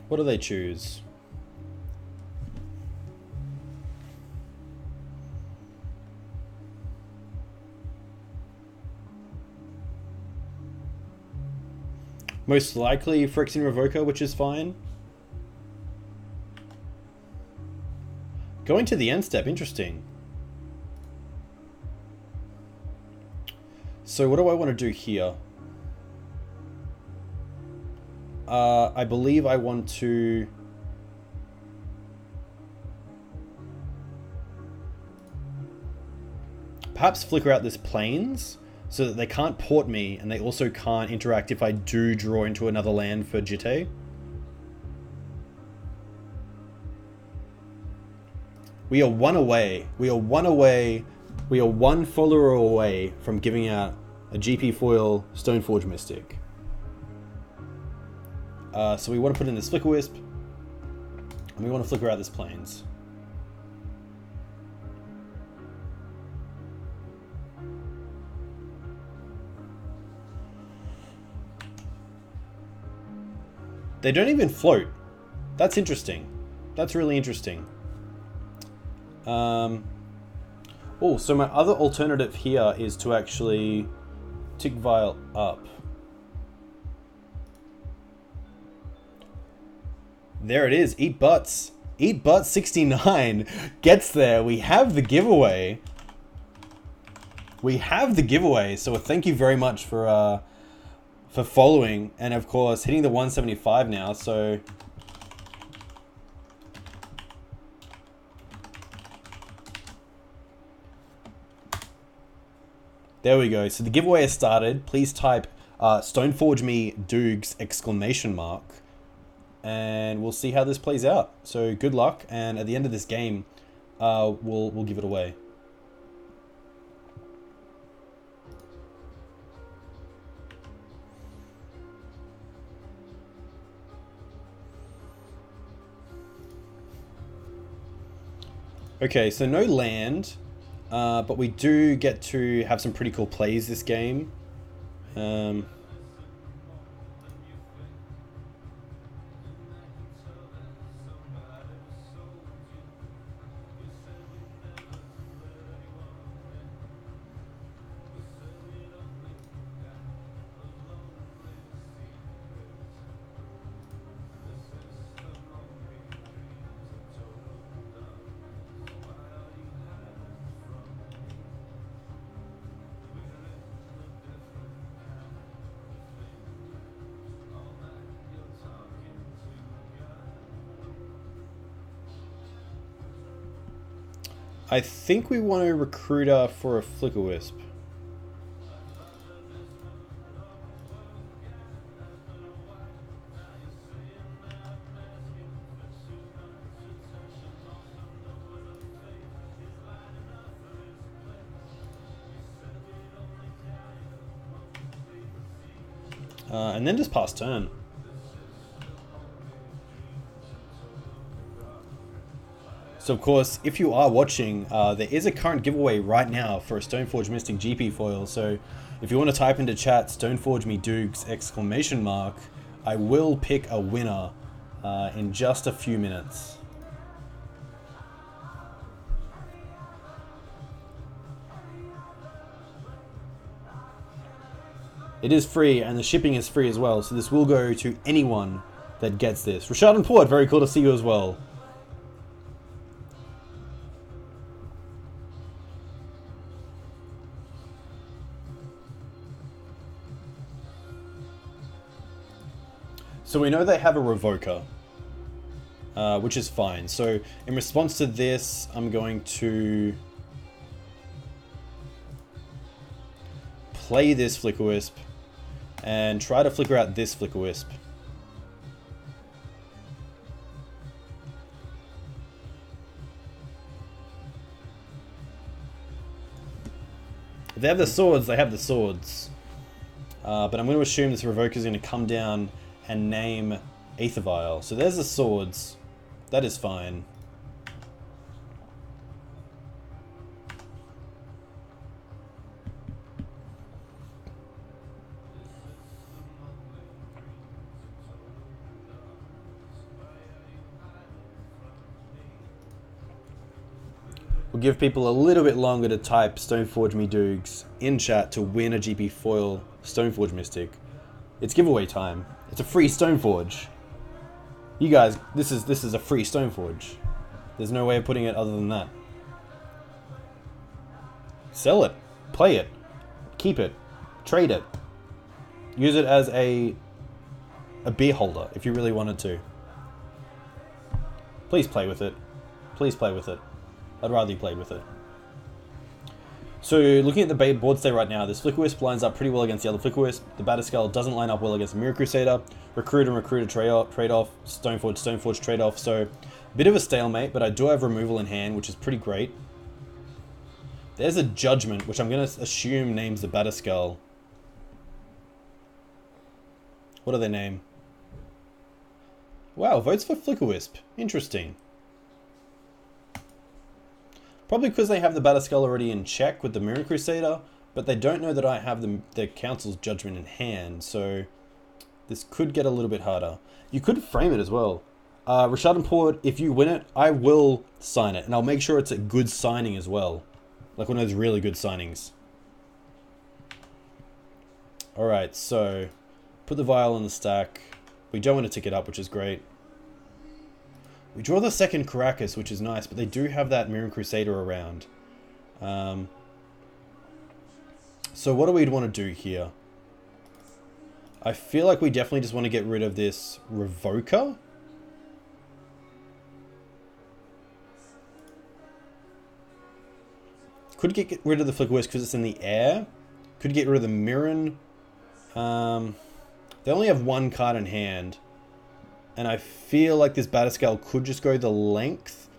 What do they choose? Most likely Phyrexian Revoker, which is fine. Going to the end step, interesting. So what do I want to do here? I believe I want to... perhaps flicker out this plains so that they can't port me and they also can't interact if I do draw into another land for Jitte. We are one away. We are one away. We are one follower away from giving out a GP foil Stoneforge Mystic. So we want to put in this Flicker Wisp, and we want to flicker out this plains. They don't even float. That's interesting. That's really interesting. Oh, so my other alternative here is to actually tick Vial up. There it is. Eat Butts. Eat Butts 69 gets there. We have the giveaway. We have the giveaway. So thank you very much for following, and of course hitting the 175 now. So there we go. So the giveaway has started. Please type Stoneforge me Doogs exclamation mark, and we'll see how this plays out. So good luck, and at the end of this game, we'll give it away. Okay, so no land, but we do get to have some pretty cool plays this game. I think we want to recruit her for a Flicker Wisp. And then just pass turn. So of course, if you are watching, there is a current giveaway right now for a Stoneforge Mystic GP foil. So if you want to type into chat Stoneforge me Doogs exclamation mark, I will pick a winner in just a few minutes. It is free, and the shipping is free as well, so this will go to anyone that gets this. Rashad and Port, very cool to see you as well. So we know they have a Revoker, which is fine. So in response to this, I'm going to play this Flicker Wisp and try to flicker out this Flicker Wisp. If they have the swords, they have the swords. But I'm going to assume this Revoker is going to come down and name Aether Vial. So there's the swords. That is fine. We'll give people a little bit longer to type Stoneforge me Doogs in chat to win a GP foil Stoneforge Mystic. It's giveaway time. It's a free Stoneforge. You guys, this is a free Stoneforge. There's no way of putting it other than that. Sell it, play it, keep it, trade it. Use it as a beer holder if you really wanted to. Please play with it. Please play with it. I'd rather you played with it. So looking at the board state right now, this Flicker Wisp lines up pretty well against the other Flicker Wisp. The Batterskull doesn't line up well against the Mirror Crusader. Recruit and Recruiter trade-off. Stoneforge trade-off. So a bit of a stalemate, but I do have removal in hand, which is pretty great. There's a Judgment, which I'm going to assume names the Batterskull. What do they name? Wow, votes for Flicker Wisp. Interesting. Probably because they have the Batterskull already in check with the Mirror Crusader, but they don't know that I have the Council's Judgment in hand, so this could get a little bit harder. You could frame it as well. Rashad and Port, if you win it, I will sign it, and I'll make sure it's a good signing as well. Like one of those really good signings. Alright, so put the Vial in the stack. We don't want to tick it up, which is great. We draw the second Caracas, which is nice, but they do have that Mirror Crusader around. So what do we want to do here? I feel like we definitely just want to get rid of this Revoker. Could get rid of the Flicker Wisp because it's in the air. Could get rid of the Mirren. They only have one card in hand. And I feel like this Batterskull could just go the length.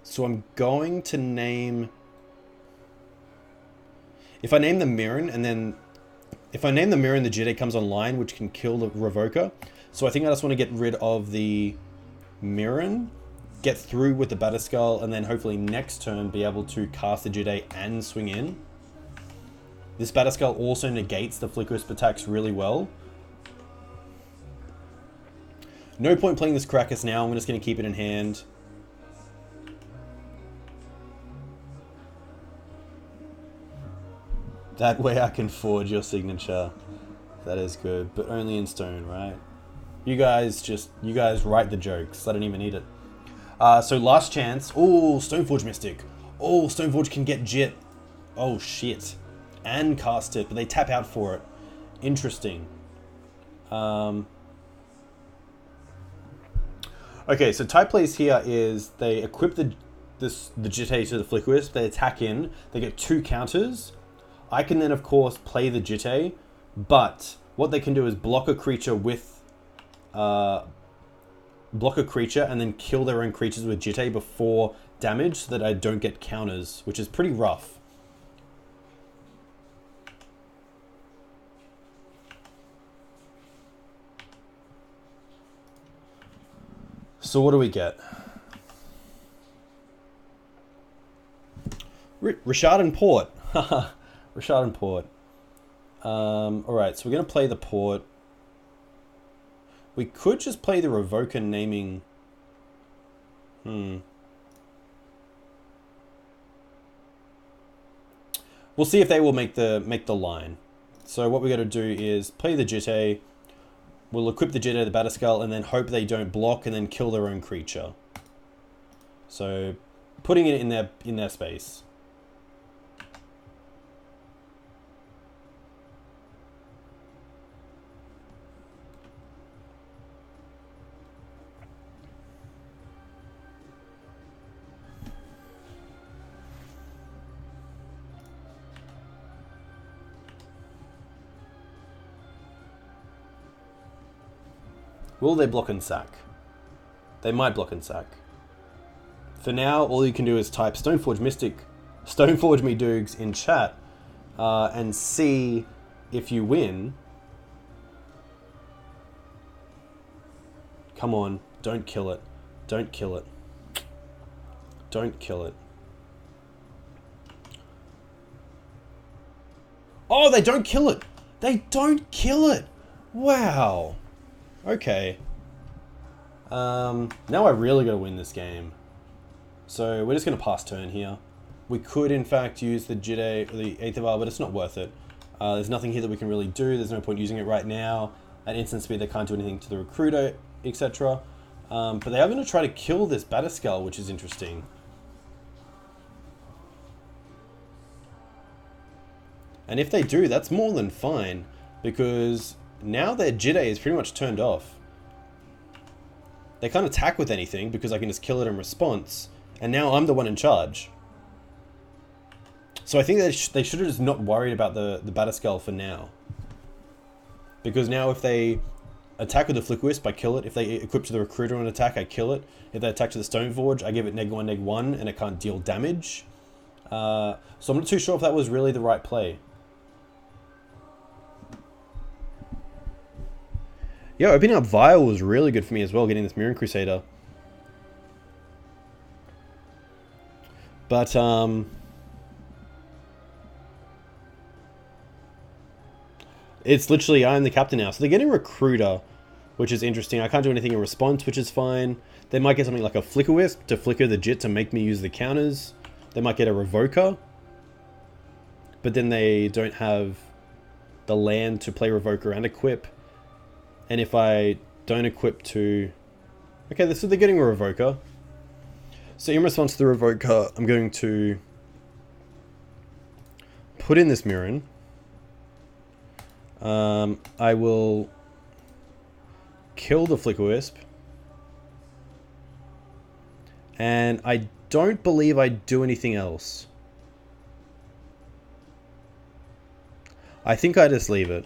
So I'm going to name... If I name the Mirren, and then... If I name the Mirren, the Jide comes online, which can kill the Revoker. So I think I just want to get rid of the Mirren, get through with the Batterskull, and then hopefully next turn be able to cast the Jide and swing in. This Batterskull also negates the Flicker Wisp attacks really well. No point playing this Caracas now. I'm just going to keep it in hand. That way I can forge your signature. That is good, but only in stone, right? You guys write the jokes. I don't even need it. So last chance. Oh, Stoneforge Mystic. Oh, Stoneforge can get Jit. Oh, shit. And cast it, but they tap out for it. Interesting. Okay, so type plays here is they equip the Jite to the Flicker Wisp, they attack in, they get 2 counters. I can then, of course, play the Jite, but what they can do is block a creature with... block a creature and then kill their own creatures with Jite before damage so that I don't get counters, which is pretty rough. So what do we get? Rashad and Port. Rashad and Port. Alright, so we're going to play the Port. We could just play the Revoker naming... We'll see if they will make the line. So what we got to do is play the Jite. We'll equip the Jite, the Batterskull, and then hope they don't block and then kill their own creature. So putting it in their space. Will they block and sack? They might block and sack. For now, all you can do is type Stoneforge Mystic, Stoneforge me Doogs in chat, and see if you win. Come on, don't kill it. Don't kill it. Don't kill it. Oh, they don't kill it! They don't kill it! Wow. Okay. Now I really gotta win this game. So we're just gonna pass turn here. We could in fact use the Jide, the Aether Vial, but it's not worth it. There's nothing here that we can really do. There's no point using it right now. At instant speed they can't do anything to the Recruiter, etc. But they are gonna try to kill this Batterskull, which is interesting. And if they do, that's more than fine, because now their Jide is pretty much turned off. They can't attack with anything because I can just kill it in response, and now I'm the one in charge. So I think they should have just not worried about the Batterskull for now. Because now if they attack with the Flick Wisp, I kill it. If they equip to the Recruiter on attack, I kill it. If they attack to the Stoneforge, I give it -1/-1, and it can't deal damage. So I'm not too sure if that was really the right play. Yeah, opening up Vial was really good for me as well, getting this Mirren Crusader. But, it's literally, I'm the captain now. So they're getting Recruiter, which is interesting. I can't do anything in response, which is fine. They might get something like a Flicker Wisp to flicker the Jit to make me use the counters. They might get a Revoker. But then they don't have the land to play Revoker and equip. And if I don't equip to... Okay, so they're getting a Revoker. So in response to the Revoker, I'm going to put in this Mirren. I will kill the Flicker Wisp. And I don't believe I do anything else. I think I just leave it.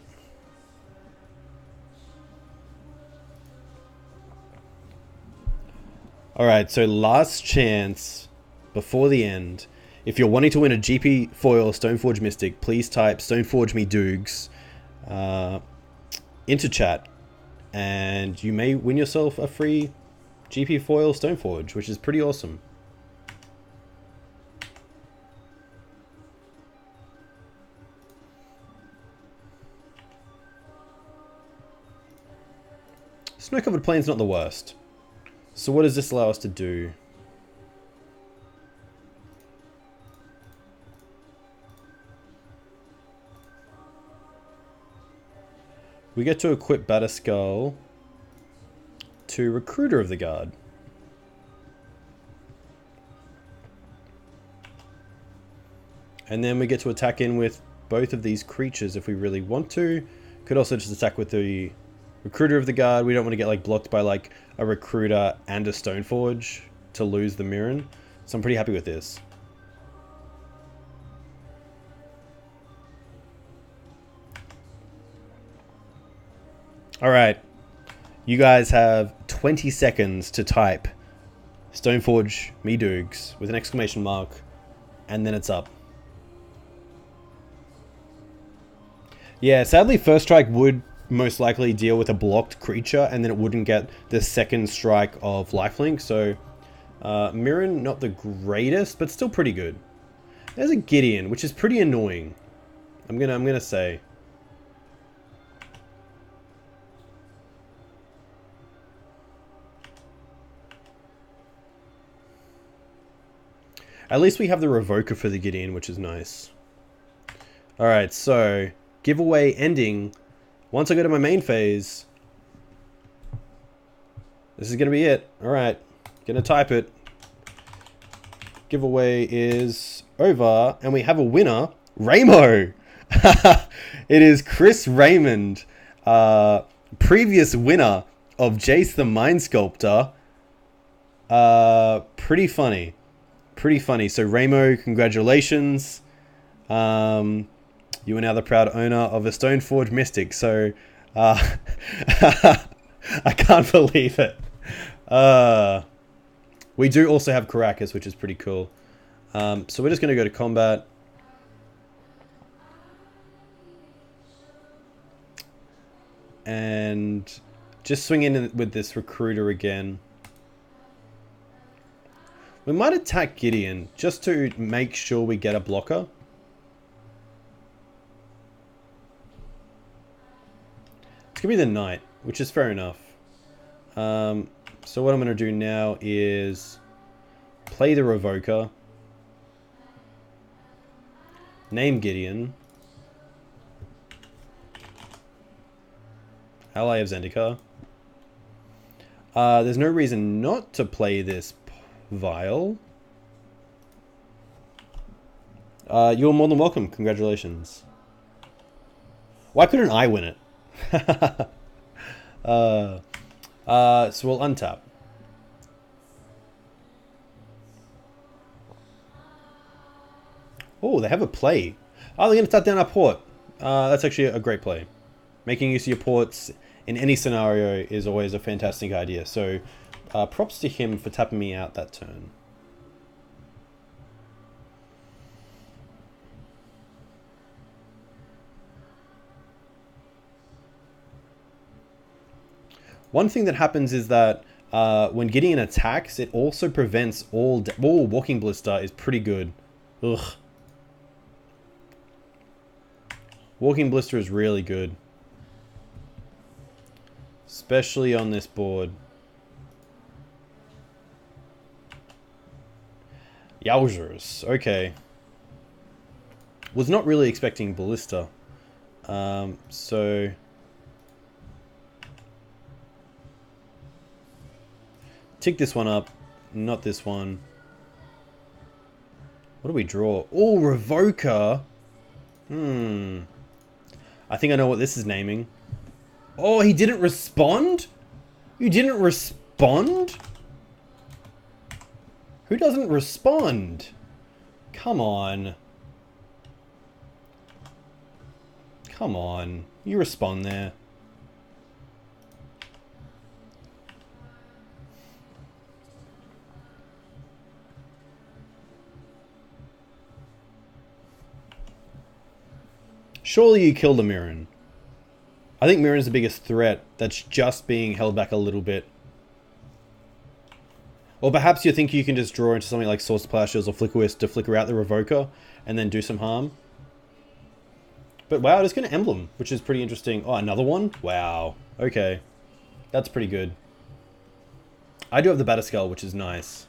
Alright, so last chance before the end. If you're wanting to win a GP foil Stoneforge Mystic, please type Stoneforge me Doogs into chat. And you may win yourself a free GP foil Stoneforge, which is pretty awesome. Snow-covered plain's not the worst. So what does this allow us to do? We get to equip Batterskull to Recruiter of the Guard. And then we get to attack in with both of these creatures if we really want to. Could also just attack with the Recruiter of the Guard. We don't want to get like blocked by like a Recruiter and a Stoneforge to lose the Mirren. So I'm pretty happy with this. Alright. You guys have 20 seconds to type Stoneforge me Doogs with an exclamation mark, and then it's up. Yeah, sadly First Strike would most likely deal with a blocked creature, and then it wouldn't get the second strike of lifelink. So Mirren, not the greatest, but still pretty good. There's a Gideon, which is pretty annoying. I'm gonna say. At least we have the Revoker for the Gideon, which is nice. Alright, so giveaway ending. Once I go to my main phase, this is going to be it. Alright, going to type it. Giveaway is over, and we have a winner, Ramo. It is Chris Raymond, previous winner of Jace the Mind Sculptor. Pretty funny. Pretty funny. So Ramo, congratulations. You are now the proud owner of a Stoneforge Mystic. So, I can't believe it. We do also have Caracas, which is pretty cool. So we're just going to go to combat. And just swing in with this Recruiter again. We might attack Gideon just to make sure we get a blocker. It's going to be the Knight, which is fair enough. So what I'm going to do now is play the Revoker. Name Gideon. Ally of Zendikar. There's no reason not to play this Vial. You're more than welcome. Congratulations. Why couldn't I win it? So we'll untap. Oh, they have a play. Oh, they're going to tap down our port. That's actually a great play. Making use of your ports in any scenario is always a fantastic idea. So props to him for tapping me out that turn. One thing that happens is that when Gideon attacks, it also prevents all... Oh, Walking Blister is pretty good. Ugh. Walking Blister is really good. Especially on this board. Yowzers. Okay. Was not really expecting Ballista. So... Tick this one up. Not this one. What do we draw? Oh, Revoker. I think I know what this is naming. Oh, he didn't respond? You didn't respond? Who doesn't respond? Come on. Come on. You respond there. Surely you killed a Mirren. I think Mirren's the biggest threat that's just being held back a little bit. Or perhaps you think you can just draw into something like Source Plashes or Flicker Wisp to flicker out the Revoker and then do some harm. But wow, it's going to Emblem, which is pretty interesting. Oh, another one? Wow. Okay. That's pretty good. I do have the Batterskull, which is nice.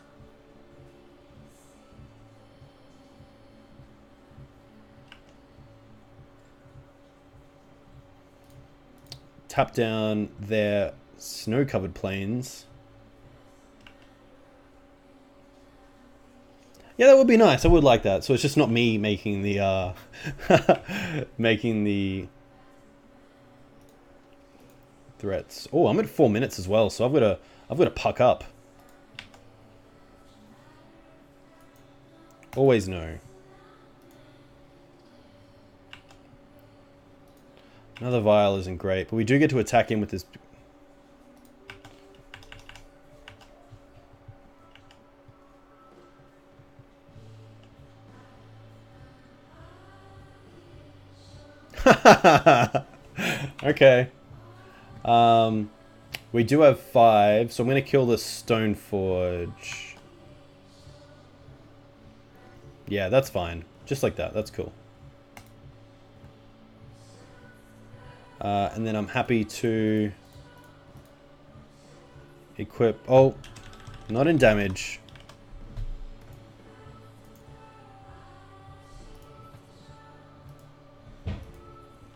Tap down their snow-covered plains. Yeah, that would be nice. I would like that. So it's just not me making the making the threats. Oh, I'm at 4 minutes as well, so I've got to puck up. Always no. Another Vial isn't great, but we do get to attack him with this. Okay. We do have 5, so I'm going to kill the Stoneforge. Yeah, that's fine. Just like that. That's cool. And then I'm happy to equip... Oh, not in damage.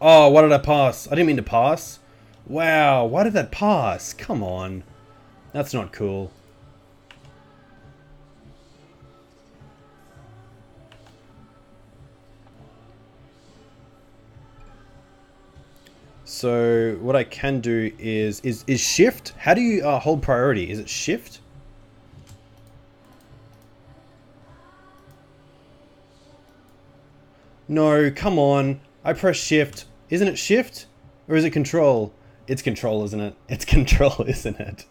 Oh, why did I pass? I didn't mean to pass. Wow, why did that pass? Come on. That's not cool. So what I can do is shift. How do you hold priority? Is it shift? No, come on. I press shift. Isn't it shift? Or is it control? It's control, isn't it? It's control, isn't it?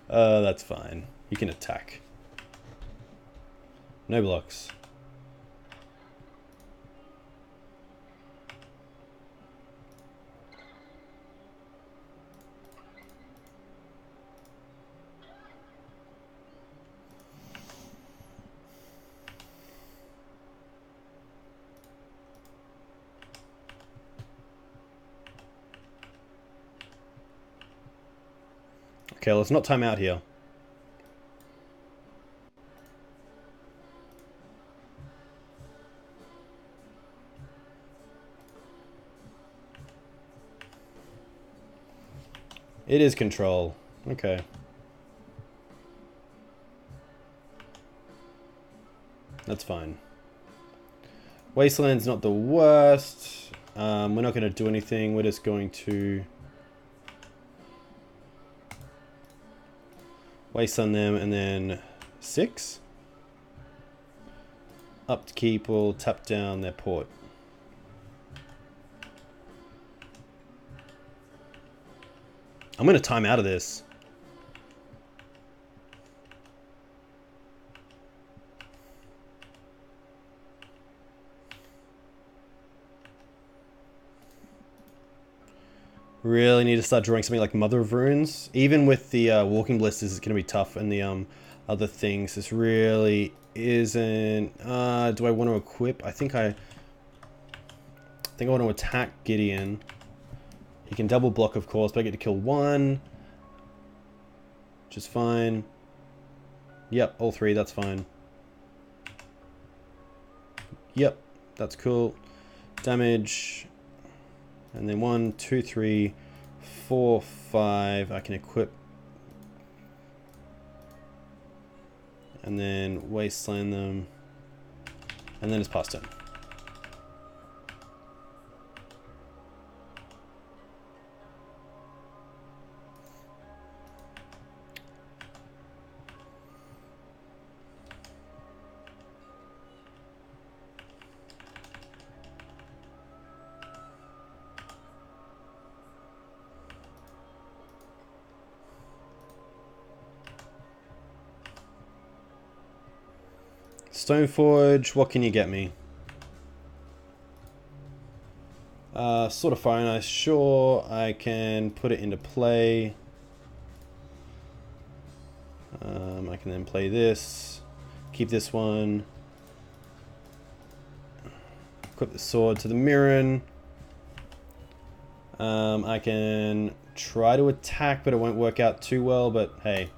That's fine. You can attack. No blocks. Okay, let's not time out here. It is control. Okay. That's fine. Wasteland's not the worst. We're not going to do anything. We're just going to waste on them and then 6. Upkeep will tap down their port. I'm going to time out of this. Really need to start drawing something like Mother of Runes. Even with the Walking Blisters, it's going to be tough, and the other things. This really isn't... do I want to equip? I think I want to attack Gideon. He can double block, of course, but I get to kill one. Which is fine. Yep, all three, that's fine. Yep, that's cool. Damage... And then 1, 2, 3, 4, 5. I can equip. And then wasteland them. And then it's past turn. Stoneforge, what can you get me? Sort of Fire and Ice, sure, I can put it into play. I can then play this, keep this one, equip the sword to the Mirren. I can try to attack, but it won't work out too well, but hey.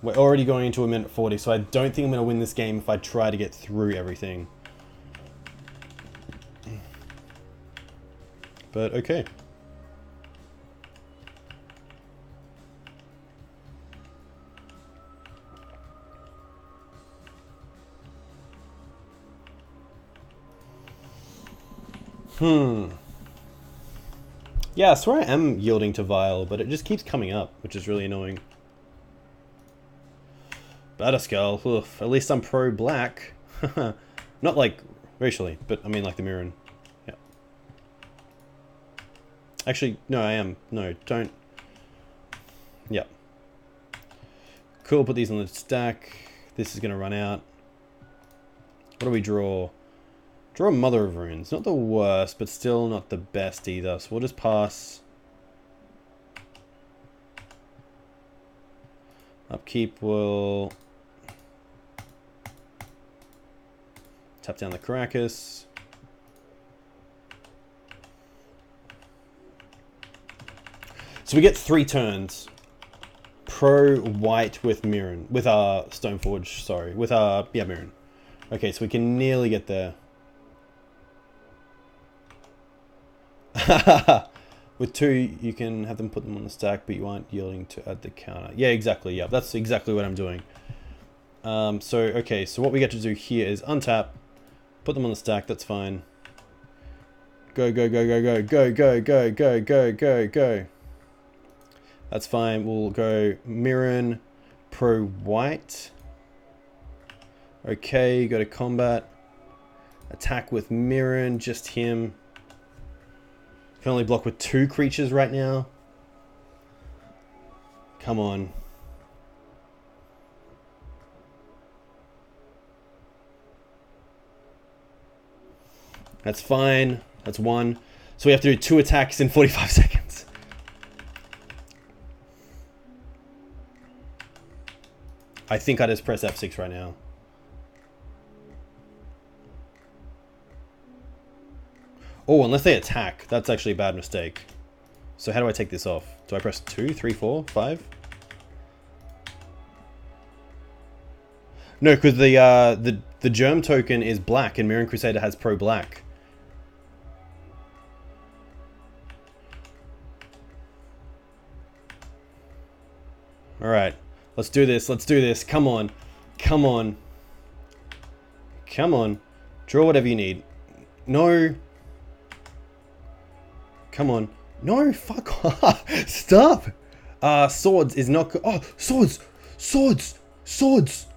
We're already going into a minute 40, so I don't think I'm going to win this game if I try to get through everything. But okay. Yeah, I swear I am yielding to Vile, but it just keeps coming up, which is really annoying. Batterskull, oof, at least I'm pro-black. Not like racially, but I mean like the Mirren. Yeah. Actually, no, I am. No, don't. Yeah. Cool, put these on the stack. This is going to run out. What do we draw? Draw Mother of Runes. Not the worst, but still not the best either. So we'll just pass. Upkeep will... Tap down the Caracas. So we get 3 turns. Pro white with Mirren. With our Stoneforge, sorry. With our, yeah, Mirren. Okay, so we can nearly get there. With 2, you can have them put them on the stack, but you aren't yielding to add the counter. Yeah, exactly. Yeah, that's exactly what I'm doing. Okay, so what we get to do here is untap. Put them on the stack, that's fine. Go, go, go, go, go, go, go, go, go, go, go, go. That's fine. We'll go Mirren, pro white. Okay, go to combat. Attack with Mirren, just him. Can only block with 2 creatures right now. Come on. That's fine. That's 1. So we have to do 2 attacks in 45 seconds. I think I just press F6 right now. Oh, unless they attack. That's actually a bad mistake. So how do I take this off? Do I press 2, 3, 4, 5? No, because the germ token is black and Mirren Crusader has pro black. Alright. Let's do this. Let's do this. Come on. Come on. Come on. Draw whatever you need. No. Come on. No, fuck off. Stop. Swords is not good. Oh, swords. Swords. Swords.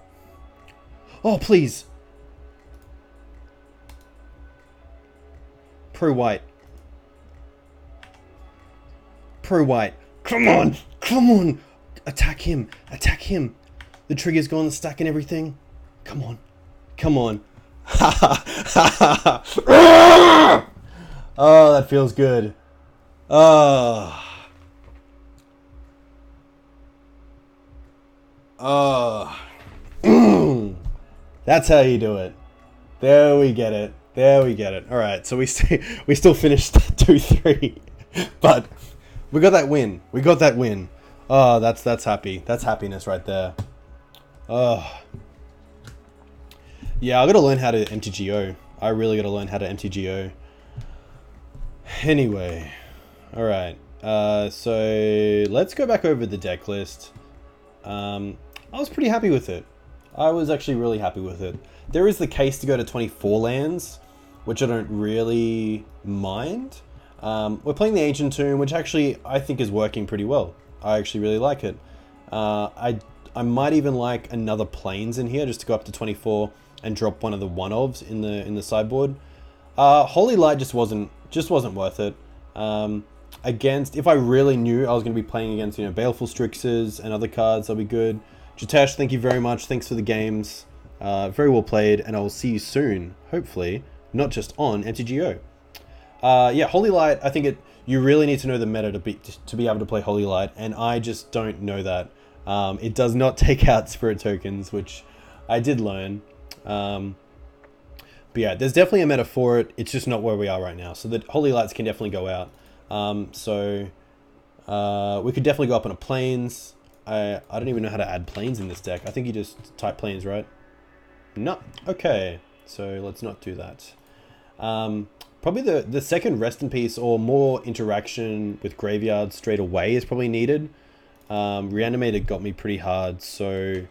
Oh, please. Pro white. Pro white. Come on. Come on. Attack him. Attack him. The trigger's gone, the stack and everything. Come on. Come on. Oh, that feels good. Oh. Oh. That's how you do it. There we get it. There we get it. All right, so we still finished 2-3, but we got that win. We got that win. Oh, that's happy. That's happiness right there. Oh. Yeah, I got to learn how to MTGO. I really got to learn how to MTGO. Anyway, all right. So let's go back over the deck list. I was pretty happy with it. I was actually really happy with it. There is the case to go to 24 lands, which I don't really mind. We're playing the Ancient Tomb, which actually I think is working pretty well. I actually really like it. I might even like another Plains in here just to go up to 24 and drop one of the one-ofs in the sideboard. Holy Light just wasn't worth it. Against, if I really knew I was going to be playing against, you know, Baleful Strixes and other cards, that'll be good. Jatesh, thank you very much. Thanks for the games. Very well played, and I will see you soon, hopefully, not just on MTGO. Yeah, Holy Light, I think you really need to know the meta to be able to play Holy Light, and I just don't know that. It does not take out Spirit Tokens, which I did learn. But yeah, there's definitely a meta for it. It's just not where we are right now. So the Holy Lights can definitely go out. We could definitely go up on a Plains. I don't even know how to add Plains in this deck. I think you just type Plains, right? No. Okay. So let's not do that. Probably the second Rest in Peace or more interaction with Graveyard straight away is probably needed. Reanimated got me pretty hard, so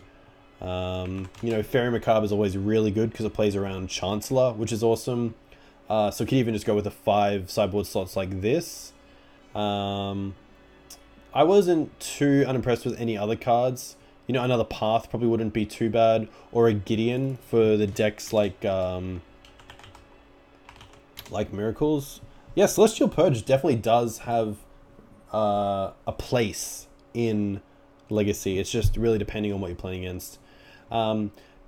you know, Fairy Macabre is always really good because it plays around Chancellor, which is awesome. So you could even just go with the 5 sideboard slots like this. I wasn't too unimpressed with any other cards. You know, another Path probably wouldn't be too bad, or a Gideon for the decks like Miracles. Yeah, Celestial Purge definitely does have a place in Legacy. It's just really depending on what you're playing against.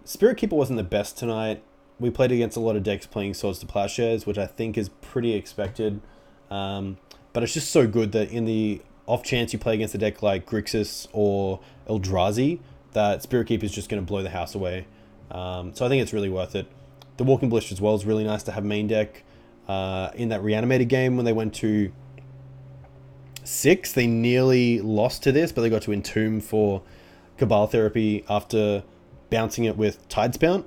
Spirit Keeper wasn't the best tonight. We played against a lot of decks playing Swords to Plowshares, which I think is pretty expected. But it's just so good that in the off chance you play against a deck like Grixis or Eldrazi, that Spirit Keeper is just going to blow the house away. So I think it's really worth it. The Walking Blister as well is really nice to have main deck. In that Reanimated game when they went to 6, they nearly lost to this, but they got to Entomb for Cabal Therapy after bouncing it with Tidespout.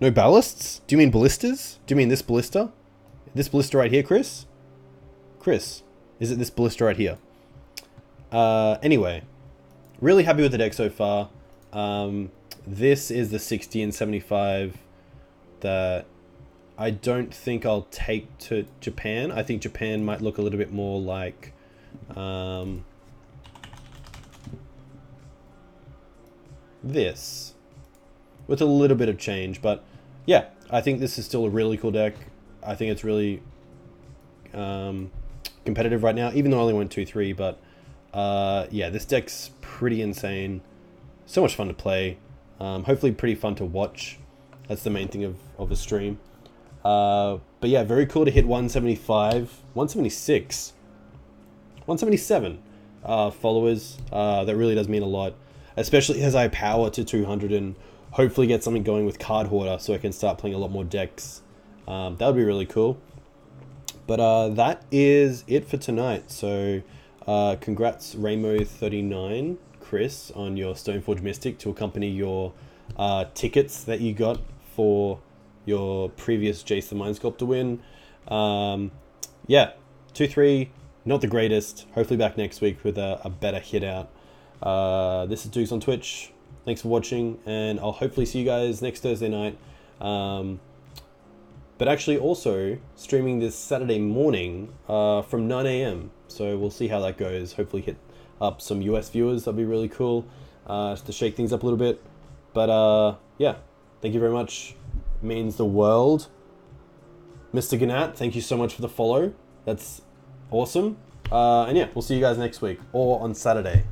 No ballasts? Do you mean ballistas? Do you mean this ballista? This ballista right here, Chris? Chris, is it this ballista right here? Anyway, really happy with the deck so far. This is the 60 and 75 that I don't think I'll take to Japan. I think Japan might look a little bit more like this, with a little bit of change. But yeah, I think this is still a really cool deck. I think it's really competitive right now, even though I only went 2-3. But yeah, this deck's pretty insane. So much fun to play. Hopefully pretty fun to watch. That's the main thing of a stream. But yeah, very cool to hit 175, 176, 177 followers. That really does mean a lot, especially as I power to 200 and hopefully get something going with Card Hoarder so I can start playing a lot more decks. That would be really cool. But that is it for tonight. So congrats Raymo39, Chris, on your Stoneforge Mystic to accompany your tickets that you got for your previous Jace the Mind Sculptor win. Yeah, 2-3, not the greatest. Hopefully back next week with a better hit out. This is Dukes on Twitch. Thanks for watching, and I'll hopefully see you guys next Thursday night. But actually also streaming this Saturday morning from 9 AM. So we'll see how that goes. Hopefully hit up some US viewers. That'll be really cool just to shake things up a little bit. But yeah, thank you very much. It means the world. Mr. Gannat, thank you so much for the follow. That's awesome. And yeah, we'll see you guys next week or on Saturday.